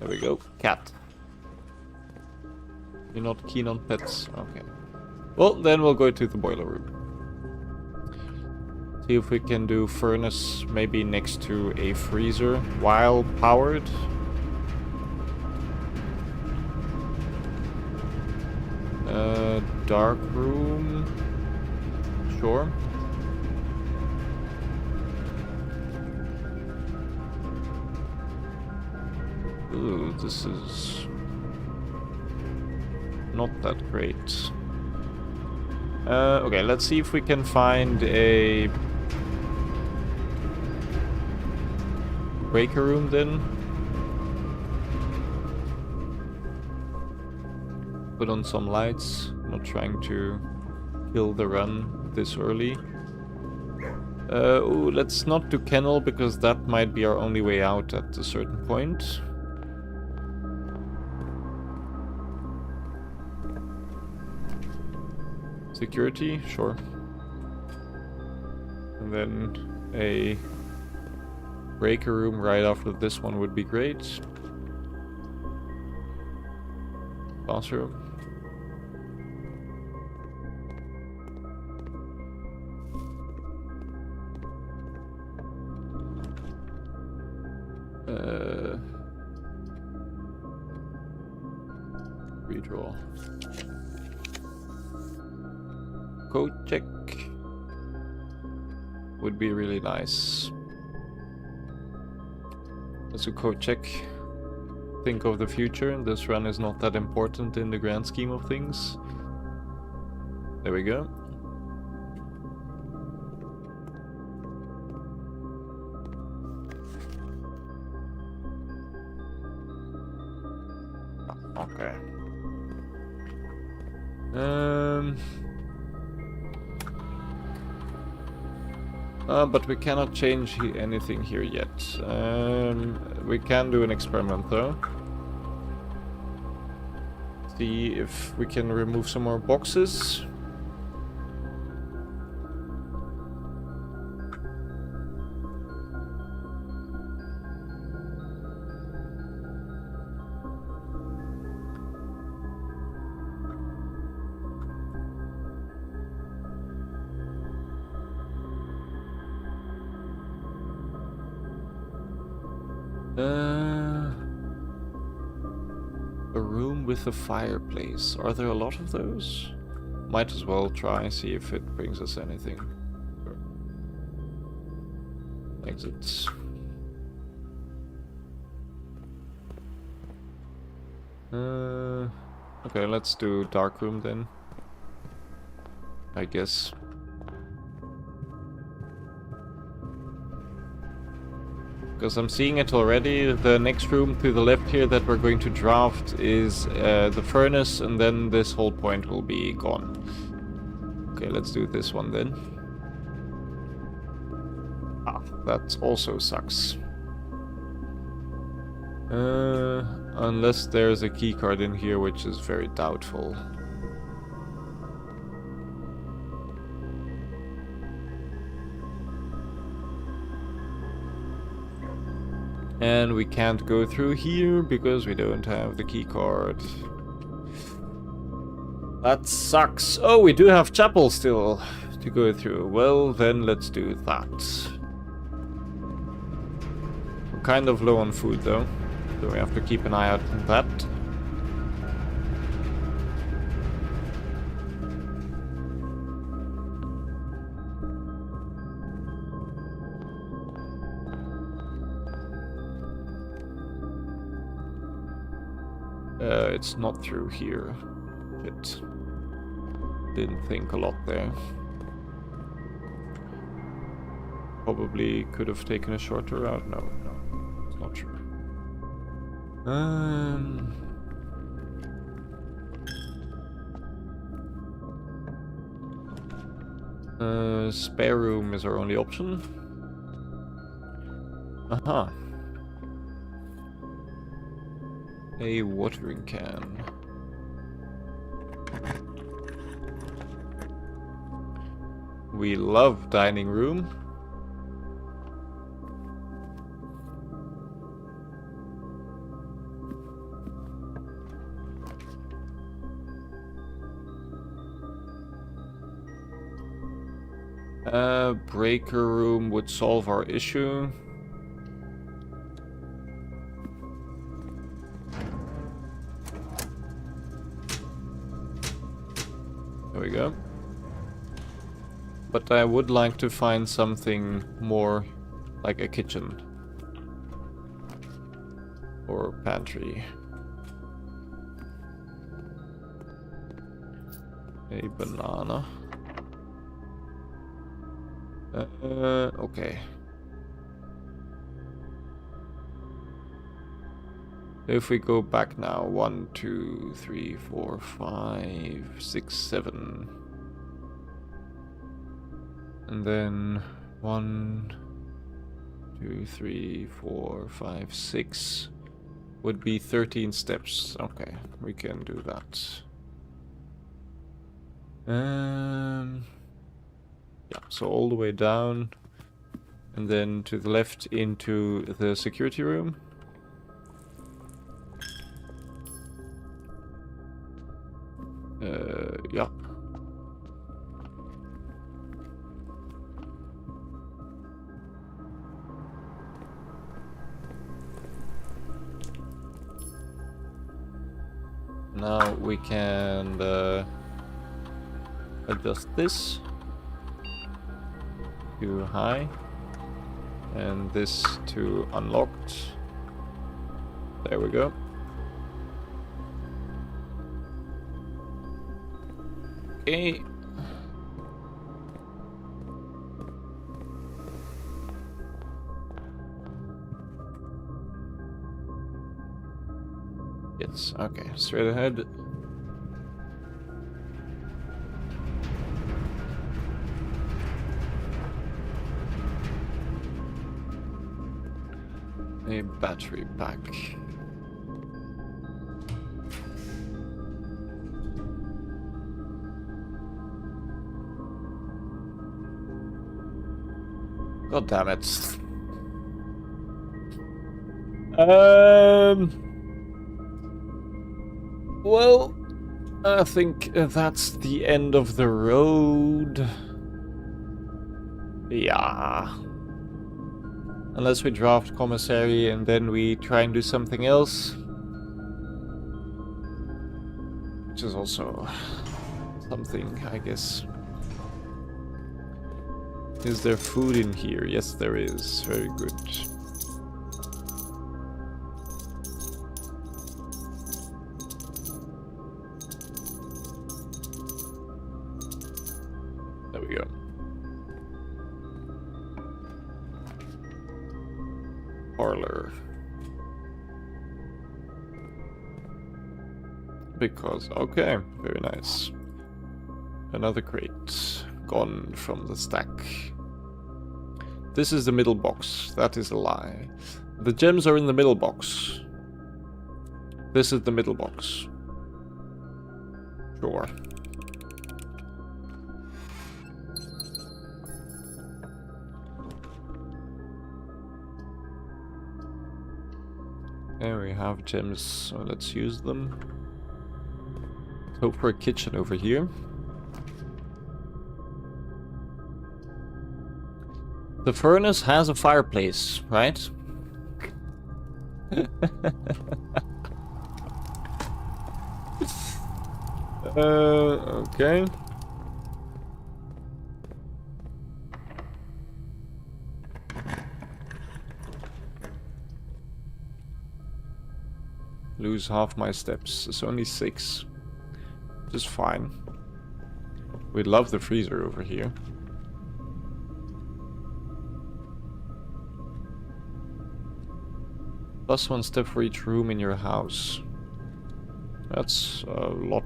we go. Cat. You're not keen on pets? Okay. Well, then we'll go to the boiler room. See if we can do furnace maybe next to a freezer while powered. Dark room. Sure. Ooh, this is not that great. Okay, let's see if we can find a breaker room then. Put on some lights. Not trying to kill the run this early. Ooh, let's not do kennel because that might be our only way out at a certain point. Security, sure. And then a breaker room right after this one would be great. Bathroom. Redraw. Code check would be really nice. Let's do code check. Think of the future. This run is not that important in the grand scheme of things. There we go. Okay. But we cannot change anything here yet. We can do an experiment though. See if we can remove some more boxes. A room with a fireplace. Are there a lot of those? Might as well try, see if it brings us anything. Exits. Okay, let's do dark room then. I guess. Because I'm seeing it already. The next room to the left here that we're going to draft is the furnace, and then this whole point will be gone. Okay, let's do this one then. Ah, that also sucks. Unless there's a keycard in here, which is very doubtful. And we can't go through here because we don't have the key card. That sucks. Oh, we do have chapel still to go through. Well, then let's do that. We're kind of low on food though, so we have to keep an eye out on that. It's not through here. It didn't think a lot there. Probably could have taken a shorter route. No, it's not true. Spare room is our only option. Aha. A watering can. We love dining room. Breaker room would solve our issue. There we go. But I would like to find something more like a kitchen. Or pantry. A banana. Okay. If we go back now, 1, 2, 3, 4, 5, 6, 7. And then 1, 2, 3, 4, 5, 6 would be 13 steps. Okay, we can do that. Yeah, so all the way down and then to the left into the security room. Yeah. Now we can adjust this to high and this to unlocked. There we go. Okay. Yes, okay, straight ahead. A battery pack. God damn it. Well, I think that's the end of the road. Yeah. Unless we draft commissary and then we try and do something else. Which is also something, I guess. Is there food in here? Yes, there is. Very good. There we go. Parlor. Because, okay, very nice. Another crate. Gone from the stack. This is the middle box. That is a lie. The gems are in the middle box. This is the middle box. Sure. There we have gems, so let's use them. Let's hope for a kitchen over here. The furnace has a fireplace, right? Okay. Lose half my steps. It's only 6. Just fine. We love the freezer over here. +1 step for each room in your house. That's a lot.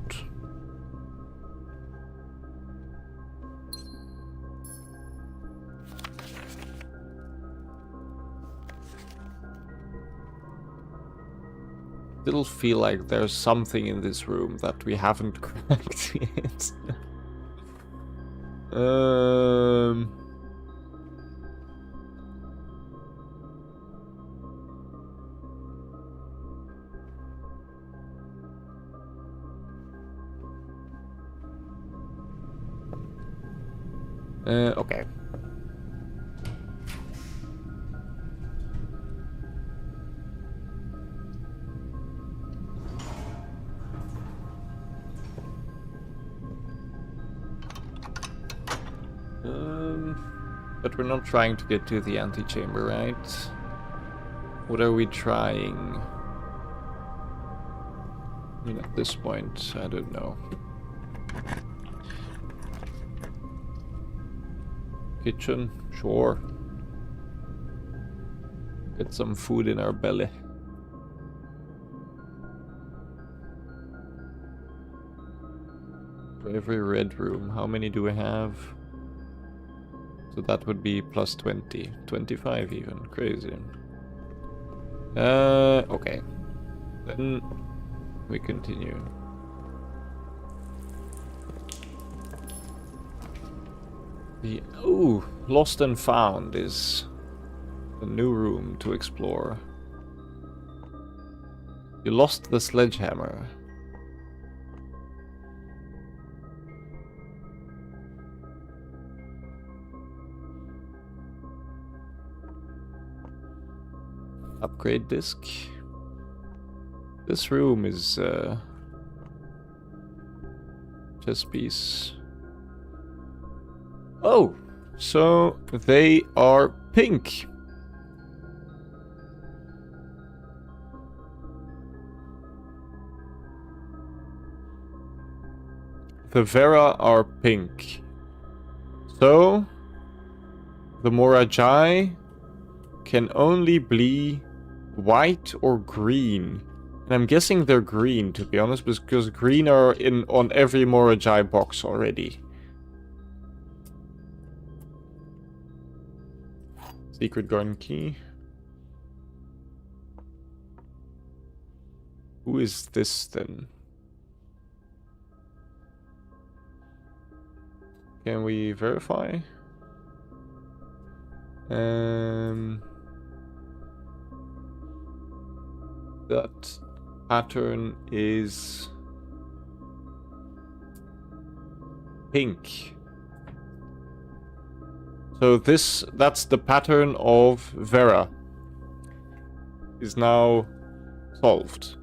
Still feel like there's something in this room that we haven't cracked yet. Okay. But we're not trying to get to the antechamber, right? What are we trying? I mean, at this point, I don't know. Kitchen, sure. Get some food in our belly. For every red room, how many do we have? So that would be +20, 25 even, crazy. Okay. Then we continue. Ooh, Lost and Found is a new room to explore. You lost the sledgehammer. Upgrade disc. This room is chess piece. Oh, so they are pink. The Vera are pink. So the Morajai can only be white or green. And I'm guessing they're green, to be honest, because green are on every Morajai box already. Secret garden key. Who is this then? Can we verify? That pattern is pink. So that's the pattern of Vera. Is now solved.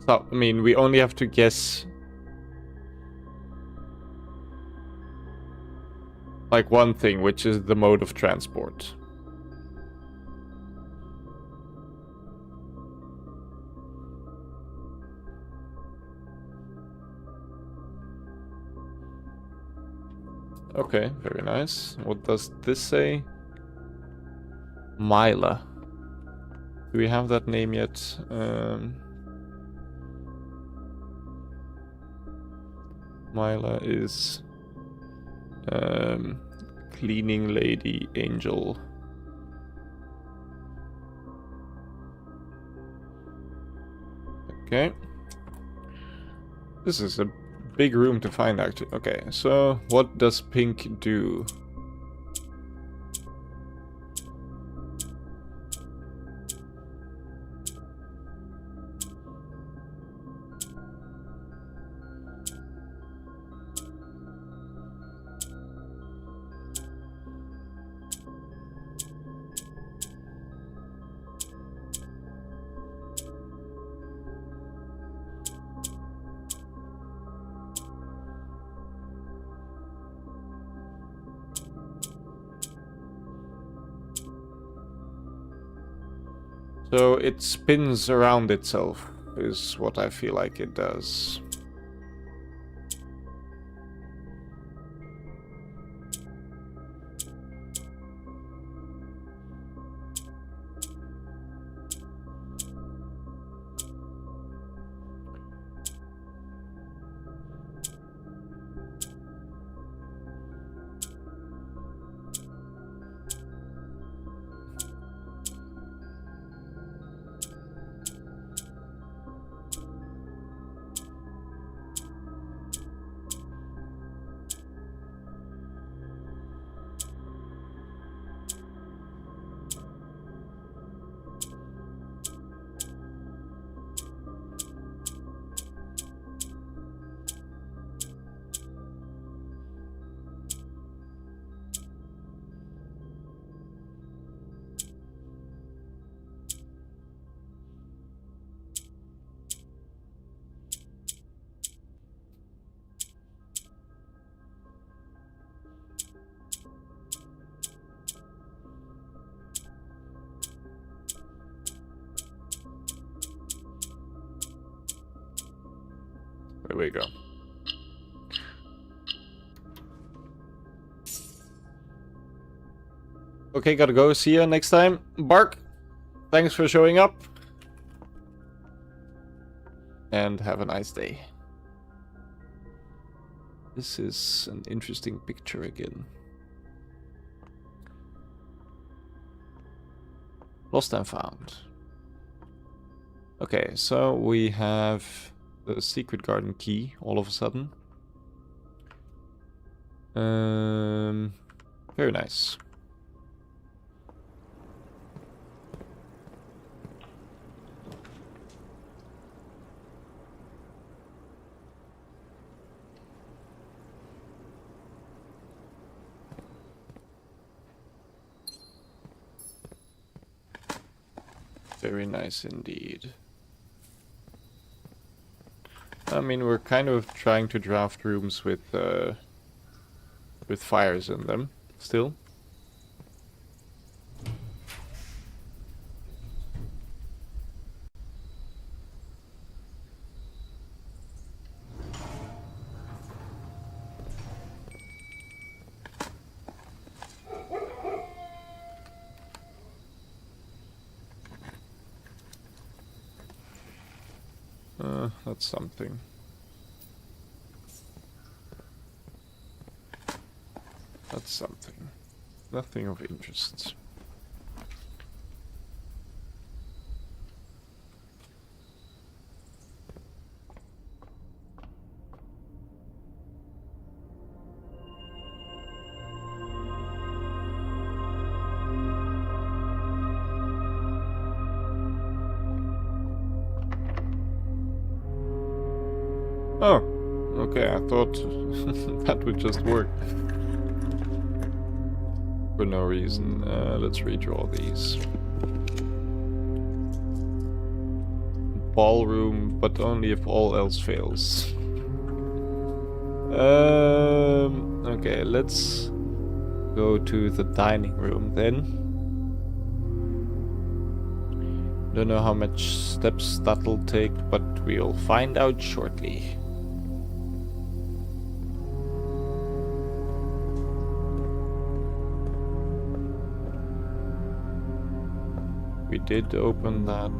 So, I mean, we only have to guess like one thing, which is the mode of transport. Okay, very nice. What does this say? Mila. Do we have that name yet? Mila is cleaning lady angel. Okay. This is a big room to find, actually. Okay, so what does pink do? So it spins around itself, is what I feel like it does. There we go. Okay, gotta go. See ya next time. Bark, thanks for showing up. And have a nice day. This is an interesting picture again. Lost and found. Okay, so we have the secret garden key all of a sudden. Very nice. Very nice indeed. I mean, we're kind of trying to draft rooms with fires in them still. That's something. That's something. Nothing of interest. Oh, okay, I thought that would just work. For no reason. Let's redraw these. Ballroom, but only if all else fails. Okay, let's go to the dining room then. Don't know how much steps that'll take, but we'll find out shortly. We did open that.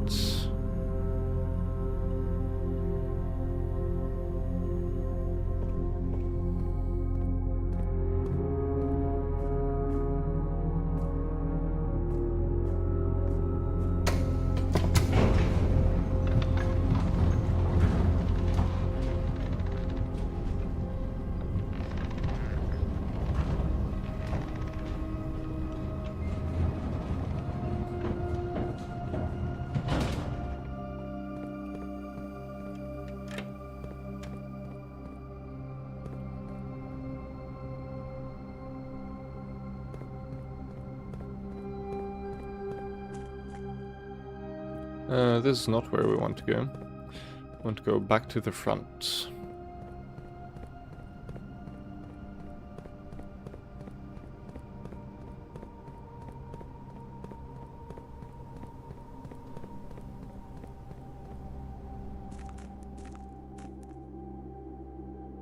This is not where we want to go. We want to go back to the front.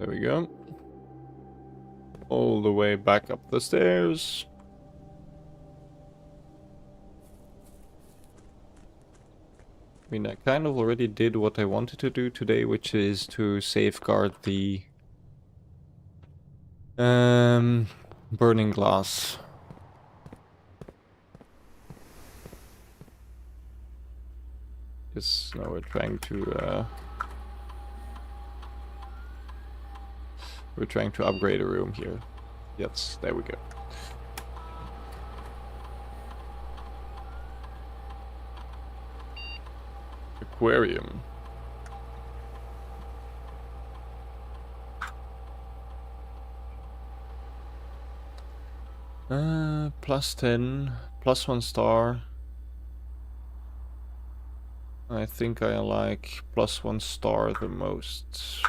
There we go. All the way back up the stairs. I mean, I kind of already did what I wanted to do today, which is to safeguard the burning glass. Yes, now we're trying to upgrade a room here. Yes, there we go. Aquarium. +10, +1 star. I think I like +1 star the most.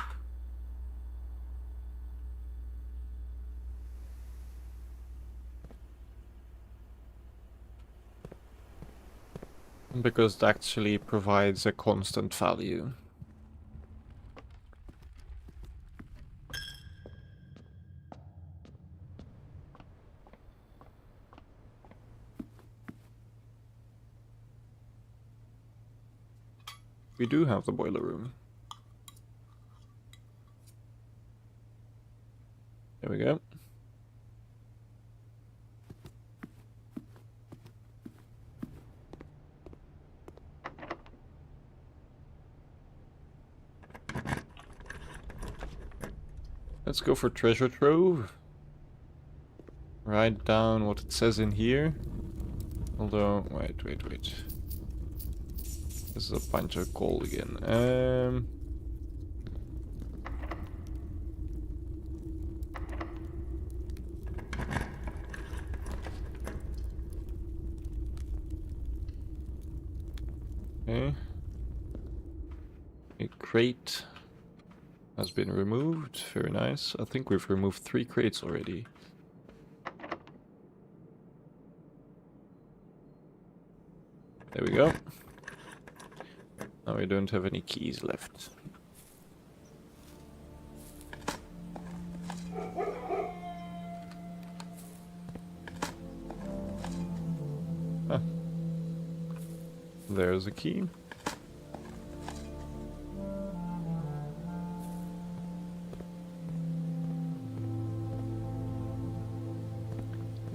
Because it actually provides a constant value. We do have the boiler room. There we go. Let's go for treasure trove. Write down what it says in here. Although, wait. This is a bunch of coal again. Okay. A crate has been removed. Very nice. I think we've removed 3 crates already. There we go. Now we don't have any keys left. Ah. There's a key.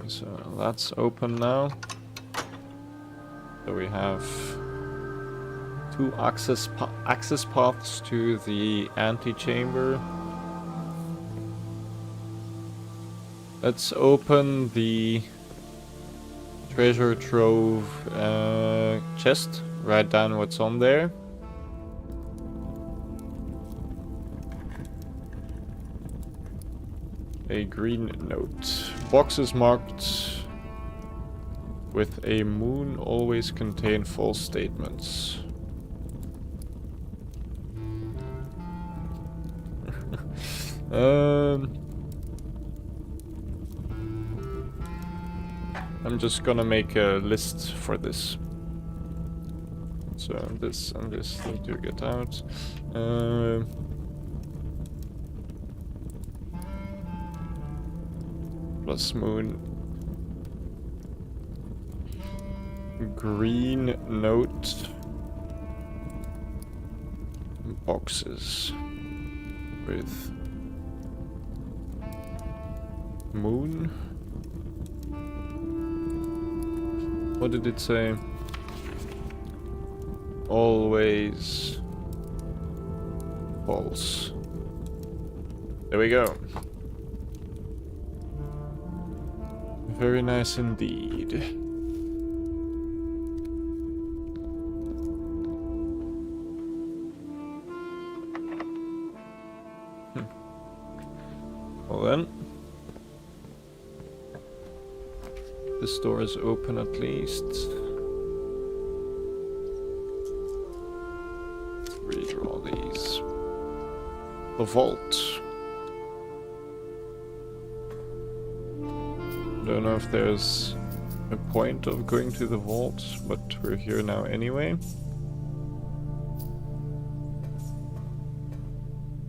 So that's open now. So we have 2 access paths to the antechamber. Let's open the treasure trove chest. Write down what's on there. A green note. Boxes marked with a moon always contain false statements. I'm just gonna make a list for this. So this and this need to get out. Plus moon. Green note. Boxes with moon. What did it say? Always false. There we go. Very nice indeed. Well then. This door is open at least. Redraw these. The vault. Don't know if there's a point of going to the vault, but we're here now anyway.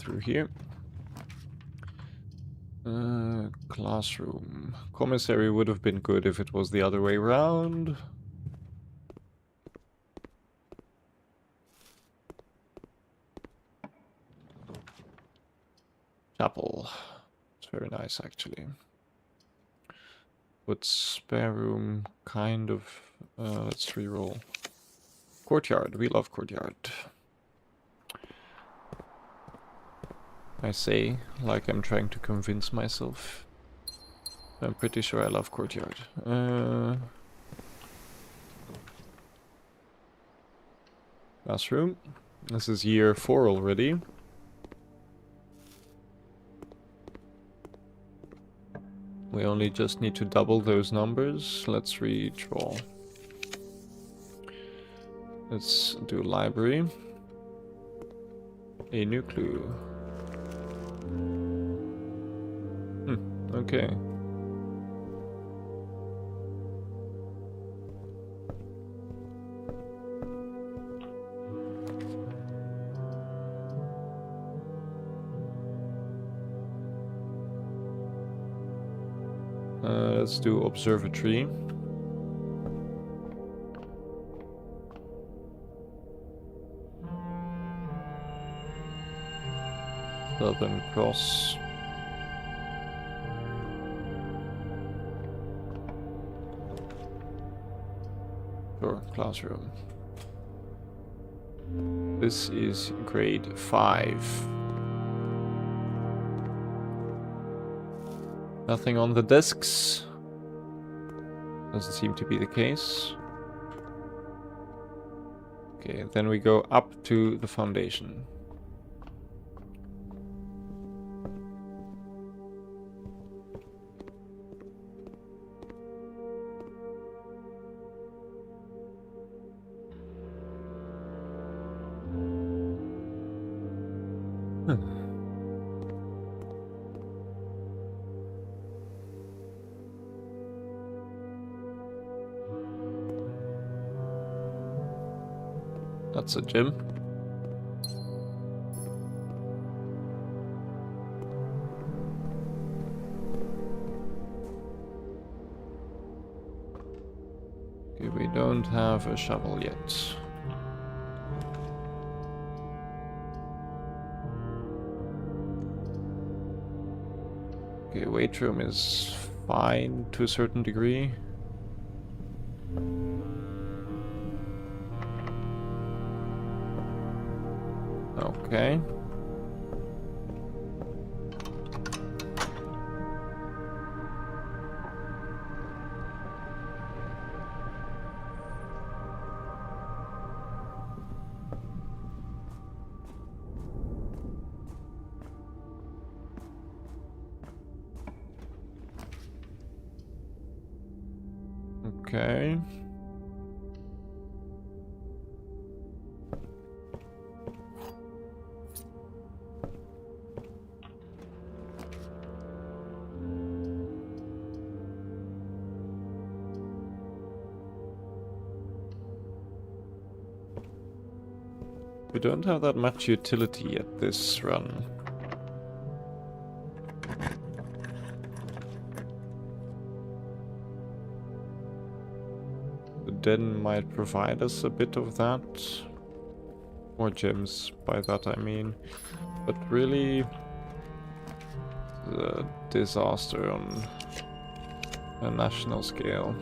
through here. Classroom. Commissary would have been good if it was the other way around. Chapel. It's very nice, actually. But spare room, kind of... let's reroll. Courtyard. We love courtyard. I say, like I'm trying to convince myself. I'm pretty sure I love courtyard. Classroom. This is year 4 already. We only just need to double those numbers. Let's redraw. Let's do library. A new clue. Okay. Let's do observatory. Southern Cross. Sure, classroom. This is grade 5. Nothing on the desks. Doesn't seem to be the case. Okay, then we go up to the foundation. That's a gym. Okay, we don't have a shovel yet. Okay, weight room is fine to a certain degree. Okay. Okay. We don't have that much utility at this run. The den might provide us a bit of that. More gems, by that I mean. But really, the disaster on a national scale.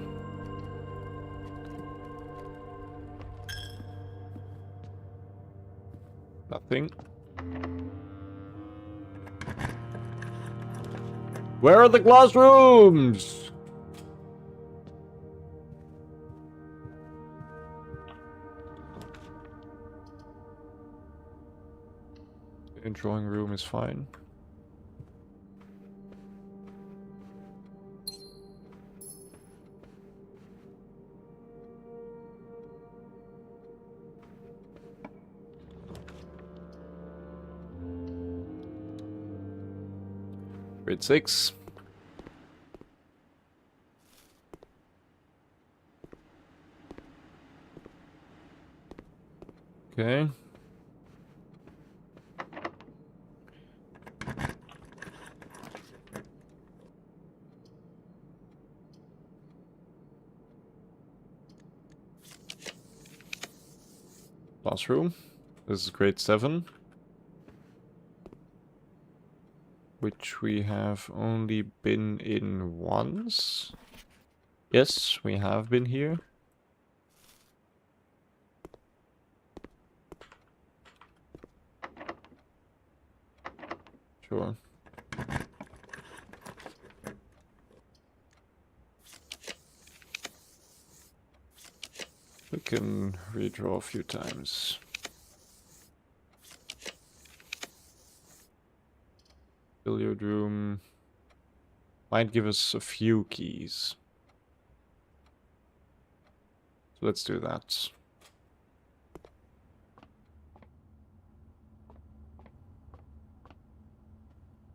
Nothing. Where are the classrooms? The drawing room is fine. Grade 6. Okay. Classroom. This is grade 7. Which we have only been in once. Yes, we have been here. Sure. We can redraw a few times. Billiard room might give us a few keys. So let's do that.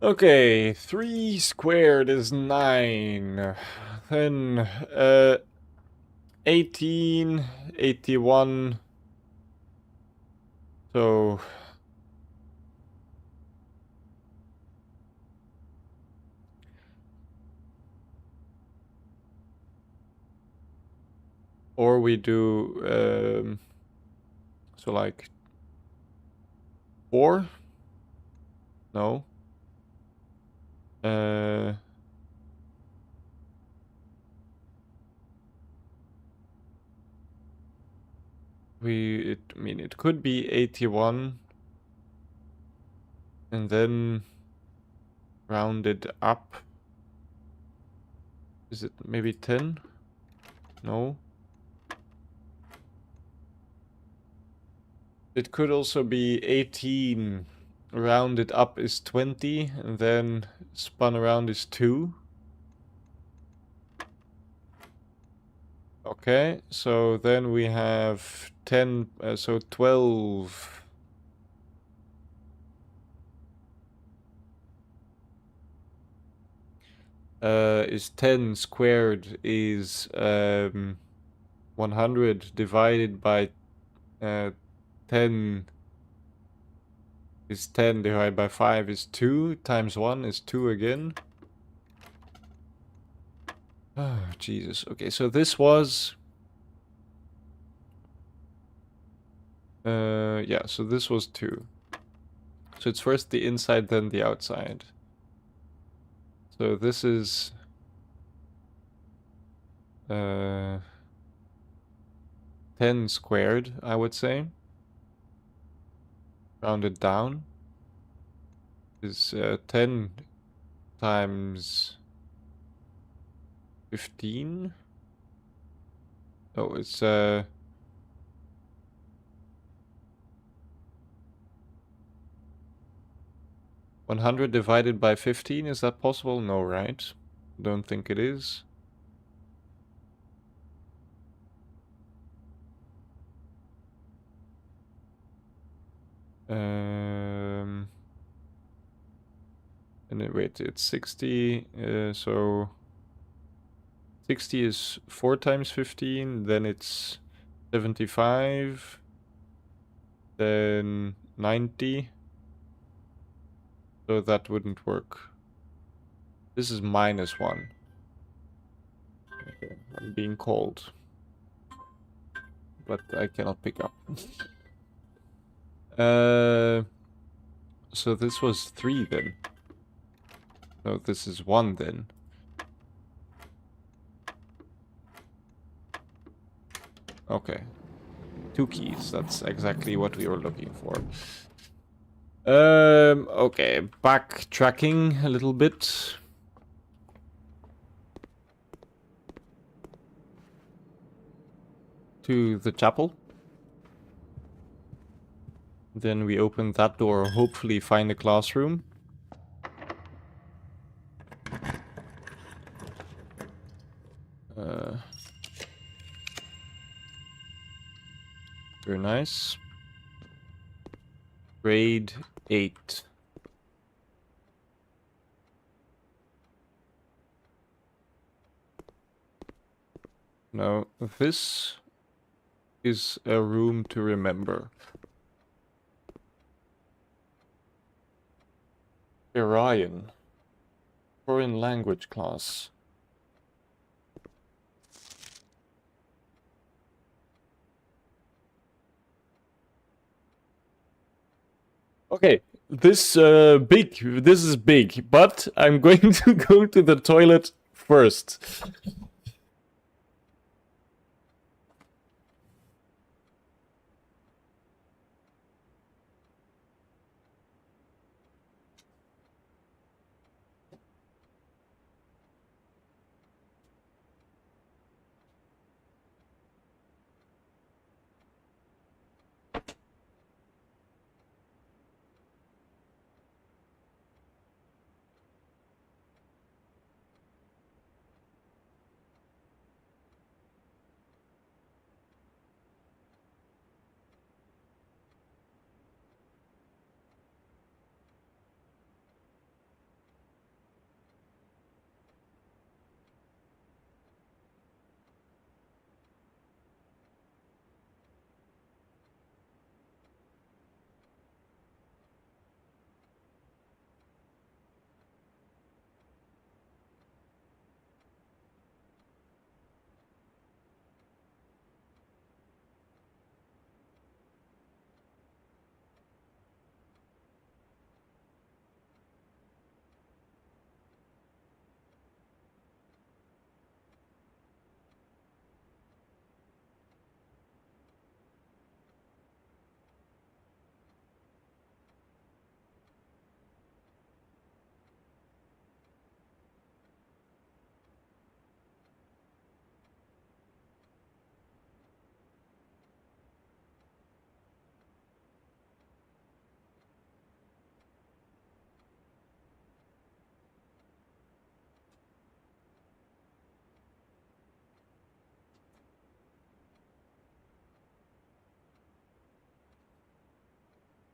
Okay, 3 squared is 9. Then 18, 81. So or we do so like 4? No. I mean, it could be 81 and then rounded up. Is it maybe 10? No. It could also be 18 rounded up is 20 and then spun around is 2. Okay, so then we have 10, so 12. Is 10 squared is 100 divided by 10 is 10 divided by 5 is 2 times 1 is 2 again. Oh, Jesus. Okay, so this was... yeah, so this was 2. So it's first the inside, then the outside. So this is... 10 squared, I would say. Rounded down. Is 10 times 15. Oh, it's 100 divided by 15. Is that possible? No, right? Don't think it is. And then wait, it's 60. So 60 is 4 times 15. Then it's 75. Then 90. So that wouldn't work. This is minus 1. Okay, I'm being called. But I cannot pick up. So this was 3 then. No, this is 1 then. Okay. 2 keys. That's exactly what we were looking for. Okay. Backtracking a little bit. To the chapel. Then we open that door, hopefully find a classroom. Very nice. Grade 8. Now, this is a room to remember. Orion. Foreign language class. Okay, this is big, but I'm going to go to the toilet first.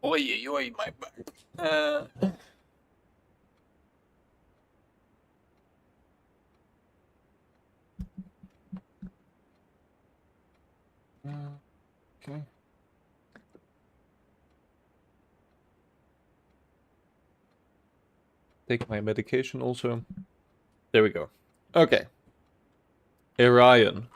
Oi, oi, my back. Okay. Take my medication also. There we go. Okay. Orion.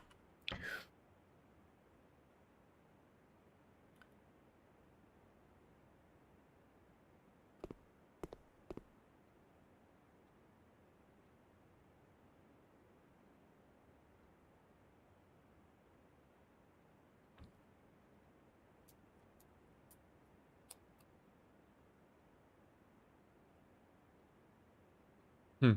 Hmm.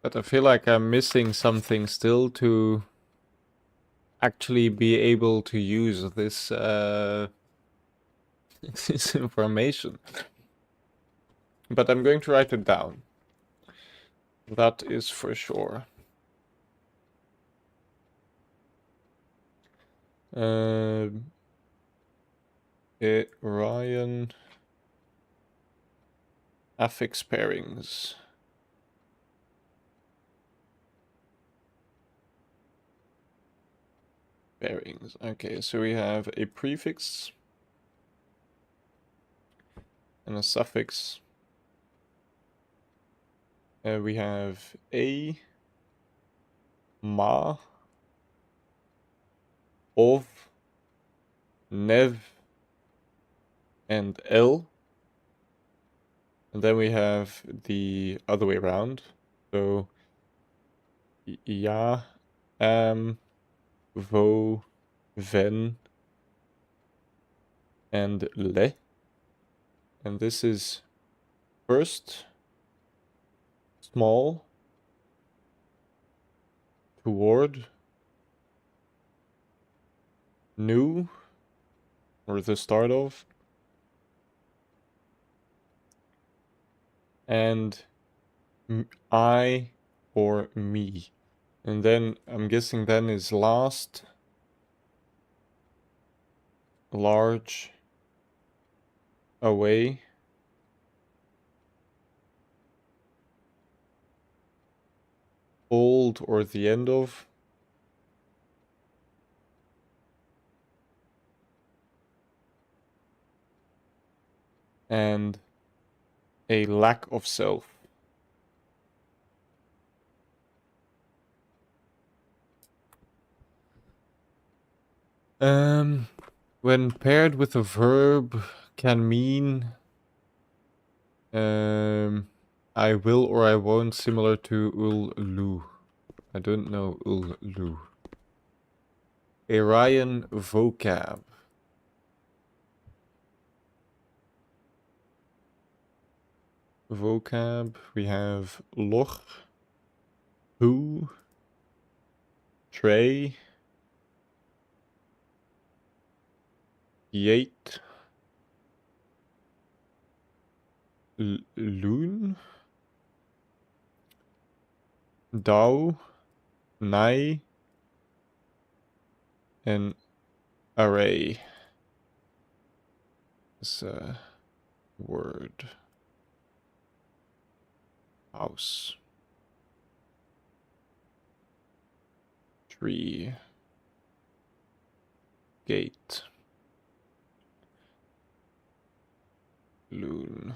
But I feel like I'm missing something still to actually be able to use this this information. But I'm going to write it down. That is for sure. Orion affix pairings. Pairings. Okay, so we have a prefix and a suffix. We have a, ma, ov, nev, and l. And then we have the other way around. So ja, vo, ven, and le. And this is first, small, toward, new, or the start of, and I or me. And then I'm guessing then is last, large, away, old, or the end of, and a lack of self. When paired with a verb, can mean I will or I won't, similar to ul lu. I don't know ul lu. Aryan vocab. Vocab, we have loch, who, tray, yate, loon, dao, nai, and array. Is a word. House. Tree. Gate. Loon.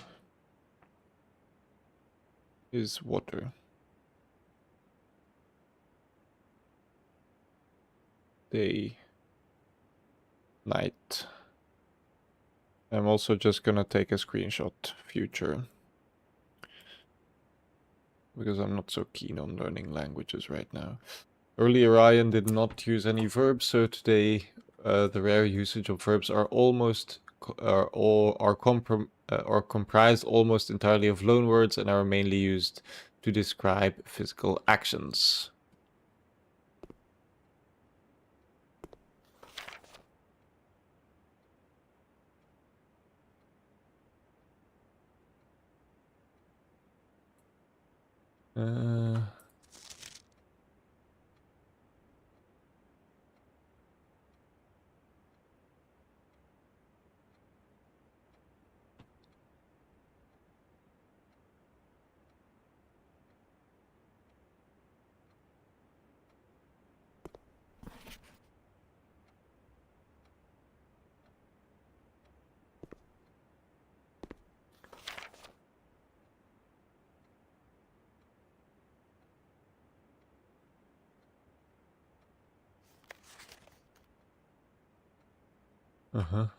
Is water. Day. Night. I'm also just gonna take a screenshot future, because I'm not so keen on learning languages right now. Earlier Ryan did not use any verbs, so today the rare usage of verbs are comprised almost entirely of loanwords and are mainly used to describe physical actions.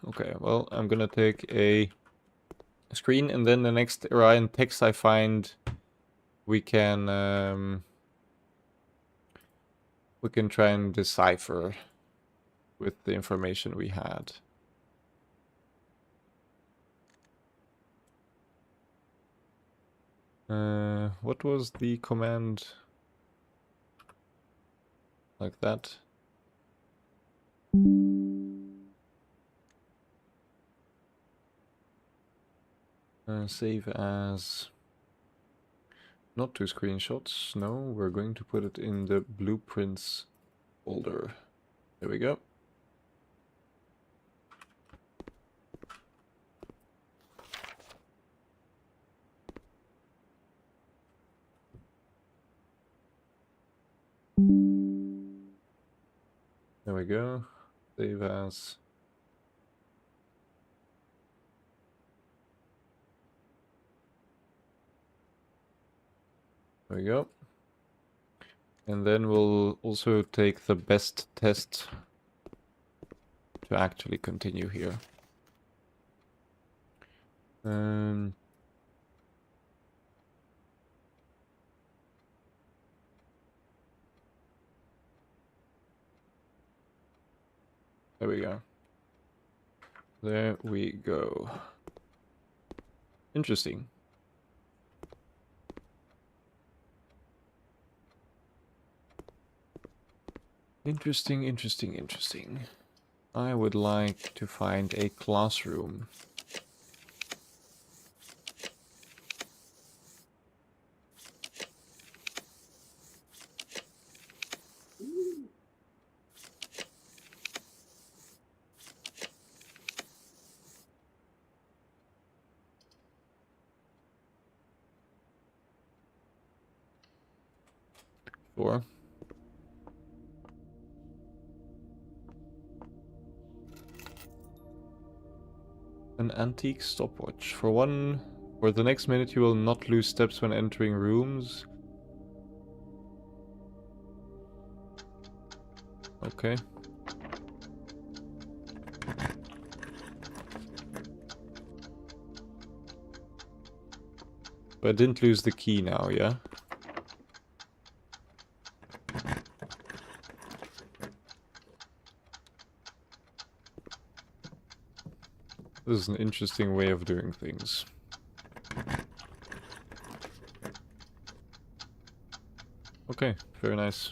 Okay, well, I'm gonna take a screen, and then the next Orion text I find, we can try and decipher with the information we had. What was the command? Like that. Save as... Not 2 screenshots. No, we're going to put it in the blueprints folder. There we go. There we go. Save as. There we go. And then we'll also take the best test to actually continue here. There we go. There we go. Interesting. Interesting. I would like to find a classroom. Sure. An antique stopwatch. For the next minute you will not lose steps when entering rooms. Okay. But I didn't lose the key now, yeah? This is an interesting way of doing things. Okay, very nice.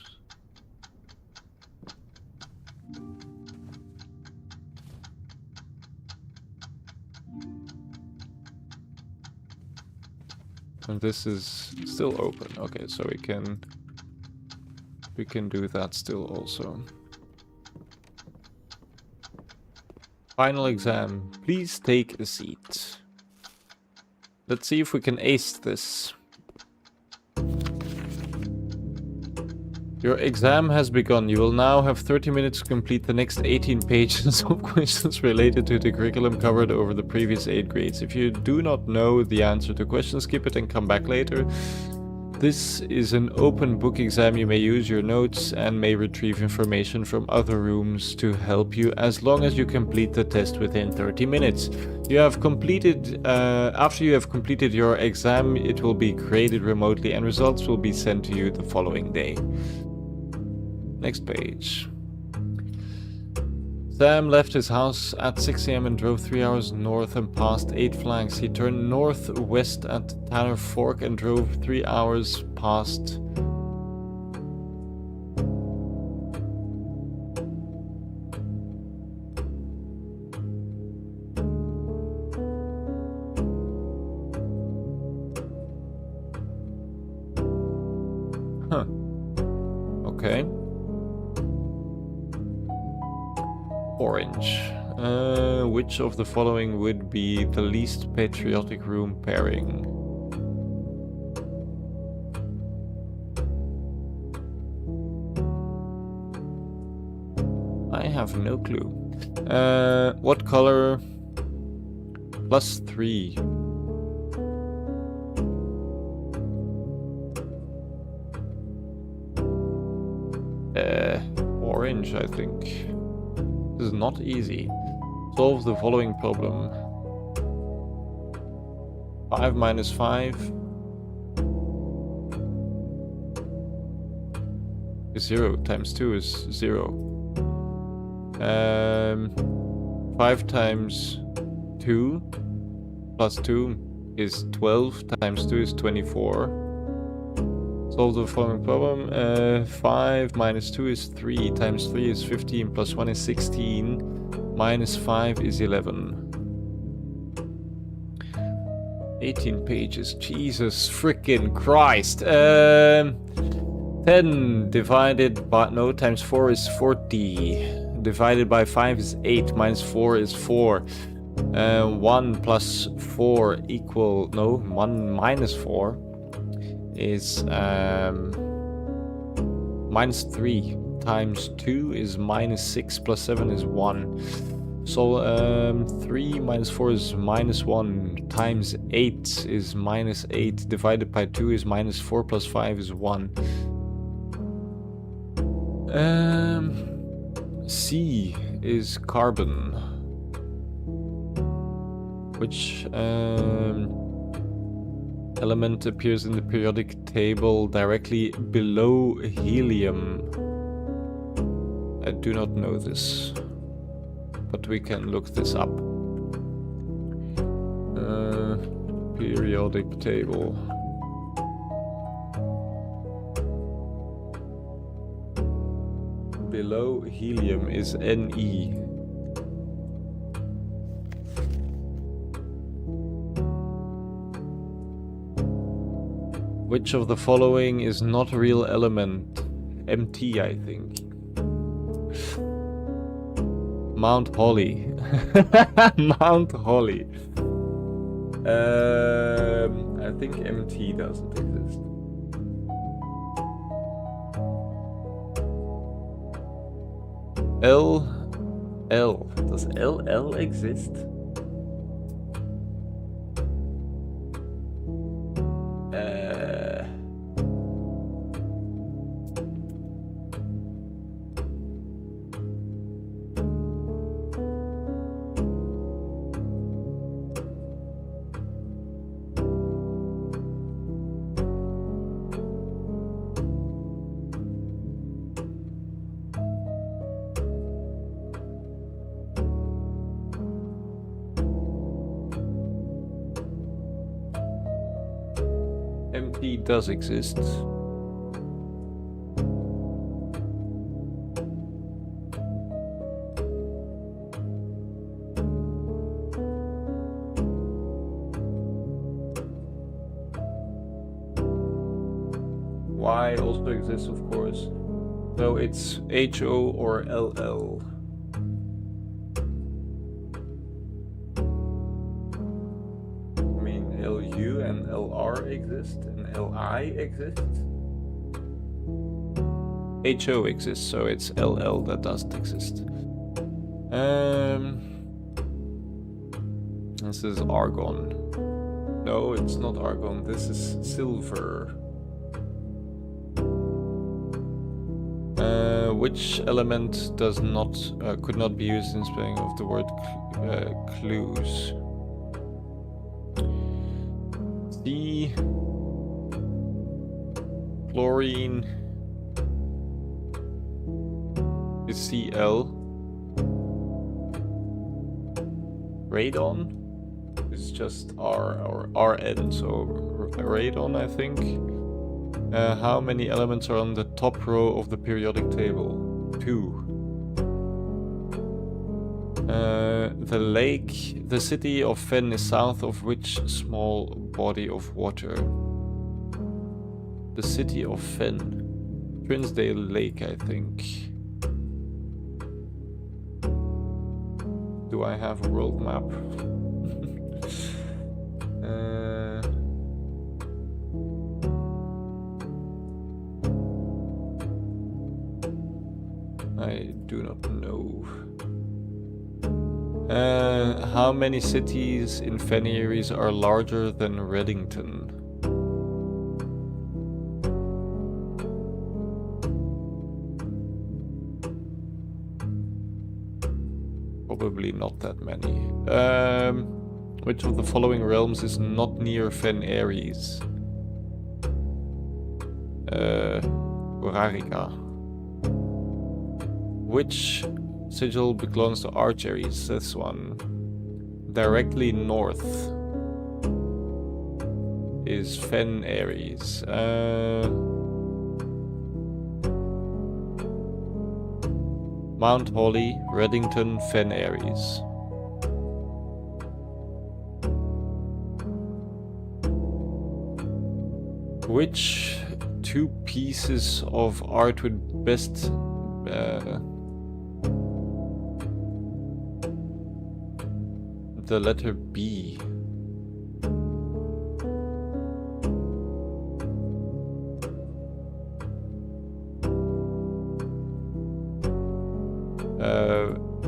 And this is still open. Okay, so we can do that still also. Final exam. Please take a seat. Let's see if we can ace this. Your exam has begun. You will now have 30 minutes to complete the next 18 pages of questions related to the curriculum covered over the previous 8 grades. If you do not know the answer to questions, skip it and come back later. This is an open book exam. You may use your notes and may retrieve information from other rooms to help you as long as you complete the test within 30 minutes. You have completed, after you have completed your exam, it will be graded remotely and results will be sent to you the following day. Next page. Sam left his house at 6 AM and drove 3 hours north and passed 8 flags. He turned northwest at Tanner Fork and drove 3 hours past... Huh. Okay. Orange. Which of the following would be the least patriotic room pairing? I have no clue. What color? +3. Orange, I think. This is not easy. Solve the following problem. 5 minus 5 is 0. Times 2 is 0. 5 times 2 plus 2 is 12. Times 2 is 24. Solve the following problem. 5 minus 2 is 3. Times 3 is 15. Plus 1 is 16. Minus 5 is 11. 18 pages. Jesus freaking Christ. 10 divided by... No, times 4 is 40. Divided by 5 is 8. Minus 4 is 4. 1 plus 4 equal... No, 1 minus 4 is minus 3. Times 2 is minus 6. Plus 7 is 1. So 3 minus 4 is minus 1. Times 8 is minus 8. Divided by 2 is minus 4. Plus 5 is 1. C is carbon. Which element appears in the periodic table directly below helium? I do not know this, but we can look this up. Periodic table. Below helium is Ne. Which of the following is not a real element? Mt, I think. Mount Holly. Mount Holly. I think Mt doesn't exist. LL. Does LL exist? MT does exist. Y also exists, of course. So it's HO or LL. I mean, LU and LR exist, and LI exists. HO exists, so it's LL that doesn't exist. This is argon. No, it's not argon. This is silver. Which element does not could not be used in spelling of the word clues? C. Chlorine is Cl. Radon is just R or Rn, so radon, I think. How many elements are on the top row of the periodic table? 2. The city of Fen is south of which small body of water? The city of Fen. Trinsdale Lake, I think. Do I have a world map? I do not know. How many cities in Fen Aries are larger than Reddington? Probably not that many. Which of the following realms is not near Fen Aries? Urarica. Which sigil belongs to Archeries? This one. Directly north is Fen Aries. Mount Holly, Reddington, Fen Aries. Which 2 pieces of art would best the letter B?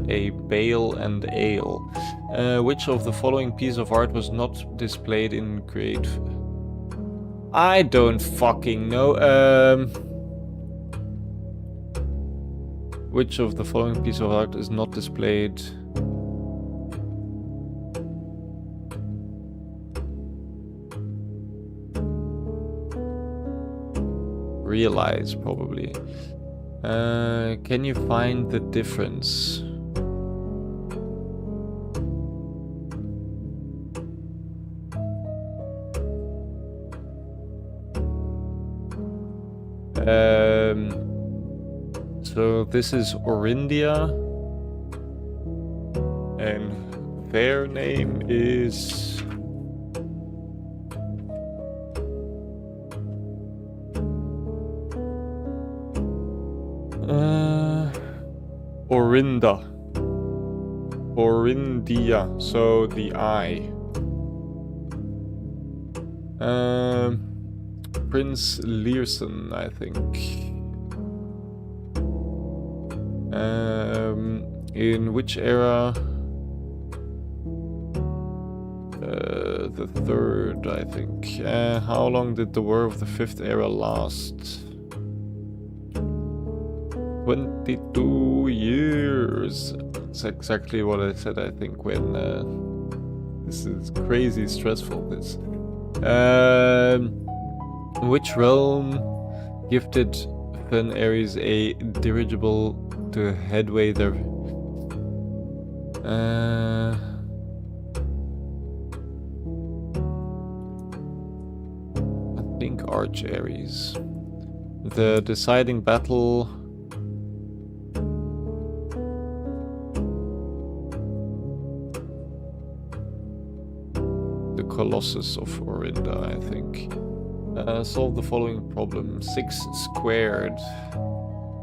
A bale and ale. Which of the following piece of art was not displayed in grade? I don't fucking know. Which of the following piece of art is not displayed? Realize, probably. Can you find the difference? So this is Orindia, and their name is Orindia, so the I. Prince Learson, I think. In which era? The third, I think. How long did the War of the Fifth Era last? 22 years. That's exactly what I said, I think, when... this is crazy stressful, this. Which realm gifted Fen Ares a dirigible to headway their... I think Arch Ares. The deciding battle... The Colossus of Orinda, I think. Solve the following problem. 6 squared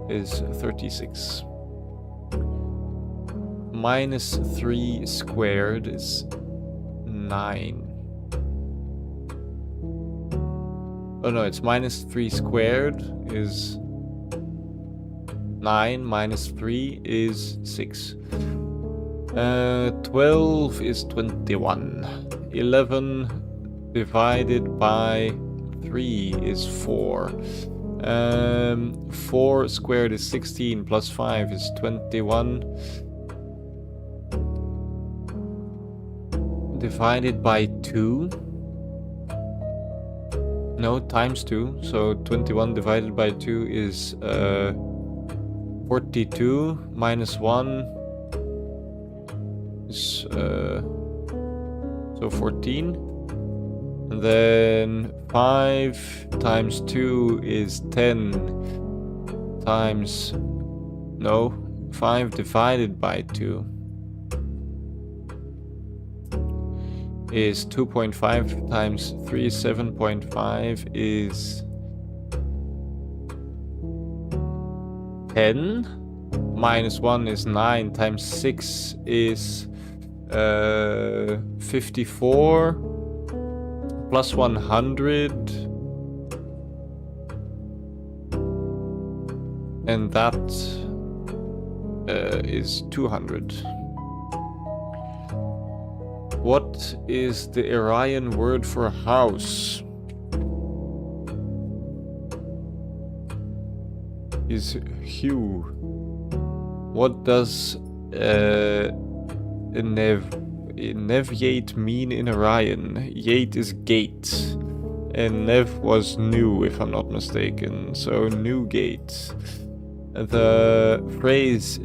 is 36. Minus 3 squared is 9. Oh no, it's minus 3 squared is 9, minus 3 is 6. 12 is 21. 11 divided by 3 is 4. 4 squared is 16, plus 5 is 21. Divided by 2. No, times 2. So 21 divided by 2 is 42. Minus 1 is so 14. And then 5 times 2 is 10 times... No, 5 divided by 2 is 2.5 times 3 is 7.5 is 10. Minus 1 is 9 times 6 is 54 plus 100, and that is 200. What is the Iranian word for house? Is hue. What does Nev-Yate mean in Orion? Yate is gate, and Nev was new, if I'm not mistaken, so new gate. The phrase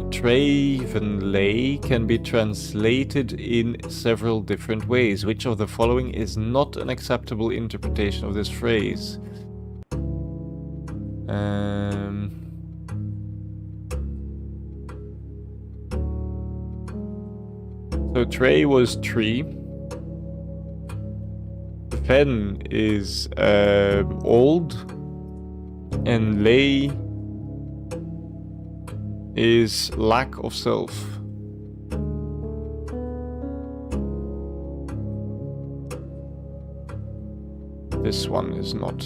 Travenlay can be translated in several different ways. Which of the following is not an acceptable interpretation of this phrase? So Trey was tree. Fen is old, and lay is lack of self. This one is not.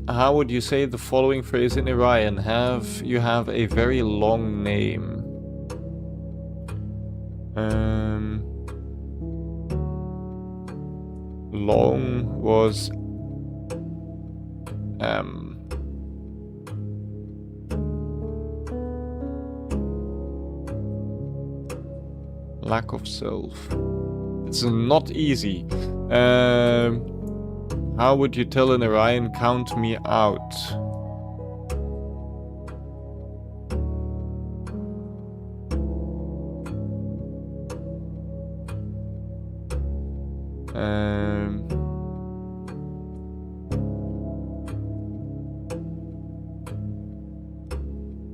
How would you say the following phrase in Iranian? You have a very long name. Long was lack of self. It's not easy. How would you tell an Iranian, count me out?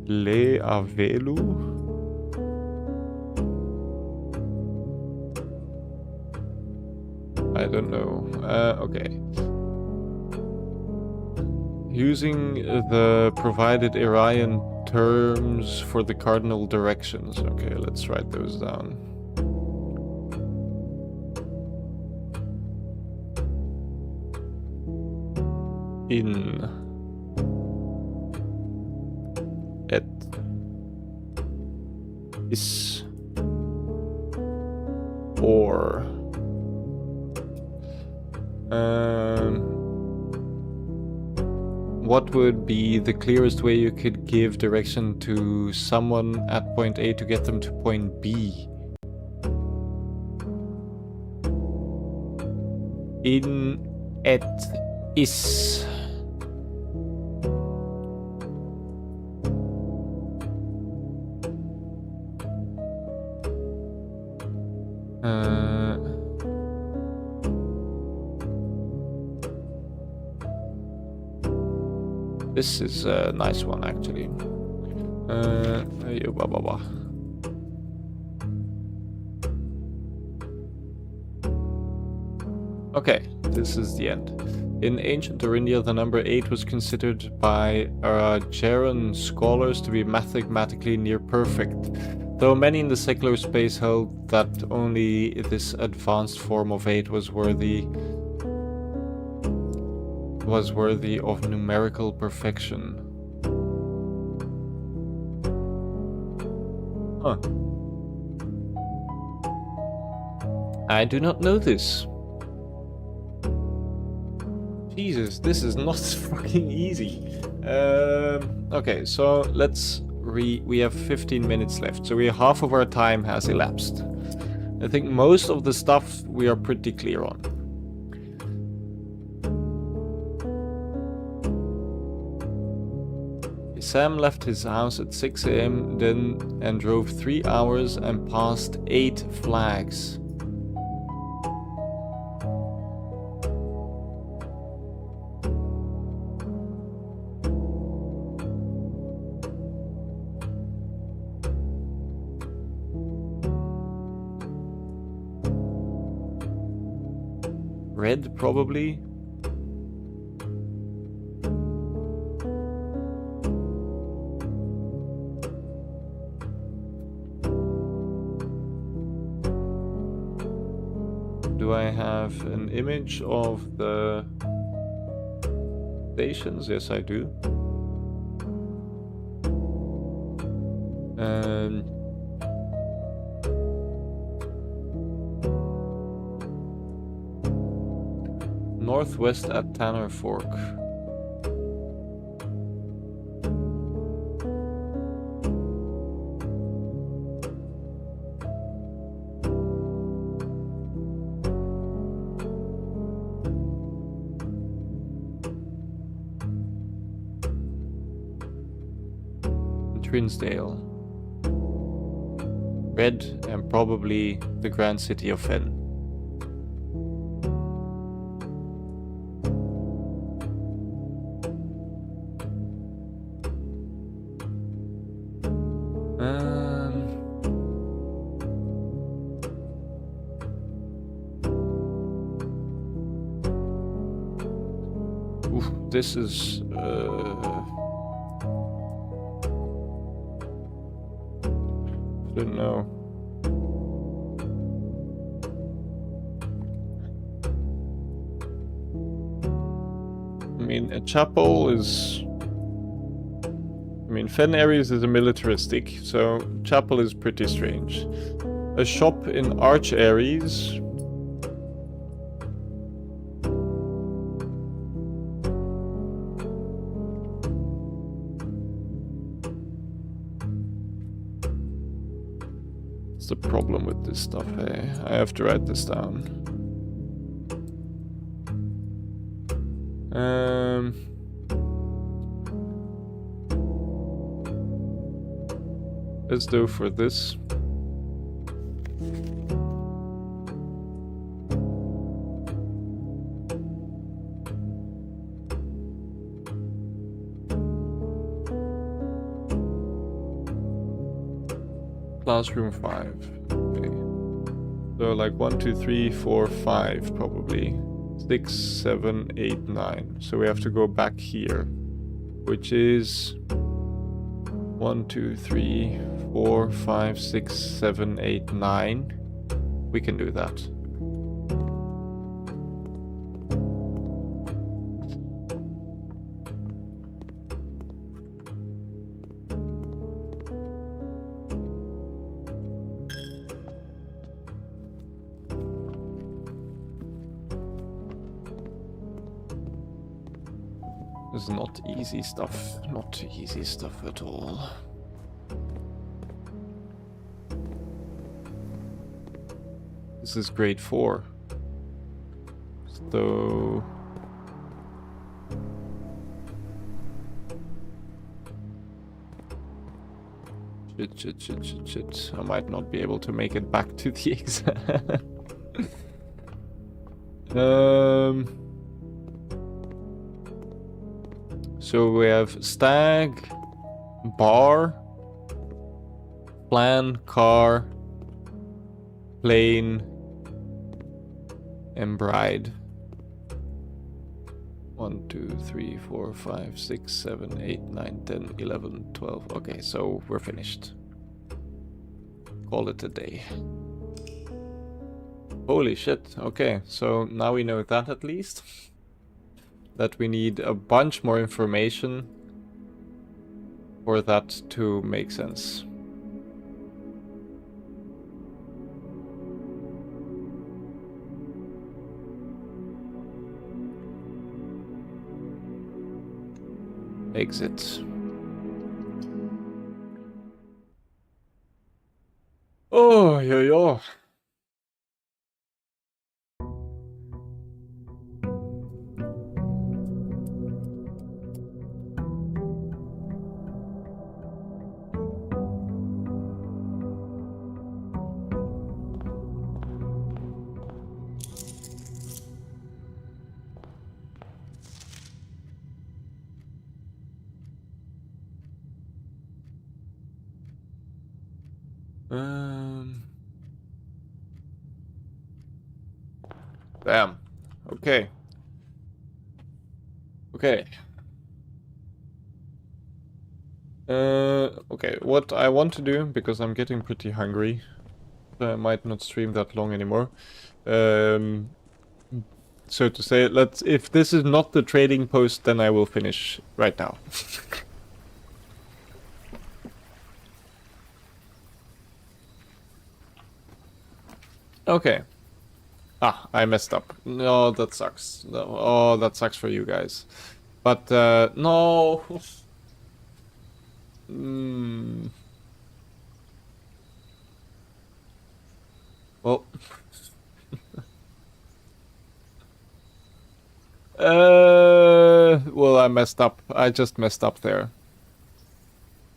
Le Avelu? I don't know. Okay. Using the provided Iranian terms for the cardinal directions. Okay, let's write those down. in et is or what would be the clearest way you could give direction to someone at point A to get them to point B? In et is. This is a nice one, actually. Okay, this is the end. In ancient Orindia, the number 8 was considered by Geran scholars to be mathematically near perfect, though many in the secular space held that only this advanced form of 8 was worthy of numerical perfection. Huh. I do not know this. Jesus, this is not fucking easy. Okay, so let's we have 15 minutes left, so half of our time has elapsed. I think most of the stuff we are pretty clear on. Sam left his house at 6 AM and drove 3 hours and passed 8 flags. Red, probably. Do I have an image of the stations? Yes, I do. Northwest at Tanner Fork. Trinsdale. Red, and probably the grand city of Fen. This is I don't know. I mean, a chapel is... I mean, Fen Ares is a militaristic, so chapel is pretty strange. A shop in Arch Ares... the problem with this stuff, hey? I have to write this down. Let's do for this. Classroom 5. Okay. So like 1, 2, 3, 4, 5 probably. 6, 7, 8, 9. So we have to go back here. Which is 1, 2, 3, 4, 5, 6, 7, 8, 9. We can do that. This is not easy stuff. Not easy stuff at all. This is grade 4. So... Shit. I might not be able to make it back to the exam. So we have stag, bar, plan, car, plane, and bride. 1, 2, 3, 4, 5, 6, 7, 8, 9, 10, 11, 12. Okay, so we're finished. Call it a day. Holy shit. Okay, so now we know that at least. That we need a bunch more information for that to make sense. Exit. Oh, yeah. Damn. Okay. Okay, what I want to do, because I'm getting pretty hungry, I might not stream that long anymore. So to say, if this is not the trading post, then I will finish right now. Okay. Ah, I messed up. No, that sucks. No, oh, that sucks for you guys. But, no. Well. Well, I messed up. I just messed up there.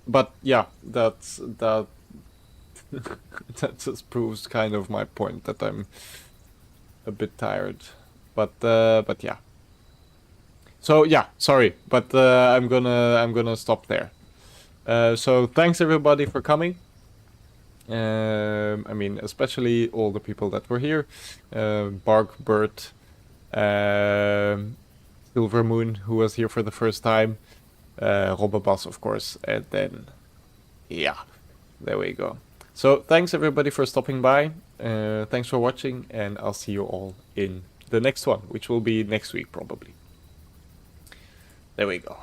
But, yeah, that just proves kind of my point that I'm a bit tired, but yeah. So yeah, sorry, but I'm gonna stop there. So thanks everybody for coming. I mean, especially all the people that were here, Bark, Bert, Silver Moon, who was here for the first time, Robabas, of course, and then yeah, there we go. So thanks everybody for stopping by. Thanks for watching, and I'll see you all in the next one, which will be next week probably. There we go.